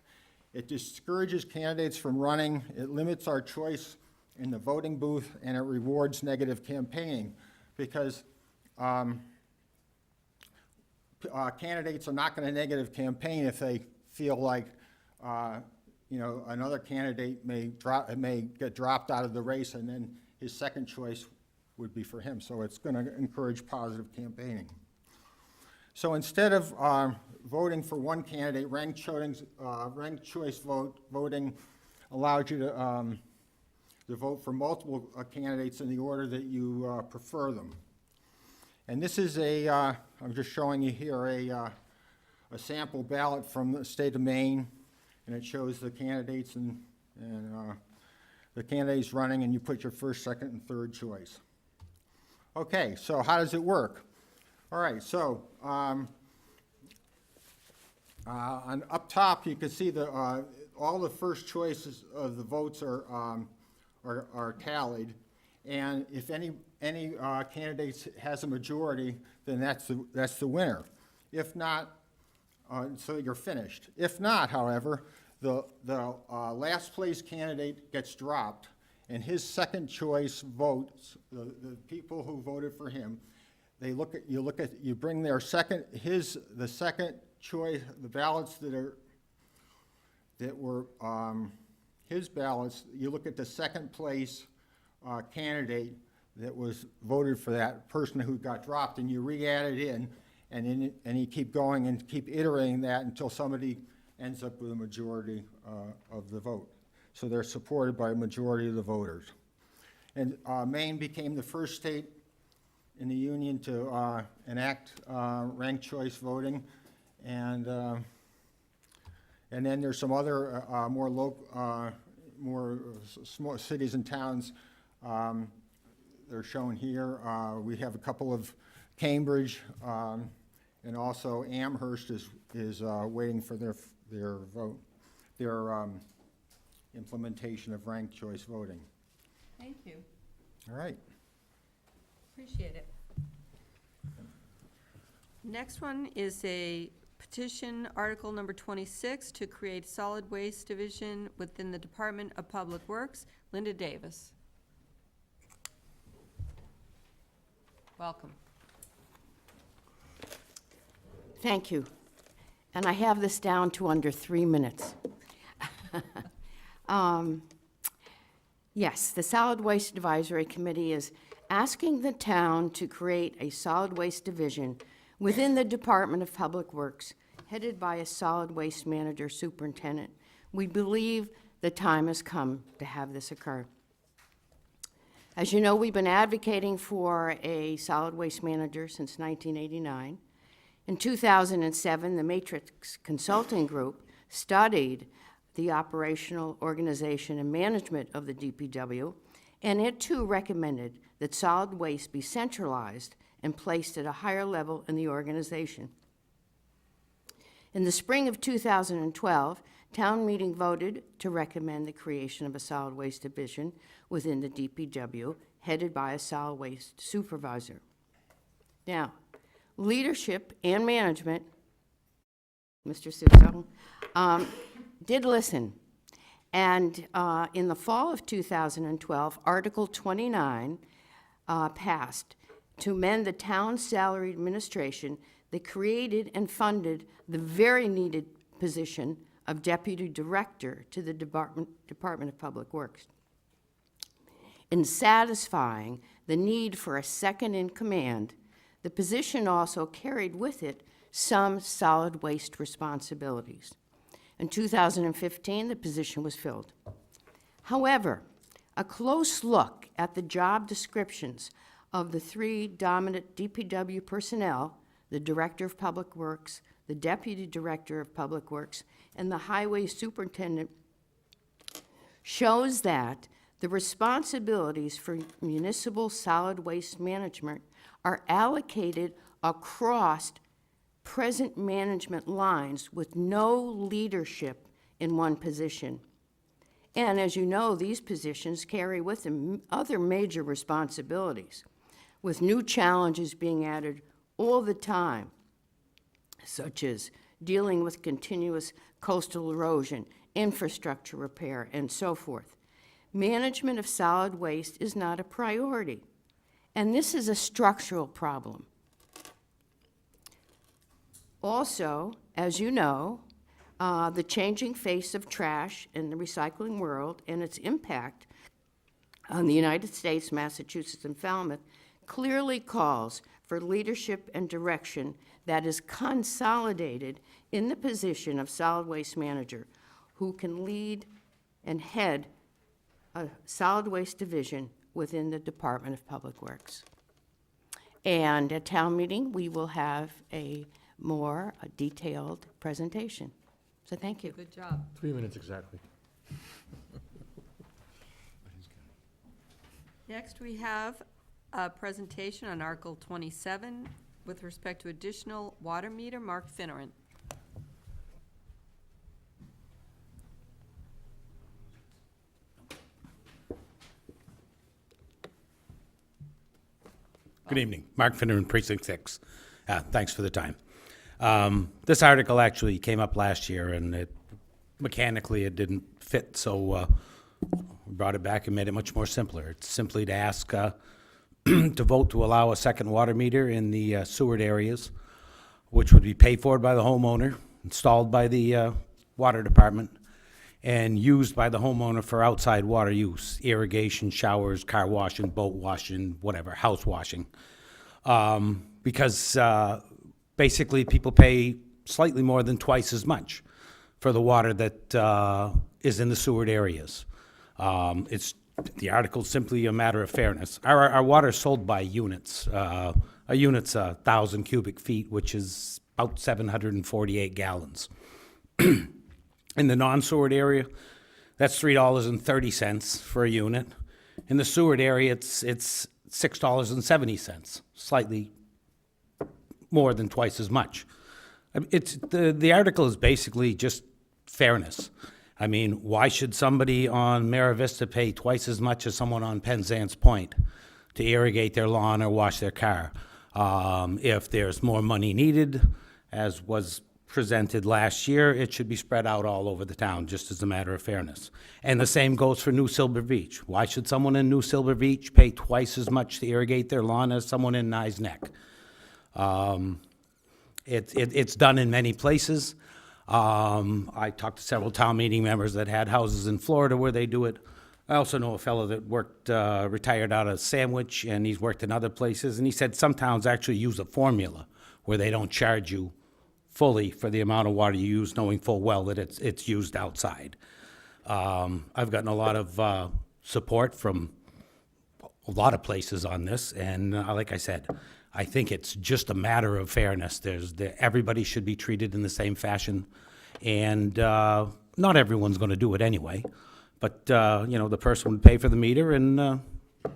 It discourages candidates from running. It limits our choice in the voting booth, and it rewards negative campaigning because candidates are not going to negative campaign if they feel like another candidate may get dropped out of the race, and then his second choice would be for him. So it's going to encourage positive campaigning. So instead of voting for one candidate, ranked choice voting allows you to vote for multiple candidates in the order that you prefer them. And this is I'm just showing you here a sample ballot from the state of Maine, and it shows the candidates and the candidates running, and you put your first, second, and third choice. Okay, so how does it work? All right, so on up top, you can see all the first choices of the votes are tallied, and if any candidate has a majority, then that's the winner. If not, so you're finished. If not, however, the last place candidate gets dropped, and his second choice votes, the people who voted for him, you bring their the second choice, the ballots that were his ballots, you look at the second place candidate that was voted for that person who got dropped, and you re-add it in, and you keep going and keep iterating that until somebody ends up with a majority of the vote. So they're supported by a majority of the voters. And Maine became the first state in the union to enact ranked choice voting, and then there's some other more small cities and towns. They're shown here. We have a couple of Cambridge, and also Amherst is waiting for their vote, their implementation of ranked choice voting. Thank you. All right. Appreciate it. Next one is a petition, article number 26, to create solid waste division within the Department of Public Works. Linda Davis. Welcome. Thank you. And I have this down to under 3 minutes. Yes, the Solid Waste Advisory Committee is asking the town to create a solid waste division within the Department of Public Works, headed by a solid waste manager superintendent. We believe the time has come to have this occur. As you know, we've been advocating for a solid waste manager since 1989. In 2007, the Matrix Consulting Group studied the operational organization and management of the DPW, and it too recommended that solid waste be centralized and placed at a higher level in the organization. In the spring of 2012, town meeting voted to recommend the creation of a solid waste division within the DPW, headed by a solid waste supervisor. Now, leadership and management, Mr. Suso, did listen. And in the fall of 2012, Article 29 passed to amend the town's salary administration that created and funded the very needed position of Deputy Director to the Department of Public Works. In satisfying the need for a second in command, the position also carried with it some solid waste responsibilities. In 2015, the position was filled. However, a close look at the job descriptions of the three dominant DPW personnel, the Director of Public Works, the Deputy Director of Public Works, and the Highway Superintendent, shows that the responsibilities for municipal solid waste management are allocated across present management lines with no leadership in one position. And as you know, these positions carry with them other major responsibilities, with new challenges being added all the time, such as dealing with continuous coastal erosion, infrastructure repair, and so forth. Management of solid waste is not a priority, and this is a structural problem. Also, as you know, the changing face of trash in the recycling world and its impact on the United States, Massachusetts, and Falmouth clearly calls for leadership and direction that is consolidated in the position of solid waste manager, who can lead and head a solid waste division within the Department of Public Works. And at town meeting, we will have a more detailed presentation. So thank you. Good job. 3 minutes exactly. Next, we have a presentation on Article 27 with respect to additional water meter. Mark Finneran. Good evening. Mark Finneran, Precinct 6. Thanks for the time. This article actually came up last year, and mechanically it didn't fit, so we brought it back and made it much more simpler. It's simply to ask to vote to allow a second water meter in the sewered areas, which would be paid for by the homeowner, installed by the water department, and used by the homeowner for outside water use, irrigation, showers, car washing, boat washing, whatever, house washing. Because basically people pay slightly more than twice as much for the water that is in the sewered areas. The article's simply a matter of fairness. Our water is sold by units. A unit's 1,000 cubic feet, which is about 748 gallons. In the non-sewered area, that's $3.30 for a unit. In the sewered area, it's $6.70, slightly more than twice as much. The article is basically just fairness. I mean, why should somebody on Mara Vista pay twice as much as someone on Penzance Point to irrigate their lawn or wash their car? If there's more money needed, as was presented last year, it should be spread out all over the town, just as a matter of fairness. And the same goes for New Silver Beach. Why should someone in New Silver Beach pay twice as much to irrigate their lawn as someone in Nye Neck? It's done in many places. I talked to several town meeting members that had houses in Florida where they do it. I also know a fellow that worked, retired out of Sandwich, and he's worked in other places, and he said some towns actually use a formula where they don't charge you fully for the amount of water you use, knowing full well that it's used outside. I've gotten a lot of support from a lot of places on this, and like I said, I think it's just a matter of fairness. Everybody should be treated in the same fashion, and not everyone's going to do it anyway. But the person would pay for the meter, and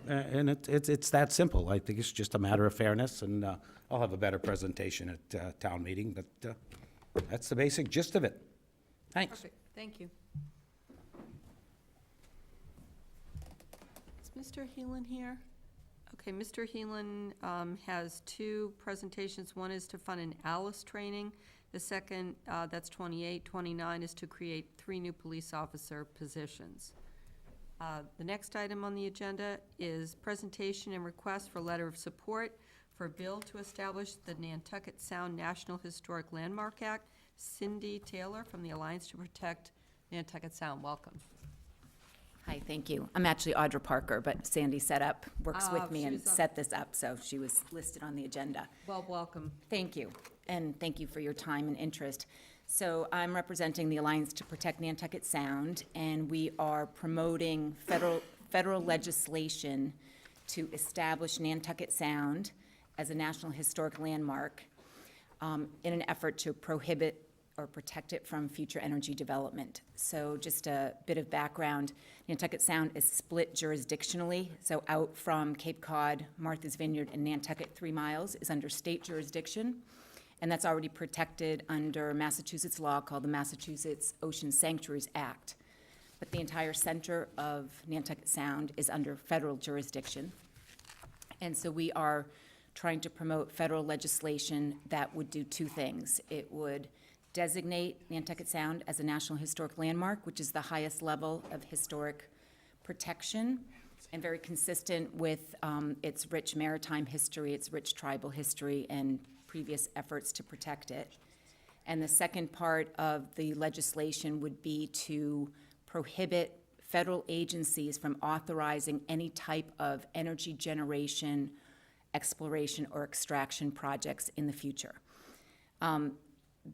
it's that simple. I think it's just a matter of fairness, and I'll have a better presentation at town meeting. But that's the basic gist of it. Thanks. Perfect. Thank you. Is Mr. Heelan here? Okay, Mr. Heelan has two presentations. One is to fund an ALICE training. The second, that's 2829, is to create 3 new police officer positions. The next item on the agenda is presentation and request for letter of support for a bill to establish the Nantucket Sound National Historic Landmark Act. Cindy Taylor from the Alliance to Protect Nantucket Sound, welcome. Hi, thank you. I'm actually Audra Parker, but Sandy works with me and set this up, so she was listed on the agenda. Well, welcome. Thank you, and thank you for your time and interest. So I'm representing the Alliance to Protect Nantucket Sound, and we are promoting federal legislation to establish Nantucket Sound as a National Historic Landmark in an effort to prohibit or protect it from future energy development. So just a bit of background, Nantucket Sound is split jurisdictionally, so out from Cape Cod, Martha's Vineyard, and Nantucket 3 miles is under state jurisdiction, and that's already protected under Massachusetts law called the Massachusetts Ocean Sanctuaries Act. But the entire center of Nantucket Sound is under federal jurisdiction. And so we are trying to promote federal legislation that would do two things. It would designate Nantucket Sound as a National Historic Landmark, which is the highest level of historic protection, and very consistent with its rich maritime history, its rich tribal history, and previous efforts to protect it. And the second part of the legislation would be to prohibit federal agencies from authorizing any type of energy generation, exploration, or extraction projects in the future.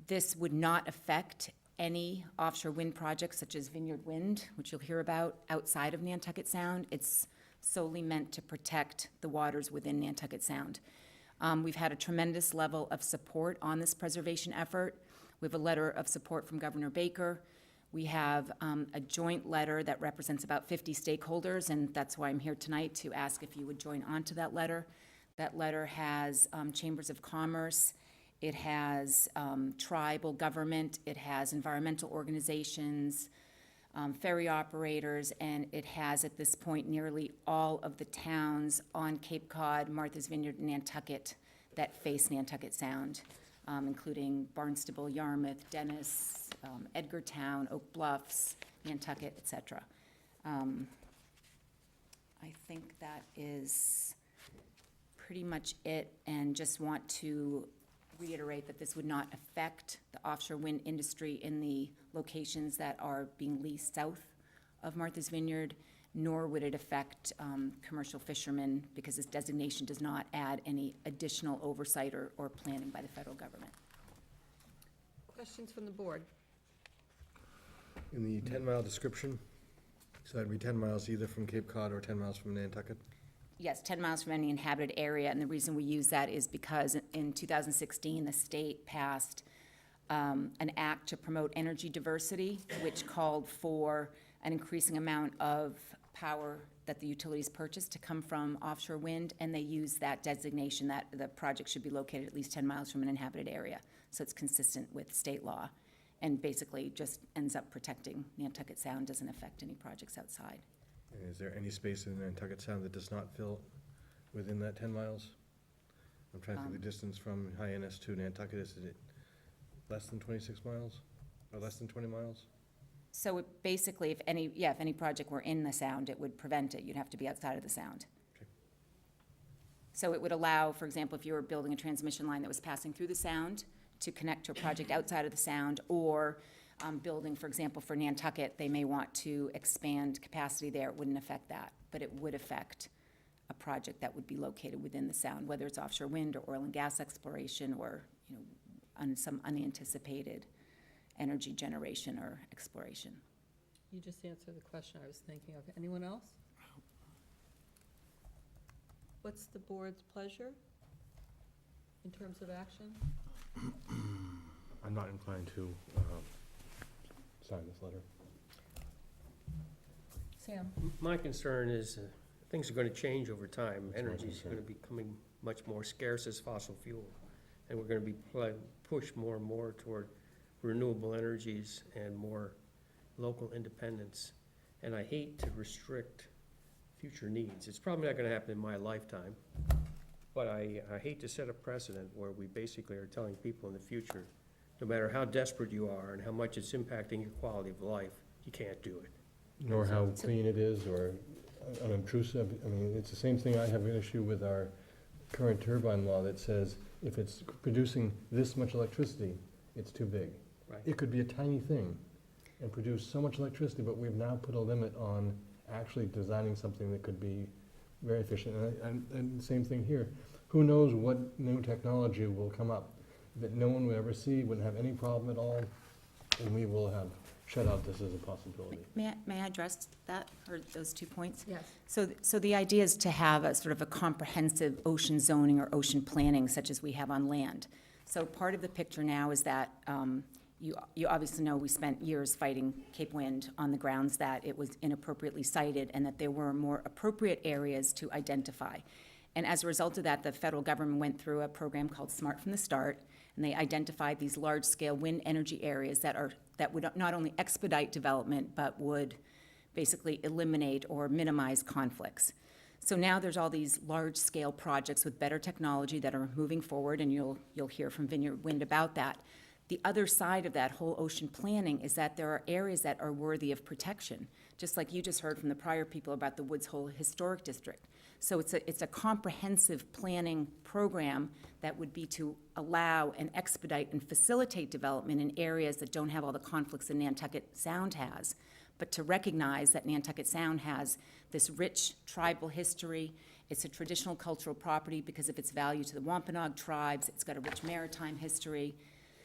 This would not affect any offshore wind projects such as Vineyard Wind, which you'll hear about outside of Nantucket Sound. It's solely meant to protect the waters within Nantucket Sound. We've had a tremendous level of support on this preservation effort. We have a letter of support from Governor Baker. We have a joint letter that represents about 50 stakeholders, and that's why I'm here tonight to ask if you would join on to that letter. That letter has chambers of commerce, it has tribal government, it has environmental organizations, ferry operators, and it has at this point nearly all of the towns on Cape Cod, Martha's Vineyard, and Nantucket that face Nantucket Sound, including Barnstable, Yarmouth, Dennis, Edgartown, Oak Bluffs, Nantucket, etc. I think that is pretty much it, and just want to reiterate that this would not affect the offshore wind industry in the locations that are being leased south of Martha's Vineyard, nor would it affect commercial fishermen, because this designation does not add any additional oversight or planning by the federal government. Questions from the board? In the 10-mile description, so that'd be 10 miles either from Cape Cod or 10 miles from Nantucket? Yes, 10 miles from any inhabited area, and the reason we use that is because in 2016, the state passed an act to promote energy diversity, which called for an increasing amount of power that the utilities purchase to come from offshore wind, and they use that designation that the project should be located at least 10 miles from an inhabited area. So it's consistent with state law, and basically just ends up protecting Nantucket Sound, doesn't affect any projects outside. And is there any space in Nantucket Sound that does not fill within that 10 miles? I'm trying to think the distance from Hyannis to Nantucket. Is it less than 26 miles or less than 20 miles? So it basically, if any project were in the Sound, it would prevent it. You'd have to be outside of the Sound. Okay. So it would allow, for example, if you were building a transmission line that was passing through the Sound to connect to a project outside of the Sound, or building, for example, for Nantucket, they may want to expand capacity there. It wouldn't affect that, but it would affect a project that would be located within the Sound, whether it's offshore wind or oil and gas exploration, or some unanticipated energy generation or exploration. You just answered the question I was thinking of. Anyone else? What's the board's pleasure in terms of action? I'm not inclined to sign this letter. Sam? My concern is things are going to change over time. Energy is going to be becoming much more scarce as fossil fuel, and we're going to be pushed more and more toward renewable energies and more local independence. And I hate to restrict future needs. It's probably not going to happen in my lifetime, but I hate to set a precedent where we basically are telling people in the future, no matter how desperate you are and how much it's impacting your quality of life, you can't do it. Nor how clean it is or unobtrusive. I mean, it's the same thing. I have an issue with our current turbine law that says if it's producing this much electricity, it's too big. Right. It could be a tiny thing and produce so much electricity, but we've now put a limit on actually designing something that could be very efficient. And the same thing here. Who knows what new technology will come up that no one will ever see, wouldn't have any problem at all, and we will have shut out this as a possibility. May I address that, or those 2 points? Yes. So the idea is to have a sort of a comprehensive ocean zoning or ocean planning such as we have on land. So part of the picture now is that you obviously know we spent years fighting Cape Wind on the grounds that it was inappropriately sited and that there were more appropriate areas to identify. And as a result of that, the federal government went through a program called Smart from the Start, and they identified these large-scale wind energy areas that would not only expedite development, but would basically eliminate or minimize conflicts. So now there's all these large-scale projects with better technology that are moving forward, and you'll hear from Vineyard Wind about that. The other side of that whole ocean planning is that there are areas that are worthy of protection, just like you just heard from the prior people about the Woods Hole Historic District. So it's a comprehensive planning program that would be to allow and expedite and facilitate development in areas that don't have all the conflicts that Nantucket Sound has, but to recognize that Nantucket Sound has this rich tribal history. It's a traditional cultural property because of its value to the Wampanoag tribes. It's got a rich maritime history.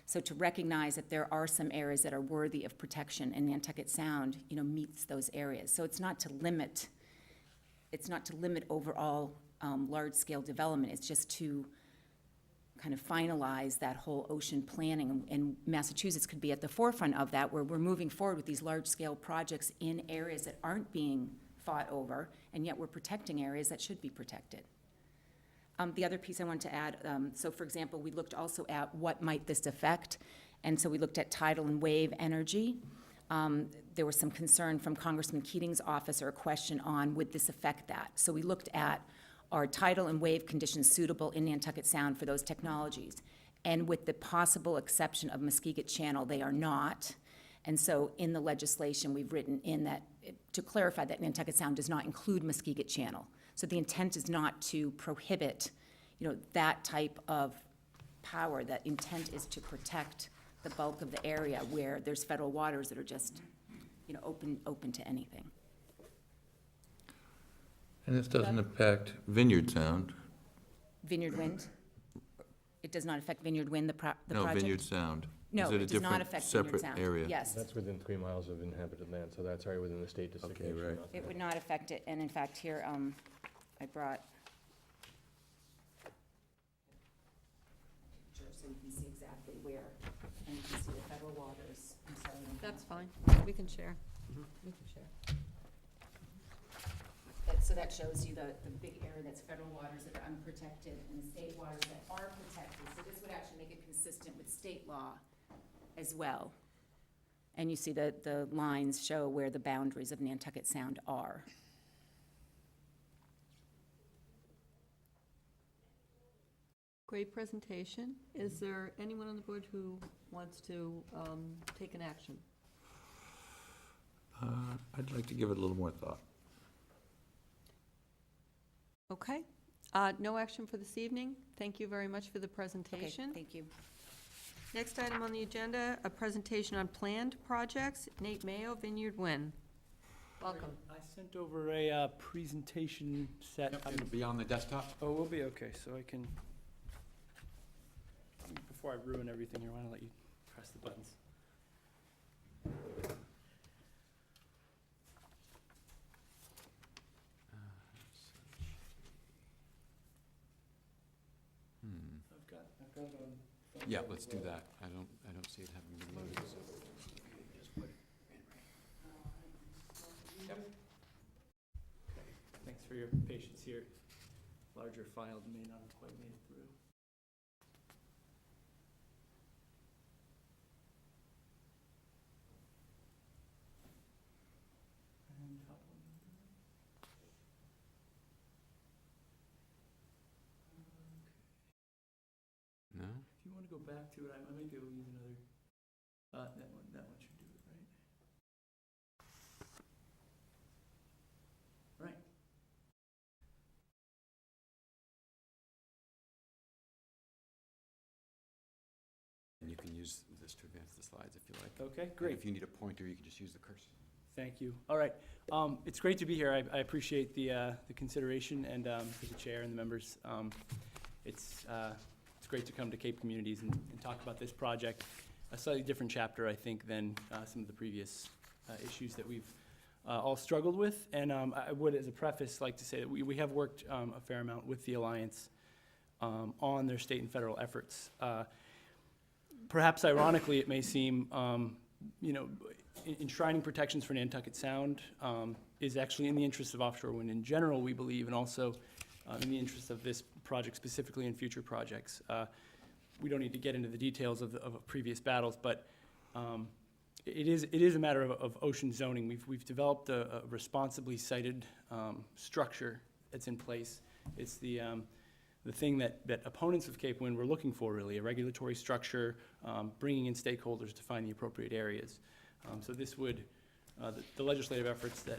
So to recognize that there are some areas that are worthy of protection, and Nantucket Sound, meets those areas. So it's not to limit overall large-scale development. It's just to kind of finalize that whole ocean planning. And Massachusetts could be at the forefront of that, where we're moving forward with these large-scale projects in areas that aren't being fought over, and yet we're protecting areas that should be protected. The other piece I want to add, so for example, we looked also at what might this affect, and so we looked at tidal and wave energy. There was some concern from Congressman Keating's office, or a question on would this affect that. So we looked at, are tidal and wave conditions suitable in Nantucket Sound for those technologies? And with the possible exception of Muskeget Channel, they are not. And so in the legislation, we've written in that, to clarify that Nantucket Sound does not include Muskeget Channel. So the intent is not to prohibit, that type of power. That intent is to protect the bulk of the area where there's federal waters that are just, open to anything. And this doesn't impact Vineyard Sound? Vineyard Wind? It does not affect Vineyard Wind, the project? No, Vineyard Sound. No, Is it a it does not different, affect Vineyard separate Sound. area? Yes. That's within 3 miles of inhabited land, so that's already within the state Okay, right. It would not affect it, and in fact, here, I brought, so you can see exactly where, and you can see the federal waters. I'm sorry. That's fine. We can share. We can share. So that shows you the big area that's federal waters that are unprotected and the state waters that are protected. So this would actually make it consistent with state law as well. And you see the lines show where the boundaries of Nantucket Sound are. Great presentation. Is there anyone on the board who wants to take an action? I'd like to give it a little more thought. Okay. No action for this evening. Thank you very much for the presentation. Okay, thank you. Next item on the agenda, a presentation on planned projects. Nate Mayo, Vineyard Wind. Welcome. I sent over a presentation set. It'll be on the desktop. Oh, we'll be okay, so I can, before I ruin everything here, why don't I let you press the buttons? I've got it on. Yeah, let's do that. I don't see it having been loaded, so. Yep. Okay, thanks for your patience here. Larger file may not have quite made it through. And how do I do that? No? If you want to go back to it, I might be able to use another, that one should do it, right? Right. And you can use this to advance the slides if you like. Okay, And great. if you need a pointer, you can just use the cursor. Thank you. All right. It's great to be here. I appreciate the consideration and for the chair and the members. It's great to come to Cape Communities and talk about this project. A slightly different chapter, I think, than some of the previous issues that we've all struggled with. And I would, as a preface, like to say that we have worked a fair amount with the Alliance on their state and federal efforts. Perhaps ironically, it may seem, enshrining protections for Nantucket Sound is actually in the interest of offshore wind in general, we believe, and also in the interest of this project specifically and future projects. We don't need to get into the details of previous battles, but it is a matter of ocean zoning. We've developed a responsibly sited structure that's in place. It's the thing that opponents of Cape Wind were looking for, really, a regulatory structure, bringing in stakeholders to find the appropriate areas. So this would, the legislative efforts that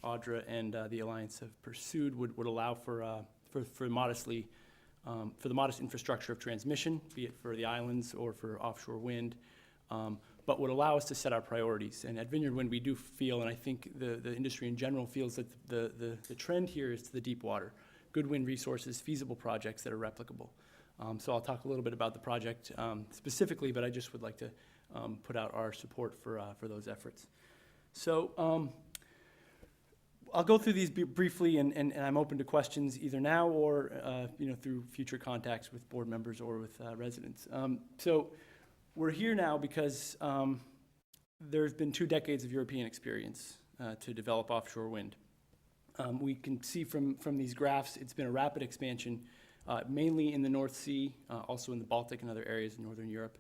Audra and the Alliance have pursued would allow for the modest infrastructure of transmission, be it for the islands or for offshore wind, but would allow us to set our priorities. And at Vineyard Wind, we do feel, and I think the industry in general feels, that the trend here is to the deep water. Good wind resources, feasible projects that are replicable. So I'll talk a little bit about the project specifically, but I just would like to put out our support for those efforts. So I'll go through these briefly, and I'm open to questions either now or through future contacts with board members or with residents. So we're here now because there's been 2 decades of European experience to develop offshore wind. We can see from these graphs, it's been a rapid expansion, mainly in the North Sea, also in the Baltic and other areas in Northern Europe.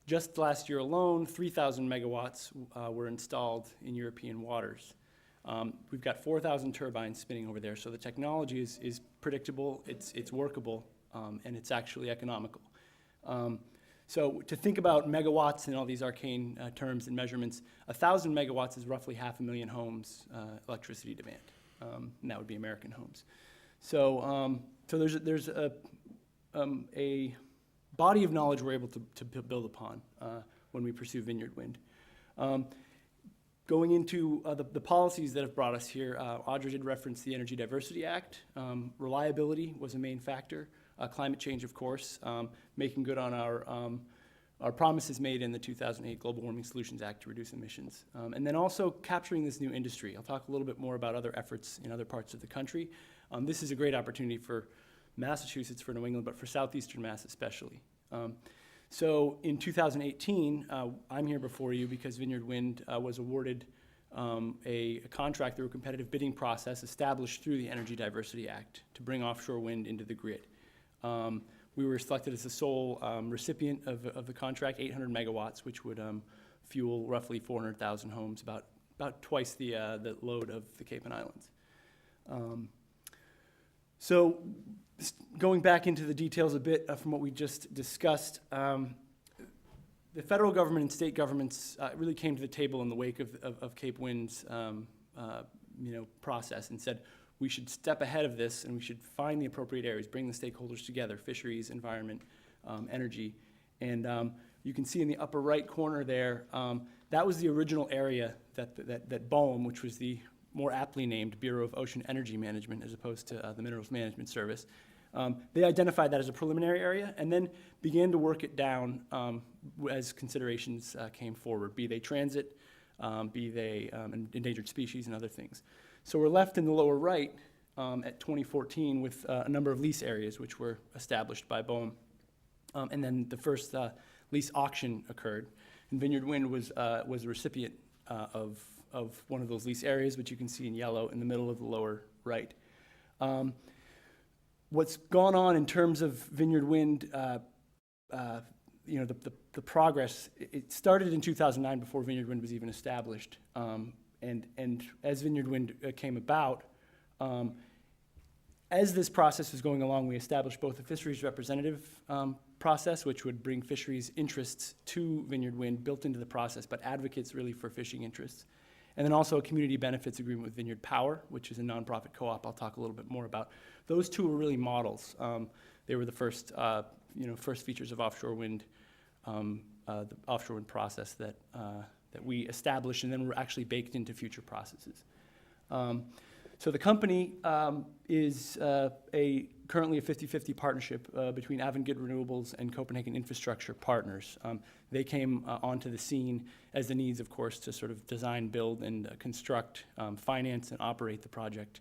Just last year alone, 3,000 megawatts were installed in European waters. We've got 4,000 turbines spinning over there, so the technology is predictable, it's workable, and it's actually economical. So to think about megawatts and all these arcane terms and measurements, 1,000 megawatts is roughly 500,000 homes electricity demand, and that would be American homes. So there's a body of knowledge we're able to build upon when we pursue Vineyard Wind. Going into the policies that have brought us here, Audra did reference the Energy Diversity Act. Reliability was a main factor. Climate change, of course, making good on our promises made in the 2008 Global Warming Solutions Act to reduce emissions. And then also capturing this new industry. I'll talk a little bit more about other efforts in other parts of the country. This is a great opportunity for Massachusetts, for New England, but for southeastern Mass especially. So in 2018, I'm here before you because Vineyard Wind was awarded a contract through a competitive bidding process established through the Energy Diversity Act to bring offshore wind into the grid. We were selected as the sole recipient of the contract, 800 megawatts, which would fuel roughly 400,000 homes, about twice the load of the Cape and Islands. So going back into the details a bit from what we just discussed, the federal government and state governments really came to the table in the wake of Cape Wind's process and said, we should step ahead of this and we should find the appropriate areas, bring the stakeholders together, fisheries, environment, energy. And you can see in the upper right corner there, that was the original area that BOEM, which was the more aptly named Bureau of Ocean Energy Management as opposed to the Minerals Management Service, they identified that as a preliminary area and then began to work it down as considerations came forward, be they transit, be they endangered species and other things. So we're left in the lower right at 2014 with a number of lease areas which were established by BOEM. And then the first lease auction occurred, and Vineyard Wind was a recipient of one of those lease areas, which you can see in yellow in the middle of the lower right. What's gone on in terms of Vineyard Wind, the progress, it started in 2009 before Vineyard Wind was even established. And as Vineyard Wind came about, as this process was going along, we established both a fisheries representative process, which would bring fisheries interests to Vineyard Wind built into the process, but advocates really for fishing interests. And then also a community benefits agreement with Vineyard Power, which is a nonprofit co-op I'll talk a little bit more about. Those two were really models. They were the first, first features of offshore wind, the offshore wind process that that we established and then were actually baked into future processes. So the company is currently a 50-50 partnership between Avangrid Renewables and Copenhagen Infrastructure Partners. They came onto the scene as the needs, of course, to sort of design, build, and construct, finance, and operate the project.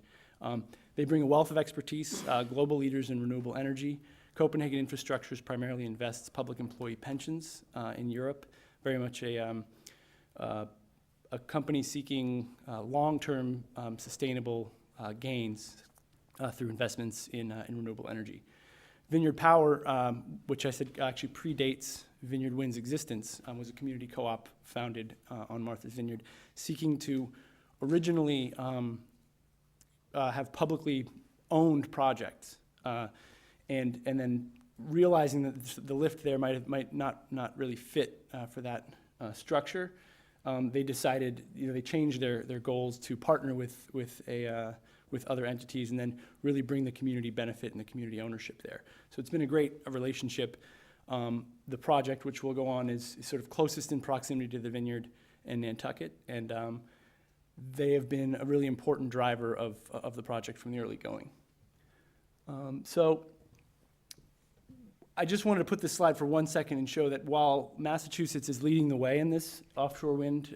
They bring a wealth of expertise, global leaders in renewable energy. Copenhagen Infrastructure primarily invests public employee pensions in Europe, very much a company seeking long-term sustainable gains through investments in renewable energy. Vineyard Power, which I said actually predates Vineyard Wind's existence, was a community co-op founded on Martha's Vineyard, seeking to originally have publicly owned projects, and then realizing that the lift there might not really fit for that structure. They decided, they changed their goals to partner with other entities and then really bring the community benefit and the community ownership there. So it's been a great relationship. The project, which will go on, is sort of closest in proximity to the vineyard in Nantucket, and they have been a really important driver of the project from the early going. So I just wanted to put this slide for 1 second and show that while Massachusetts is leading the way in this offshore wind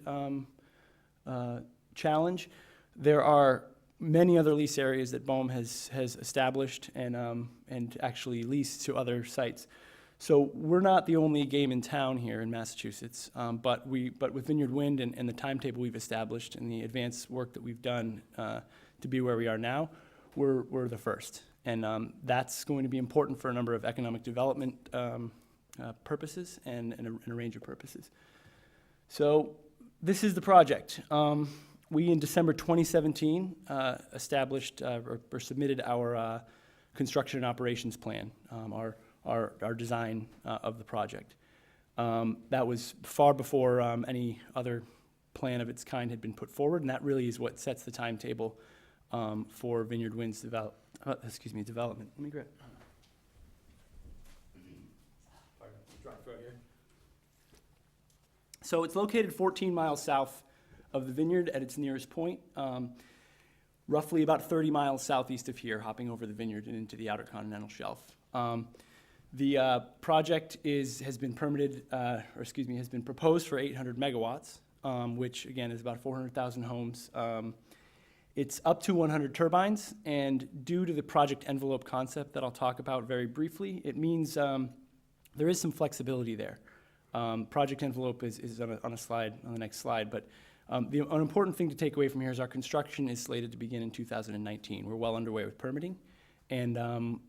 challenge, there are many other lease areas that BOEM has established and actually leased to other sites. So we're not the only game in town here in Massachusetts, but with Vineyard Wind and the timetable we've established and the advanced work that we've done to be where we are now, we're the first. And that's going to be important for a number of economic development purposes and a range of purposes. So this is the project. We, in December 2017, established or submitted our construction and operations plan, our design of the project. That was far before any other plan of its kind had been put forward, and that really is what sets the timetable for Vineyard Wind's development. Let me grab. So it's located 14 miles south of the vineyard at its nearest point, roughly about 30 miles southeast of here, hopping over the vineyard and into the outer continental shelf. The project has been permitted, has been proposed for 800 megawatts, which again is about 400,000 homes. It's up to 100 turbines, and due to the project envelope concept that I'll talk about very briefly, it means there is some flexibility there. Project envelope is on a slide, on the next slide, but an important thing to take away from here is our construction is slated to begin in 2019. We're well underway with permitting, and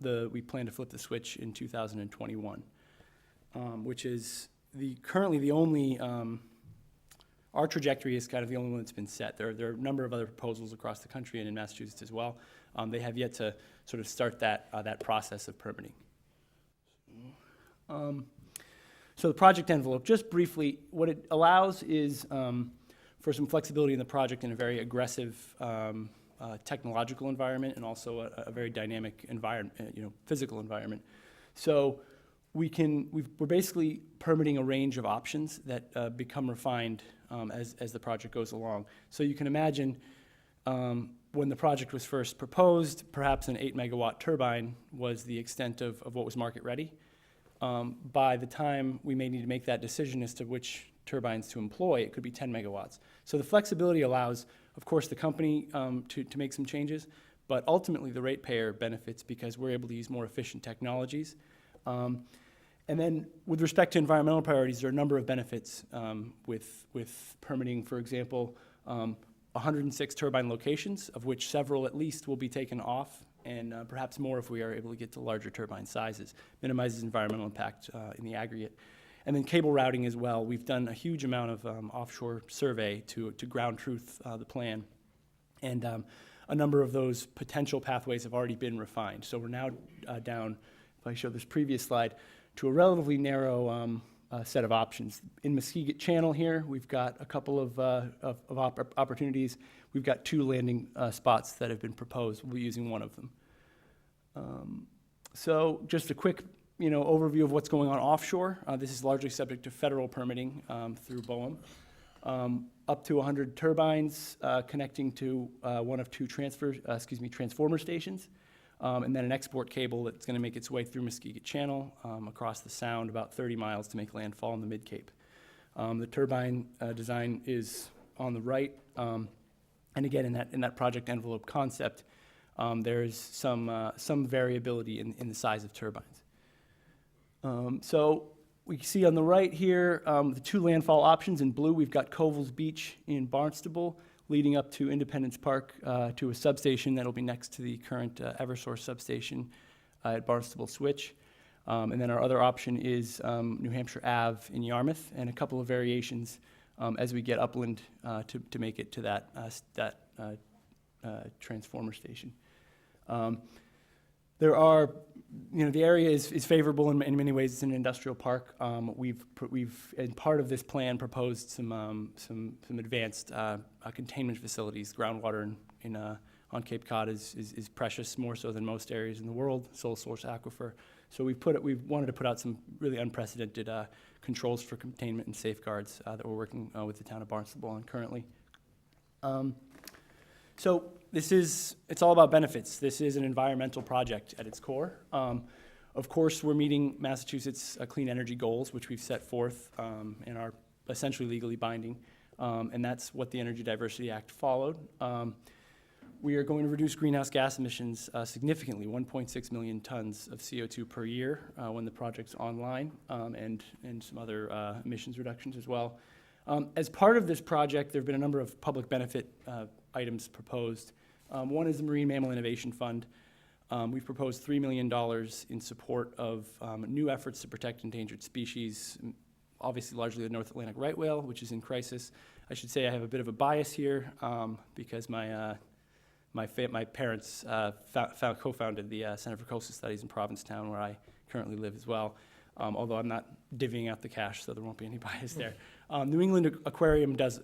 we plan to flip the switch in 2021, which is currently the only. Our trajectory is kind of the only one that's been set. There are a number of other proposals across the country and in Massachusetts as well. They have yet to sort of start that process of permitting. So the project envelope, just briefly, what it allows is for some flexibility in the project in a very aggressive technological environment and also a very dynamic environment, physical environment. So we're basically permitting a range of options that become refined as the project goes along. So you can imagine when the project was first proposed, perhaps an 8 megawatt turbine was the extent of what was market ready. By the time we may need to make that decision as to which turbines to employ, it could be 10 megawatts. So the flexibility allows, of course, the company to make some changes, but ultimately the ratepayer benefits because we're able to use more efficient technologies. And then with respect to environmental priorities, there are a number of benefits with permitting. For example, 106 turbine locations, of which several at least will be taken off, and perhaps more if we are able to get to larger turbine sizes. Minimizes environmental impact in the aggregate. And then cable routing as well. We've done a huge amount of offshore survey to ground truth the plan. And a number of those potential pathways have already been refined. So we're now down, if I show this previous slide, to a relatively narrow set of options. In Muskeget Channel here, we've got a couple of opportunities. We've got 2 landing spots that have been proposed. We'll be using one of them. So just a quick overview of what's going on offshore. This is largely subject to federal permitting through BOEM. up to 100 turbines connecting to one of two transformer stations, and then an export cable that's going to make its way through Muskegon Channel across the Sound about 30 miles to make landfall in the Mid-Cape. The turbine design is on the right, and again, in that project envelope concept, there's some variability in the size of turbines. So we see on the right here the two landfall options. In blue, we've got Covell's Beach in Barnstable, leading up to Independence Park to a substation that'll be next to the current Eversource substation at Barnstable Switch. And then our other option is New Hampshire Ave in Yarmouth, and a couple of variations as we get upland to make it to that transformer station. There are, the area is favorable in many ways. It's an industrial park. We've in part of this plan, proposed some advanced containment facilities. Groundwater on Cape Cod is precious, more so than most areas in the world, sole source aquifer. So we've wanted to put out some really unprecedented controls for containment and safeguards that we're working with the town of Barnstable on currently. So it's all about benefits. This is an environmental project at its core. Of course, we're meeting Massachusetts clean energy goals, which we've set forth and are essentially legally binding, and that's what the Energy Diversity Act followed. We are going to reduce greenhouse gas emissions significantly, 1.6 million tons of CO2 per year when the project's online, and some other emissions reductions as well. As part of this project, there have been a number of public benefit items proposed. One is the Marine Mammal Innovation Fund. We've proposed $3 million in support of new efforts to protect endangered species, obviously largely the North Atlantic right whale, which is in crisis. I should say I have a bit of a bias here because my parents co-founded the Center for Coastal Studies in Provincetown, where I currently live as well, although I'm not divvying out the cash, so there won't be any bias there. New England Aquarium does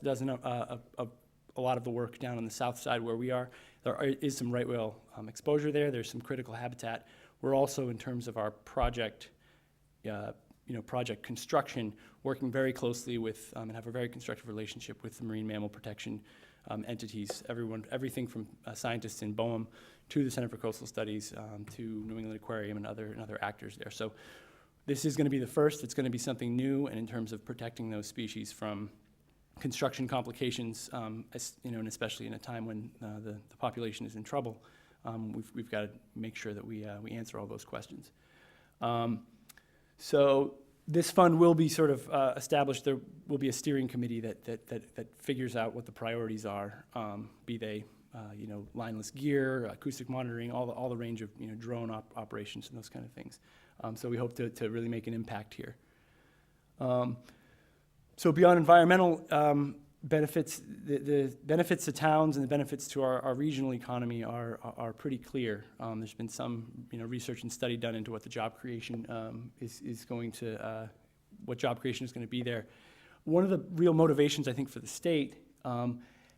a lot of the work down on the south side where we are. There is some right whale exposure there. There's some critical habitat. We're also, in terms of our project, project construction, working very closely with and have a very constructive relationship with the marine mammal protection entities. Everything from scientists in Boehm to the Center for Coastal Studies to New England Aquarium and other actors there. So this is going to be the first. It's going to be something new, and in terms of protecting those species from construction complications, and especially in a time when the population is in trouble, we've got to make sure that we answer all those questions. So this fund will be sort of established. There will be a steering committee that figures out what the priorities are, be they lineless gear, acoustic monitoring, all the range of drone operations and those kind of things. So we hope to really make an impact here. So beyond environmental benefits, the benefits to towns and the benefits to our regional economy are pretty clear. There's been some research and study done into what the job creation is going to, what job creation is going to be there. One of the real motivations, I think, for the state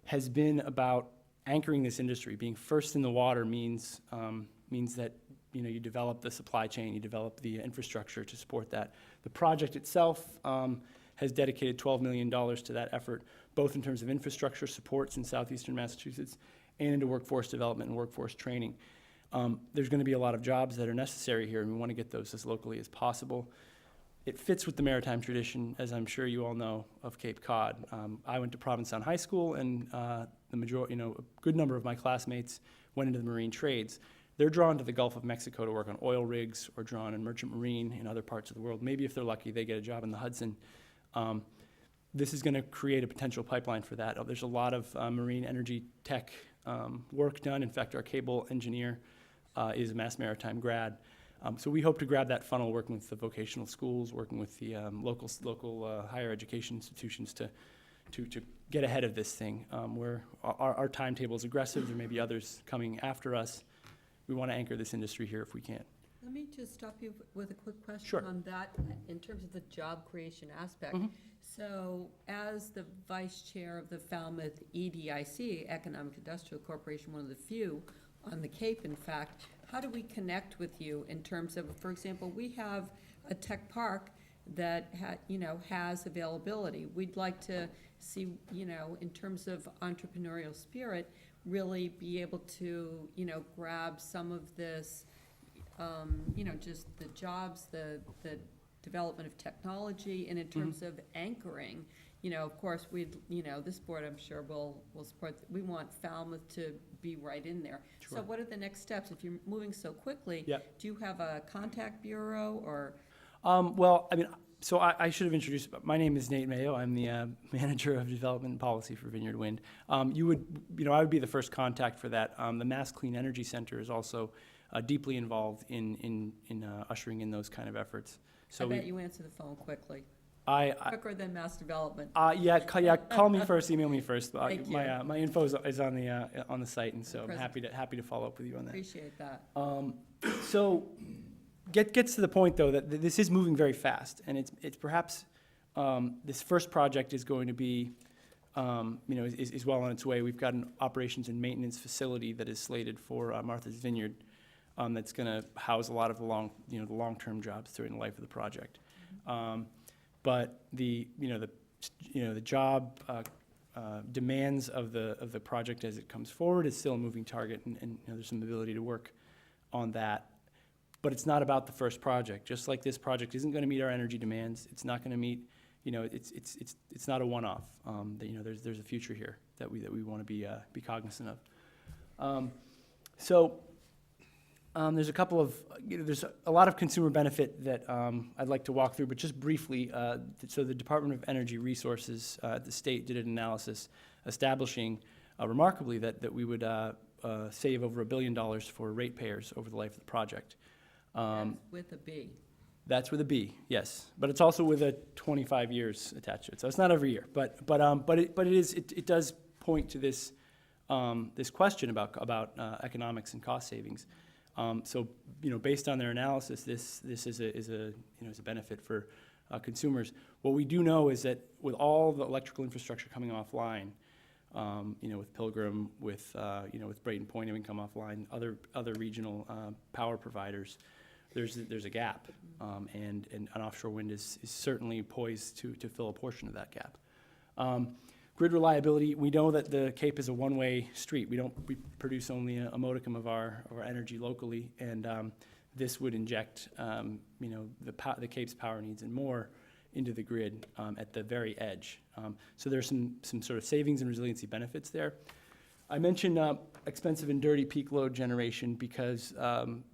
has been about anchoring this industry. Being first in the water means that you develop the supply chain, you develop the infrastructure to support that. The project itself has dedicated $12 million to that effort, both in terms of infrastructure supports in southeastern Massachusetts and into workforce development and workforce training. There's going to be a lot of jobs that are necessary here, and we want to get those as locally as possible. It fits with the maritime tradition, as I'm sure you all know, of Cape Cod. I went to Provincetown High School, and a good number of my classmates went into the marine trades. They're drawn to the Gulf of Mexico to work on oil rigs or drawn in merchant marine in other parts of the world. Maybe if they're lucky, they get a job in the Hudson. This is going to create a potential pipeline for that. There's a lot of marine energy tech work done. In fact, our cable engineer is a Mass Maritime grad. So we hope to grab that funnel, working with the vocational schools, working with the local higher education institutions to get ahead of this thing. Our timetable is aggressive. There may be others coming after us. We want to anchor this industry here if we can. Let me just stop you with a quick question Sure. on that in terms of the job creation aspect. Mhm. So as the vice chair of the Falmouth EDIC, Economic Industrial Corporation, one of the few on the Cape, in fact, how do we connect with you in terms of, for example, we have a tech park that has availability. We'd like to see, in terms of entrepreneurial spirit, really be able to, grab some of this, just the jobs, the development of technology, and in terms of anchoring, of course, this board, I'm sure, will support, we want Falmouth to be right in there. So what are the next steps? If you're moving so quickly, do you have a contact bureau, or? Well, I mean, so I should have introduced, my name is Nate Mayo. I'm the Manager of Development and Policy for Vineyard Wind. I would be the first contact for that. The Mass Clean Energy Center is also deeply involved in ushering in those kind of efforts. So I bet you answer the phone quickly. Quicker than Mass Development. Call me first, email me first. Thank you. My info is on the site, and so I'm happy to follow up with you on that. Appreciate that. So gets to the point, though, that this is moving very fast, and it's perhaps this first project is going to be is well on its way. We've got an operations and maintenance facility that is slated for Martha's Vineyard that's going to house a lot of the long-term jobs during the life of the project. But the job demands of the project as it comes forward is still a moving target, and there's some ability to work on that. But it's not about the first project. Just like this project isn't going to meet our energy demands, it's not going to meet. It's not a one-off. There's a future here that we want to be cognizant of. There's a couple of, there's a lot of consumer benefit that I'd like to walk through, but just briefly, so the Department of Energy Resources at the state did an analysis establishing remarkably that we would save over $1 billion for ratepayers over the life of the project. That's with a B. That's with a B, yes, but it's also with a 25 years attached to it, so it's not every year, but it does point to this this question about economics and cost savings. So based on their analysis, this is a benefit for consumers. What we do know is that with all the electrical infrastructure coming offline, with Pilgrim, with Brayton Point having come offline, other regional power providers, there's a gap, and an offshore wind is certainly poised to fill a portion of that gap. Grid reliability, we know that the Cape is a one-way street. We produce only a modicum of our energy locally, and this would inject the Cape's power needs and more into the grid at the very edge. So there's some sort of savings and resiliency benefits there. I mentioned expensive and dirty peak load generation because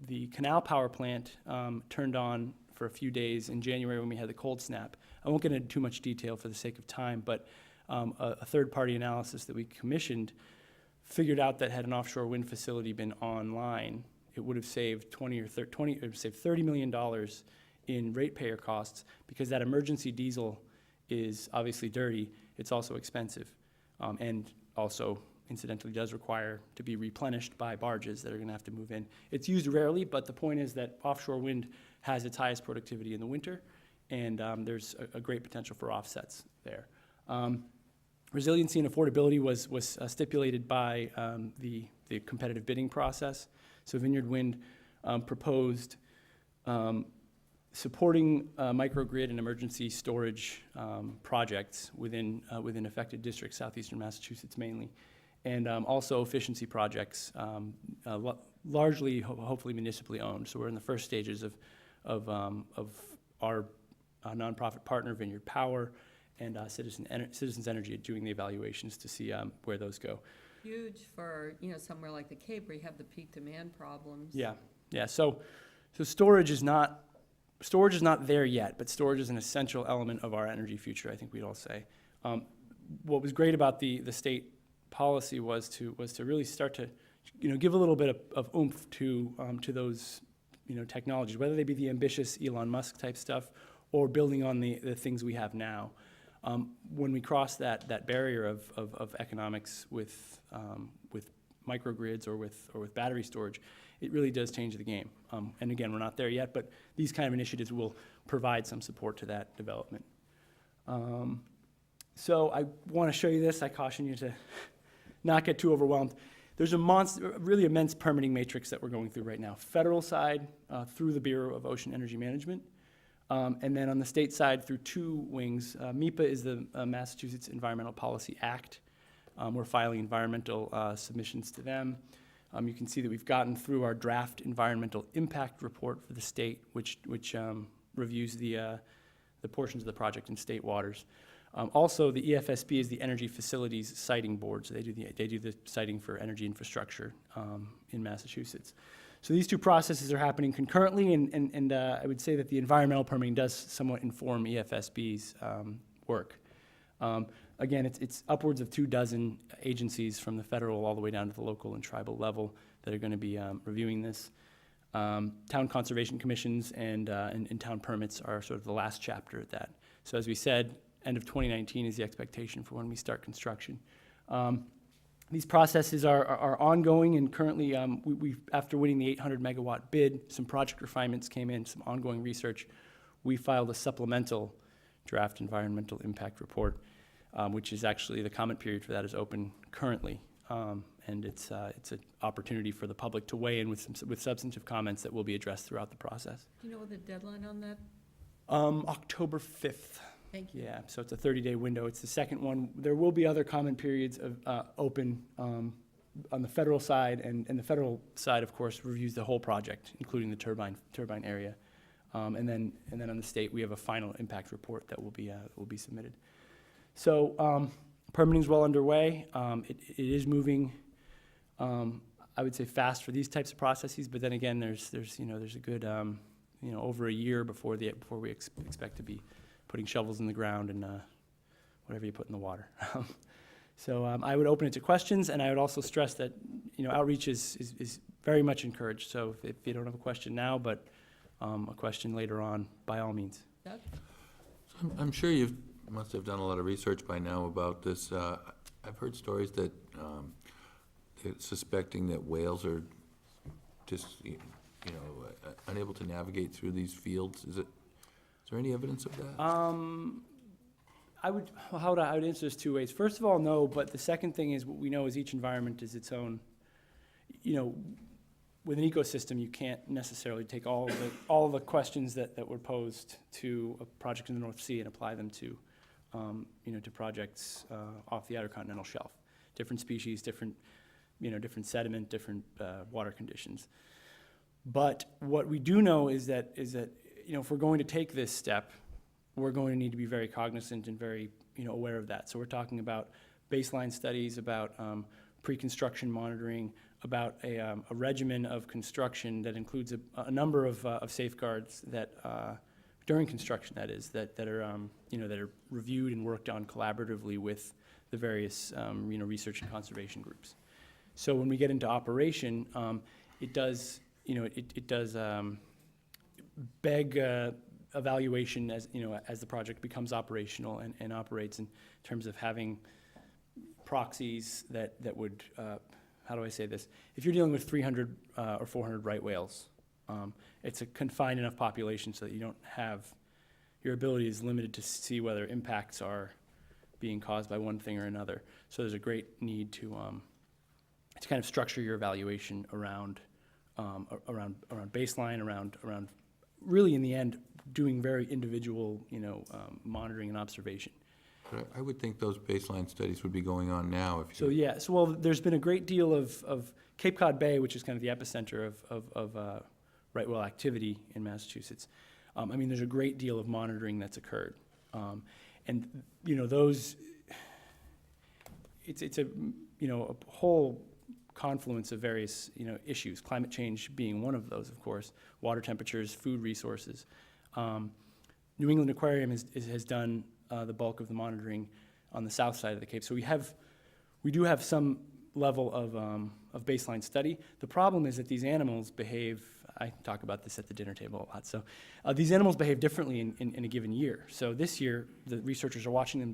the Canal Power Plant turned on for a few days in January when we had the cold snap. I won't get into too much detail for the sake of time, but a third-party analysis that we commissioned figured out that had an offshore wind facility been online, it would have saved $30 million in ratepayer costs, because that emergency diesel is obviously dirty. It's also expensive, and also incidentally does require to be replenished by barges that are going to have to move in. It's used rarely, but the point is that offshore wind has its highest productivity in the winter, and there's a great potential for offsets there. Resiliency and affordability was stipulated by the competitive bidding process. So Vineyard Wind proposed supporting microgrid and emergency storage projects within affected districts, southeastern Massachusetts mainly, and also efficiency projects, largely hopefully municipally owned. So we're in the first stages of our nonprofit partner, Vineyard Power, and Citizens Energy doing the evaluations to see where those go. Huge for somewhere like the Cape where you have the peak demand problems. Yeah. So storage is not there yet, but storage is an essential element of our energy future, I think we'd all say. What was great about the state policy was to really start to give a little bit of oomph to those technologies, whether they be the ambitious Elon Musk type stuff or building on the things we have now. When we cross that barrier of economics with microgrids or with battery storage, it really does change the game. And again, we're not there yet, but these kind of initiatives will provide some support to that development. So I want to show you this. I caution you to not get too overwhelmed. There's a really immense permitting matrix that we're going through right now. Federal side, through the Bureau of Ocean Energy Management, And then on the state side, through two wings, MEPA is the Massachusetts Environmental Policy Act. We're filing environmental submissions to them. You can see that we've gotten through our draft environmental impact report for the state, which reviews the portions of the project in state waters. Also, the EFSB is the Energy Facilities Siting Board, so they do the siting for energy infrastructure in Massachusetts. So these two processes are happening concurrently, and I would say that the environmental permitting does somewhat inform EFSB's work. Again, it's upwards of 24 agencies from the federal all the way down to the local and tribal level that are going to be reviewing this. Town conservation commissions and town permits are sort of the last chapter of that. So as we said, end of 2019 is the expectation for when we start construction. These processes are ongoing, and currently, after winning the 800 megawatt bid, some project refinements came in, some ongoing research. We filed a supplemental draft environmental impact report, which is actually, the comment period for that is open currently. And it's an opportunity for the public to weigh in with substantive comments that will be addressed throughout the process. Do you know the deadline on that? October 5th. Thank you. Yeah, so it's a 30-day window. It's the second one. There will be other comment periods open on the federal side, and the federal side, of course, reviews the whole project, including the turbine area. And then on the state, we have a final impact report that will be submitted. So permitting is well underway. It is moving, I would say, fast for these types of processes. But then again, there's a good over a year before we expect to be putting shovels in the ground and whatever you put in the water. So I would open it to questions, and I would also stress that outreach is very much encouraged. So if you don't have a question now, but a question later on, by all means. Doug? So I'm sure you must have done a lot of research by now about this. I've heard stories that they're suspecting that whales are just unable to navigate through these fields. Is there any evidence of that? I would answer this two ways. First of all, no, but the second thing is what we know is each environment is its own. With an ecosystem, you can't necessarily take all of the questions that were posed to a project in the North Sea and apply them to projects off the outer continental shelf. Different species, different sediment, different water conditions. But what we do know is that if we're going to take this step, we're going to need to be very cognizant and very aware of that. So we're talking about baseline studies, about pre-construction monitoring, about a regimen of construction that includes a number of safeguards that during construction, that are reviewed and worked on collaboratively with the various research and conservation groups. So when we get into operation, it does beg evaluation as the project becomes operational and operates in terms of having proxies that would, how do I say this? If you're dealing with 300 or 400 right whales, it's a confined enough population so that you don't have, your ability is limited to see whether impacts are being caused by one thing or another. So there's a great need to kind of structure your evaluation around baseline, around really in the end doing very individual monitoring and observation. But I would think those baseline studies would be going on now. Well, there's been a great deal of Cape Cod Bay, which is kind of the epicenter of right whale activity in Massachusetts. There's a great deal of monitoring that's occurred, and those. It's a whole confluence of various issues. Climate change being one of those, of course. Water temperatures, food resources. New England Aquarium has done the bulk of the monitoring on the south side of the Cape. So we do have some level of baseline study. The problem is that these animals behave, I talk about this at the dinner table a lot, so these animals behave differently in a given year. So this year, the researchers are watching them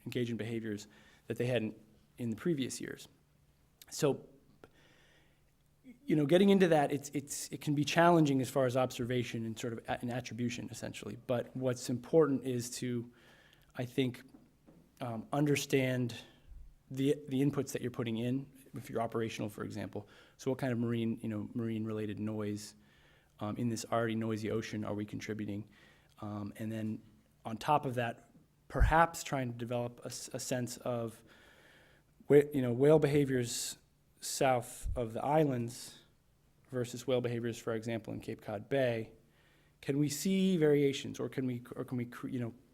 engage in behaviors that they hadn't in the previous years. So, getting into that, it can be challenging as far as observation and sort of an attribution, essentially. But what's important is to, I think, understand the inputs that you're putting in, if you're operational, for example. So what kind of marine-related noise in this already noisy ocean are we contributing? And then on top of that, perhaps trying to develop a sense of whale behaviors south of the islands versus whale behaviors, for example, in Cape Cod Bay. Can we see variations, or can we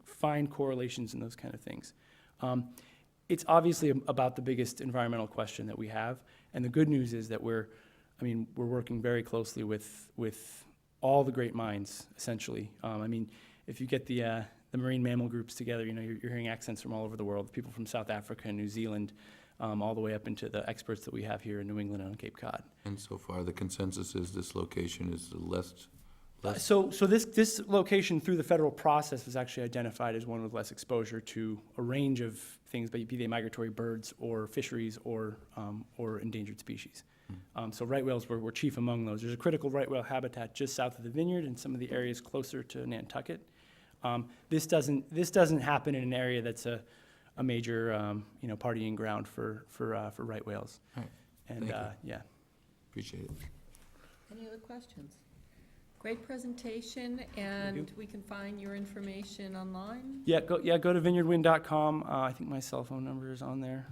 find correlations in those kind of things? It's obviously about the biggest environmental question that we have, and the good news is that we're working very closely with all the great minds, essentially. If you get the marine mammal groups together, you're hearing accents from all over the world, people from South Africa and New Zealand, all the way up into the experts that we have here in New England and on Cape Cod. And so far, the consensus is this location is less. So this location through the federal process was actually identified as one with less exposure to a range of things, be they migratory birds or fisheries or endangered species. So right whales were chief among those. There's a critical right whale habitat just south of the vineyard and some of the areas closer to Nantucket. This doesn't happen in an area that's a major partying ground for right whales. All right. And Thank you. yeah. Appreciate it. Any other questions? Great presentation, and we can find your information online? Yeah, go to vineyardwind.com. I think my cell phone number is on there.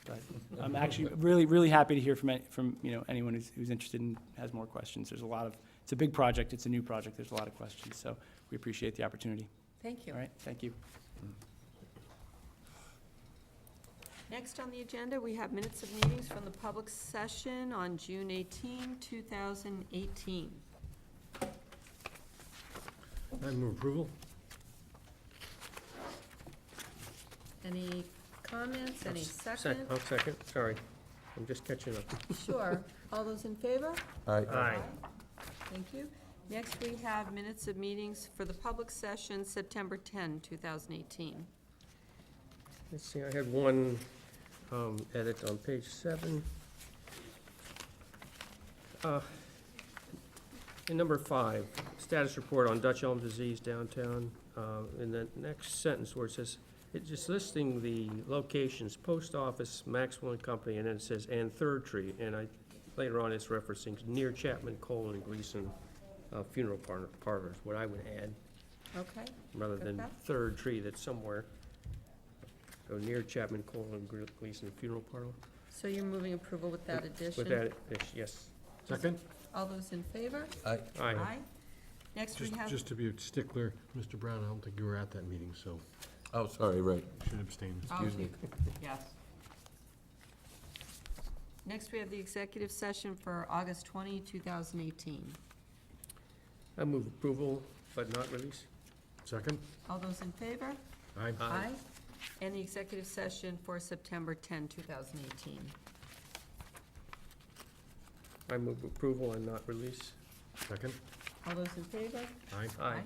But I'm actually really happy to hear from anyone who's interested and has more questions. It's a big project, it's a new project, there's a lot of questions, so we appreciate the opportunity. Thank you. All right, thank you. Next on the agenda, we have minutes of meetings from the public session on June 18, 2018. I move approval. Any comments, any second? I'll second, sorry. I'm just catching up. Sure. All those in favor? Aye. Thank you. Next, we have minutes of meetings for the public session, September 10, 2018. Let's see, I had one edit on page 7. In number 5, status report on Dutch elm disease downtown. In the next sentence where it says, it's just listing the locations, post office, Maxwell and Company, and then it says, and Third Tree. And later on it's referencing near Chapman, Cole, and Gleason funeral parlors, what I would add. Okay. Rather Got than that? Third Tree that's somewhere. So near Chapman, Cole, and Gleason funeral parlor. So you're moving approval with that addition? With that, yes. Second? All those in favor? Aye. Aye. Next, we have, Just to be a stickler, Mr. Brown, I don't think you were at that meeting, so Oh, sorry, right. you should abstain. Excuse me. yes. Next, we have the executive session for August 20, 2018. I move approval, but not release. Second? All those in favor? Aye. Aye. And the executive session for September 10, 2018. I move approval and not release. Second? All those in favor? Aye. Aye.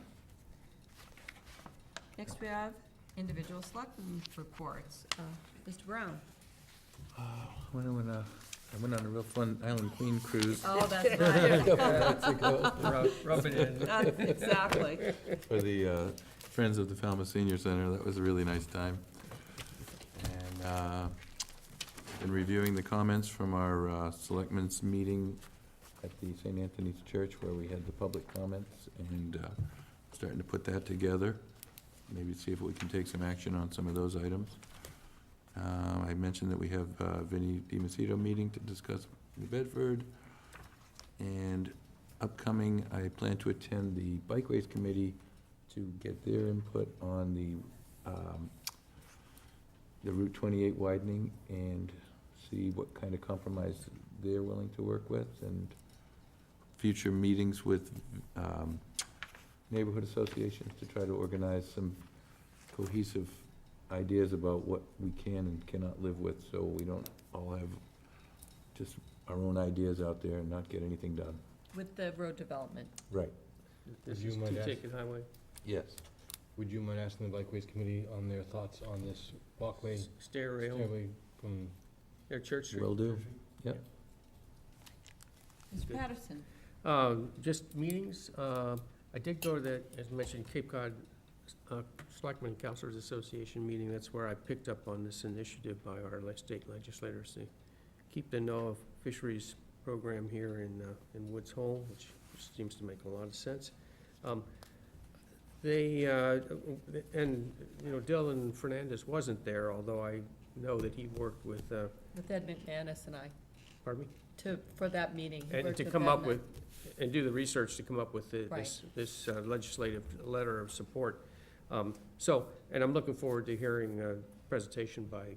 Next, we have individual selectmen reports. Mr. Brown? I went on a real fun Island Queen cruise. Oh, that's right. Rub it in. Exactly. For the Friends of the Falmouth Senior Center. That was a really nice time. And been reviewing the comments from our selectmen's meeting at the St. Anthony's Church where we had the public comments, and starting to put that together. Maybe see if we can take some action on some of those items. I mentioned that we have Vinnie DiMacedo meeting to discuss New Bedford. And upcoming, I plan to attend the Bikeways Committee to get their input on the Route 28 widening and see what kind of compromise they're willing to work with, and future meetings with neighborhood associations to try to organize some cohesive ideas about what we can and cannot live with, so we don't all have just our own ideas out there and not get anything done. With the road development. Right. This You is might ask- two-ticket highway. Yes. Would you mind asking the Bikeways Committee on their thoughts on this walkway, Stair rail, stairway from near Church Street. Will do. Yep. Mr. Patterson? Just meetings. I did go to the, as mentioned, Cape Cod Selectmen and Councilors Association meeting. That's where I picked up on this initiative by our state legislators to keep the NOAA fisheries program here in Woods Hole, which seems to make a lot of sense. They, and, you know, Dylan Fernandez wasn't there, although I know that he worked with, With Ed McManus and I, pardon me? for that meeting. He And worked to with come Ed up and I. with, and do the research to come up with Right. this legislative letter of support. So, and I'm looking forward to hearing a presentation by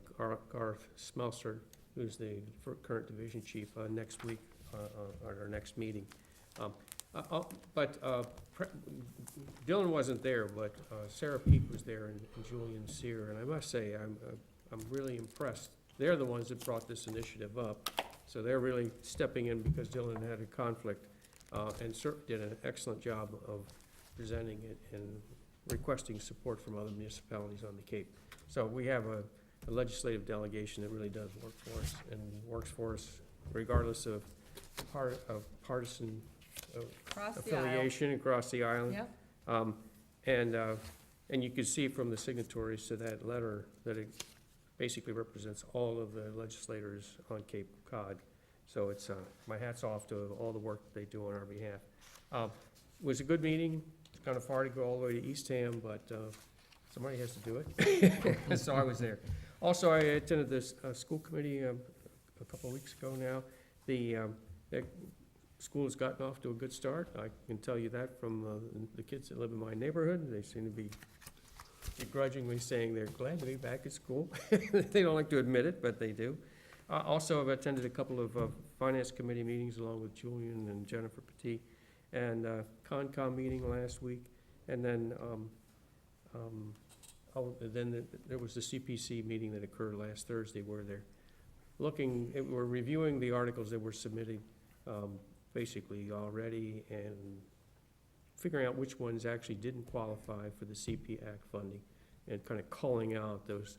Garth Smelser, who's the current division chief, next week, at our next meeting. Dylan wasn't there, but Sarah Peak was there and Julian Sear, and I must say, I'm really impressed. They're the ones that brought this initiative up, so they're really stepping in because Dylan had a conflict, and did an excellent job of presenting it and requesting support from other municipalities on the Cape. So we have a legislative delegation that really does work for us, and works for us regardless of partisan Across the aisle. affiliation across the island. Yep. And you can see from the signatories to that letter that it basically represents all of the legislators on Cape Cod. So it's, my hat's off to all the work that they do on our behalf. It was a good meeting. It's kind of far to go all the way to Eastham, but somebody has to do it. So I was there. Also, I attended this school committee a couple of weeks ago now. The school has gotten off to a good start. I can tell you that from the kids that live in my neighborhood. They seem to be begrudgingly saying they're glad to be back at school. They don't like to admit it, but they do. Also, I've attended a couple of finance committee meetings along with Julian and Jennifer Petit, and Concom meeting last week, and then there was the CPC meeting that occurred last Thursday where they're we're reviewing the articles that were submitted basically already and figuring out which ones actually didn't qualify for the CP Act funding and kind of calling out those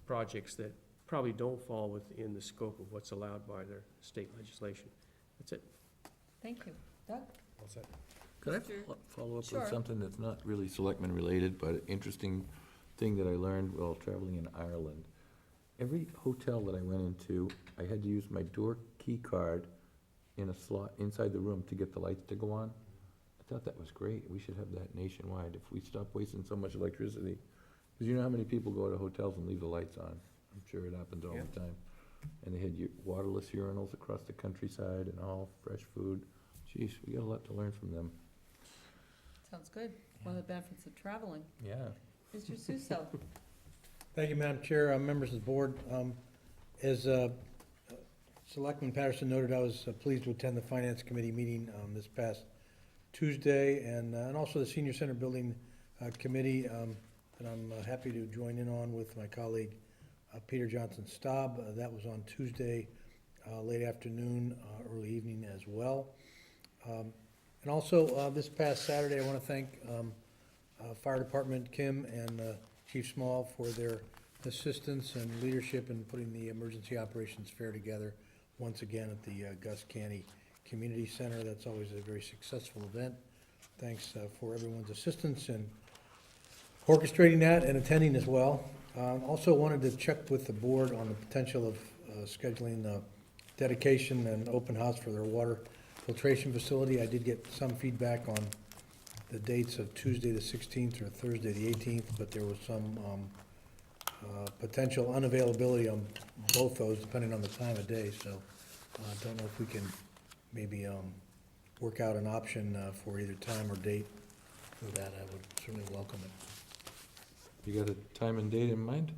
projects that probably don't fall within the scope of what's allowed by their state legislation. That's it. Thank you. Doug? All set. Could I Mr. follow up Sure. with something that's not really selectmen related, but an interesting thing that I learned while traveling in Ireland? Every hotel that I went into, I had to use my door key card in a slot inside the room to get the lights to go on. I thought that was great. We should have that nationwide if we stop wasting so much electricity. Because you know how many people go to hotels and leave the lights on? I'm sure it happens all the time. And they had waterless urinals across the countryside and all fresh food. Geez, we got a lot to learn from them. Sounds good. One of the benefits of traveling. Yeah. Mr. Suso? Thank you, Madam Chair, members of the board. As Selectman Patterson noted, I was pleased to attend the Finance Committee meeting this past Tuesday, and also the Senior Center Building Committee, that I'm happy to join in on with my colleague Peter Johnson Staub. That was on Tuesday, late afternoon, early evening as well. And also, this past Saturday, I want to thank Fire Department Kim and Chief Small for their assistance and leadership in putting the Emergency Operations Fair together once again at the Gus Canny Community Center. That's always a very successful event. Thanks for everyone's assistance in orchestrating that and attending as well. Also wanted to check with the board on the potential of scheduling the dedication and open house for their water filtration facility. I did get some feedback on the dates of Tuesday the 16th or Thursday the 18th, but there was some potential unavailability on both those depending on the time of day. So I don't know if we can maybe work out an option for either time or date for that. I would certainly welcome it. You got a time and date in mind?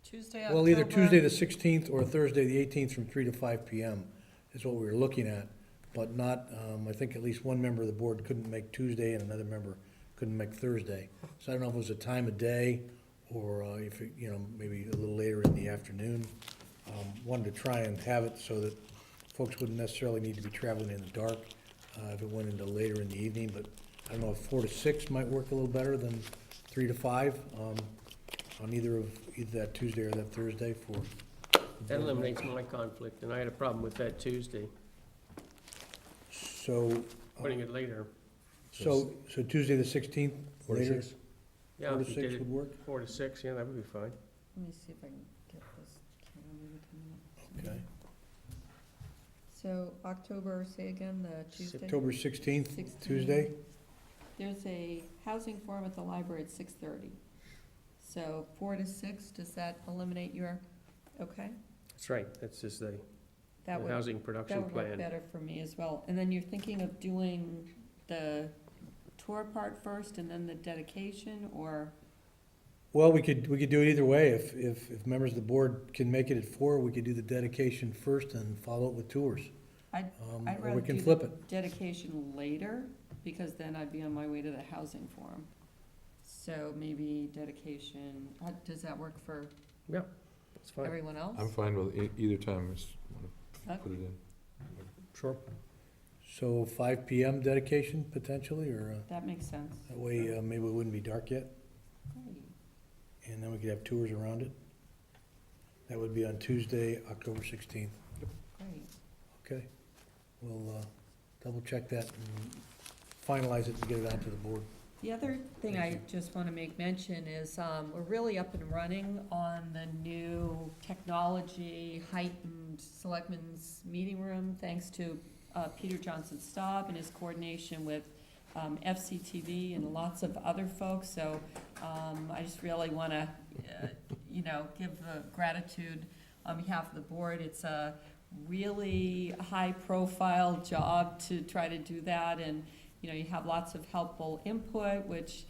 Tuesday, Well, either October- Tuesday the 16th or Thursday the 18th from 3 to 5 p.m. is what we were looking at, but not, I think at least one member of the board couldn't make Tuesday and another member couldn't make Thursday. So I don't know if it was a time of day or if, it, maybe a little later in the afternoon. Wanted to try and have it so that folks wouldn't necessarily need to be traveling in the dark if it went into later in the evening, but I don't know if 4 to 6 might work a little better than 3 to 5 on either that Tuesday or that Thursday for. That eliminates my conflict, and I had a problem with that Tuesday, So, putting it later. so Tuesday the 16th, 4 to later? 6. Yeah, 4 to if you 6 did it would work? 4 to 6, yeah, that would be fine. Let me see if I can get this calendar to come up. Okay. So October, say again, the Tuesday? October 16th, 16th. Tuesday? There's a housing forum at the library at 6:30. So 4 to 6, does that eliminate your, okay? That's right, that's just the That would, housing that production would work plan. better for me as well. And then you're thinking of doing the tour part first and then the dedication, or? Well, we could do it either way. If members of the board can make it at 4, we could do the dedication first and follow it with tours. I'd Or rather we can do flip the it. dedication later, because then I'd be on my way to the housing forum. So maybe dedication, does that work for Yeah, that's fine. everyone else? I'm fine with either time, I just want to Okay. put it in. Sure. So 5 PM dedication potentially, or That makes sense. that way maybe it wouldn't be dark yet, Great. and then we could have tours around it. That would be on Tuesday, October 16th. Great. Okay. We'll double check that and finalize it and get it out to the board. The other thing I just want to make mention is, we're really up and running on the new technology heightened Selectmen's meeting room, thanks to Peter Johnson Staub and his coordination with FCTV and lots of other folks. So I just really want to, give gratitude on behalf of the board. It's a really high-profile job to try to do that, and you have lots of helpful input, which,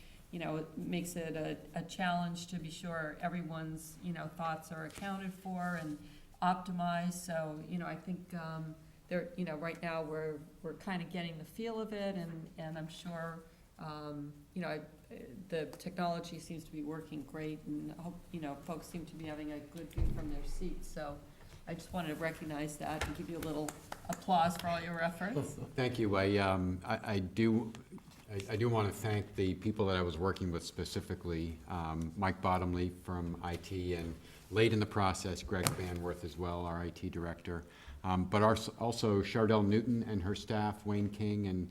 makes it a challenge to be sure everyone's, thoughts are accounted for and optimized. So, I think, there, right now, we're kind of getting the feel of it, and I'm sure, the technology seems to be working great, and I hope, folks seem to be having a good view from their seats. So I just wanted to recognize that and give you a little applause for all your efforts. Thank you. I do want to thank the people that I was working with specifically, Mike Bottomley from IT, and late in the process, Greg Banworth as well, our IT director, but also Chardell Newton and her staff, Wayne King and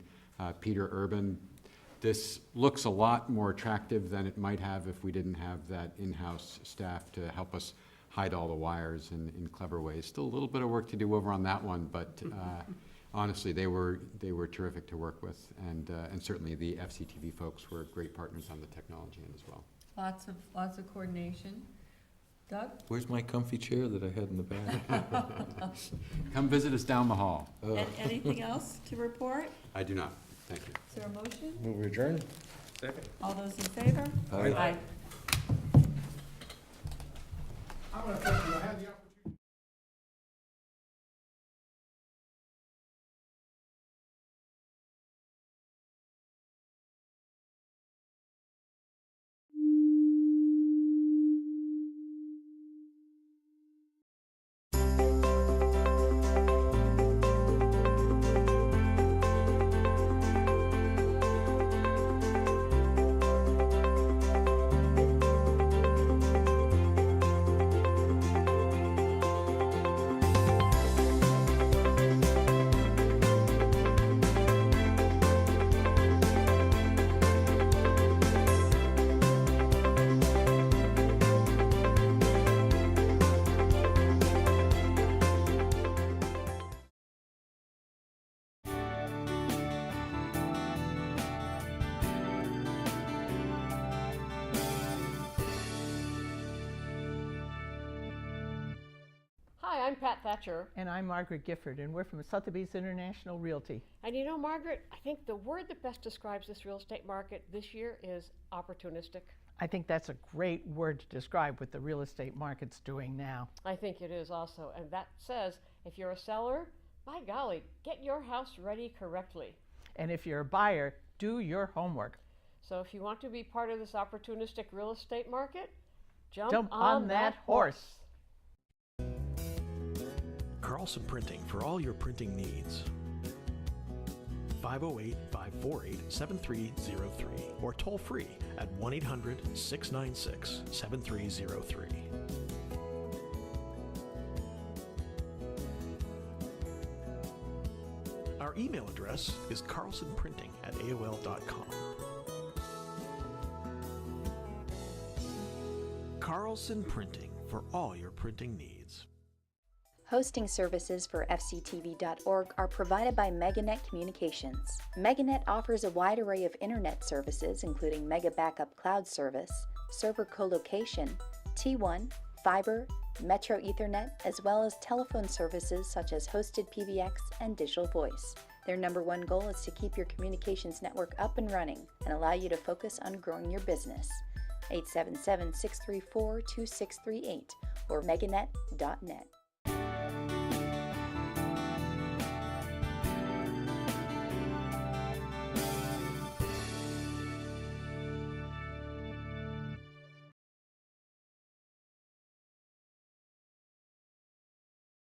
Peter Urban. This looks a lot more attractive than it might have if we didn't have that in-house staff to help us hide all the wires in clever ways. Still a little bit of work to do over on that one, but honestly, they were terrific to work with, and certainly the FCTV folks were great partners on the technology end as well. Lots of coordination. Doug? Where's my comfy chair that I had in the back? Come visit us down the hall. Anything else to report? I do not. Thank you. Is there a motion? Move adjourned. Second. All those in favor? Aye. I want to thank you. I had the opportunity. Hi, I'm Pat Thatcher. And I'm Margaret Gifford, and we're from Sotheby's International Realty. And Margaret, I think the word that best describes this real estate market this year is opportunistic. I think that's a great word to describe what the real estate market's doing now. I think it is also, and that says if you're a seller, by golly, get your house ready correctly. And if you're a buyer, do your homework. So if you want to be part of this opportunistic real estate market, jump on that horse. Carlson Printing for all your printing needs. 508-548-7303 or toll free at 1-800-696-7303. Our email address is carlsonprinting@aol.com. Carlson Printing for all your printing needs. Hosting services for fctv.org are provided by MegaNet Communications. MegaNet offers a wide array of internet services, including Mega Backup Cloud Service, server colocation, T1, fiber, Metro Ethernet, as well as telephone services such as hosted PBX and digital voice. Their #1 goal is to keep your communications network up and running and allow you to focus on growing your business. 877-634-2638 or meganet.net.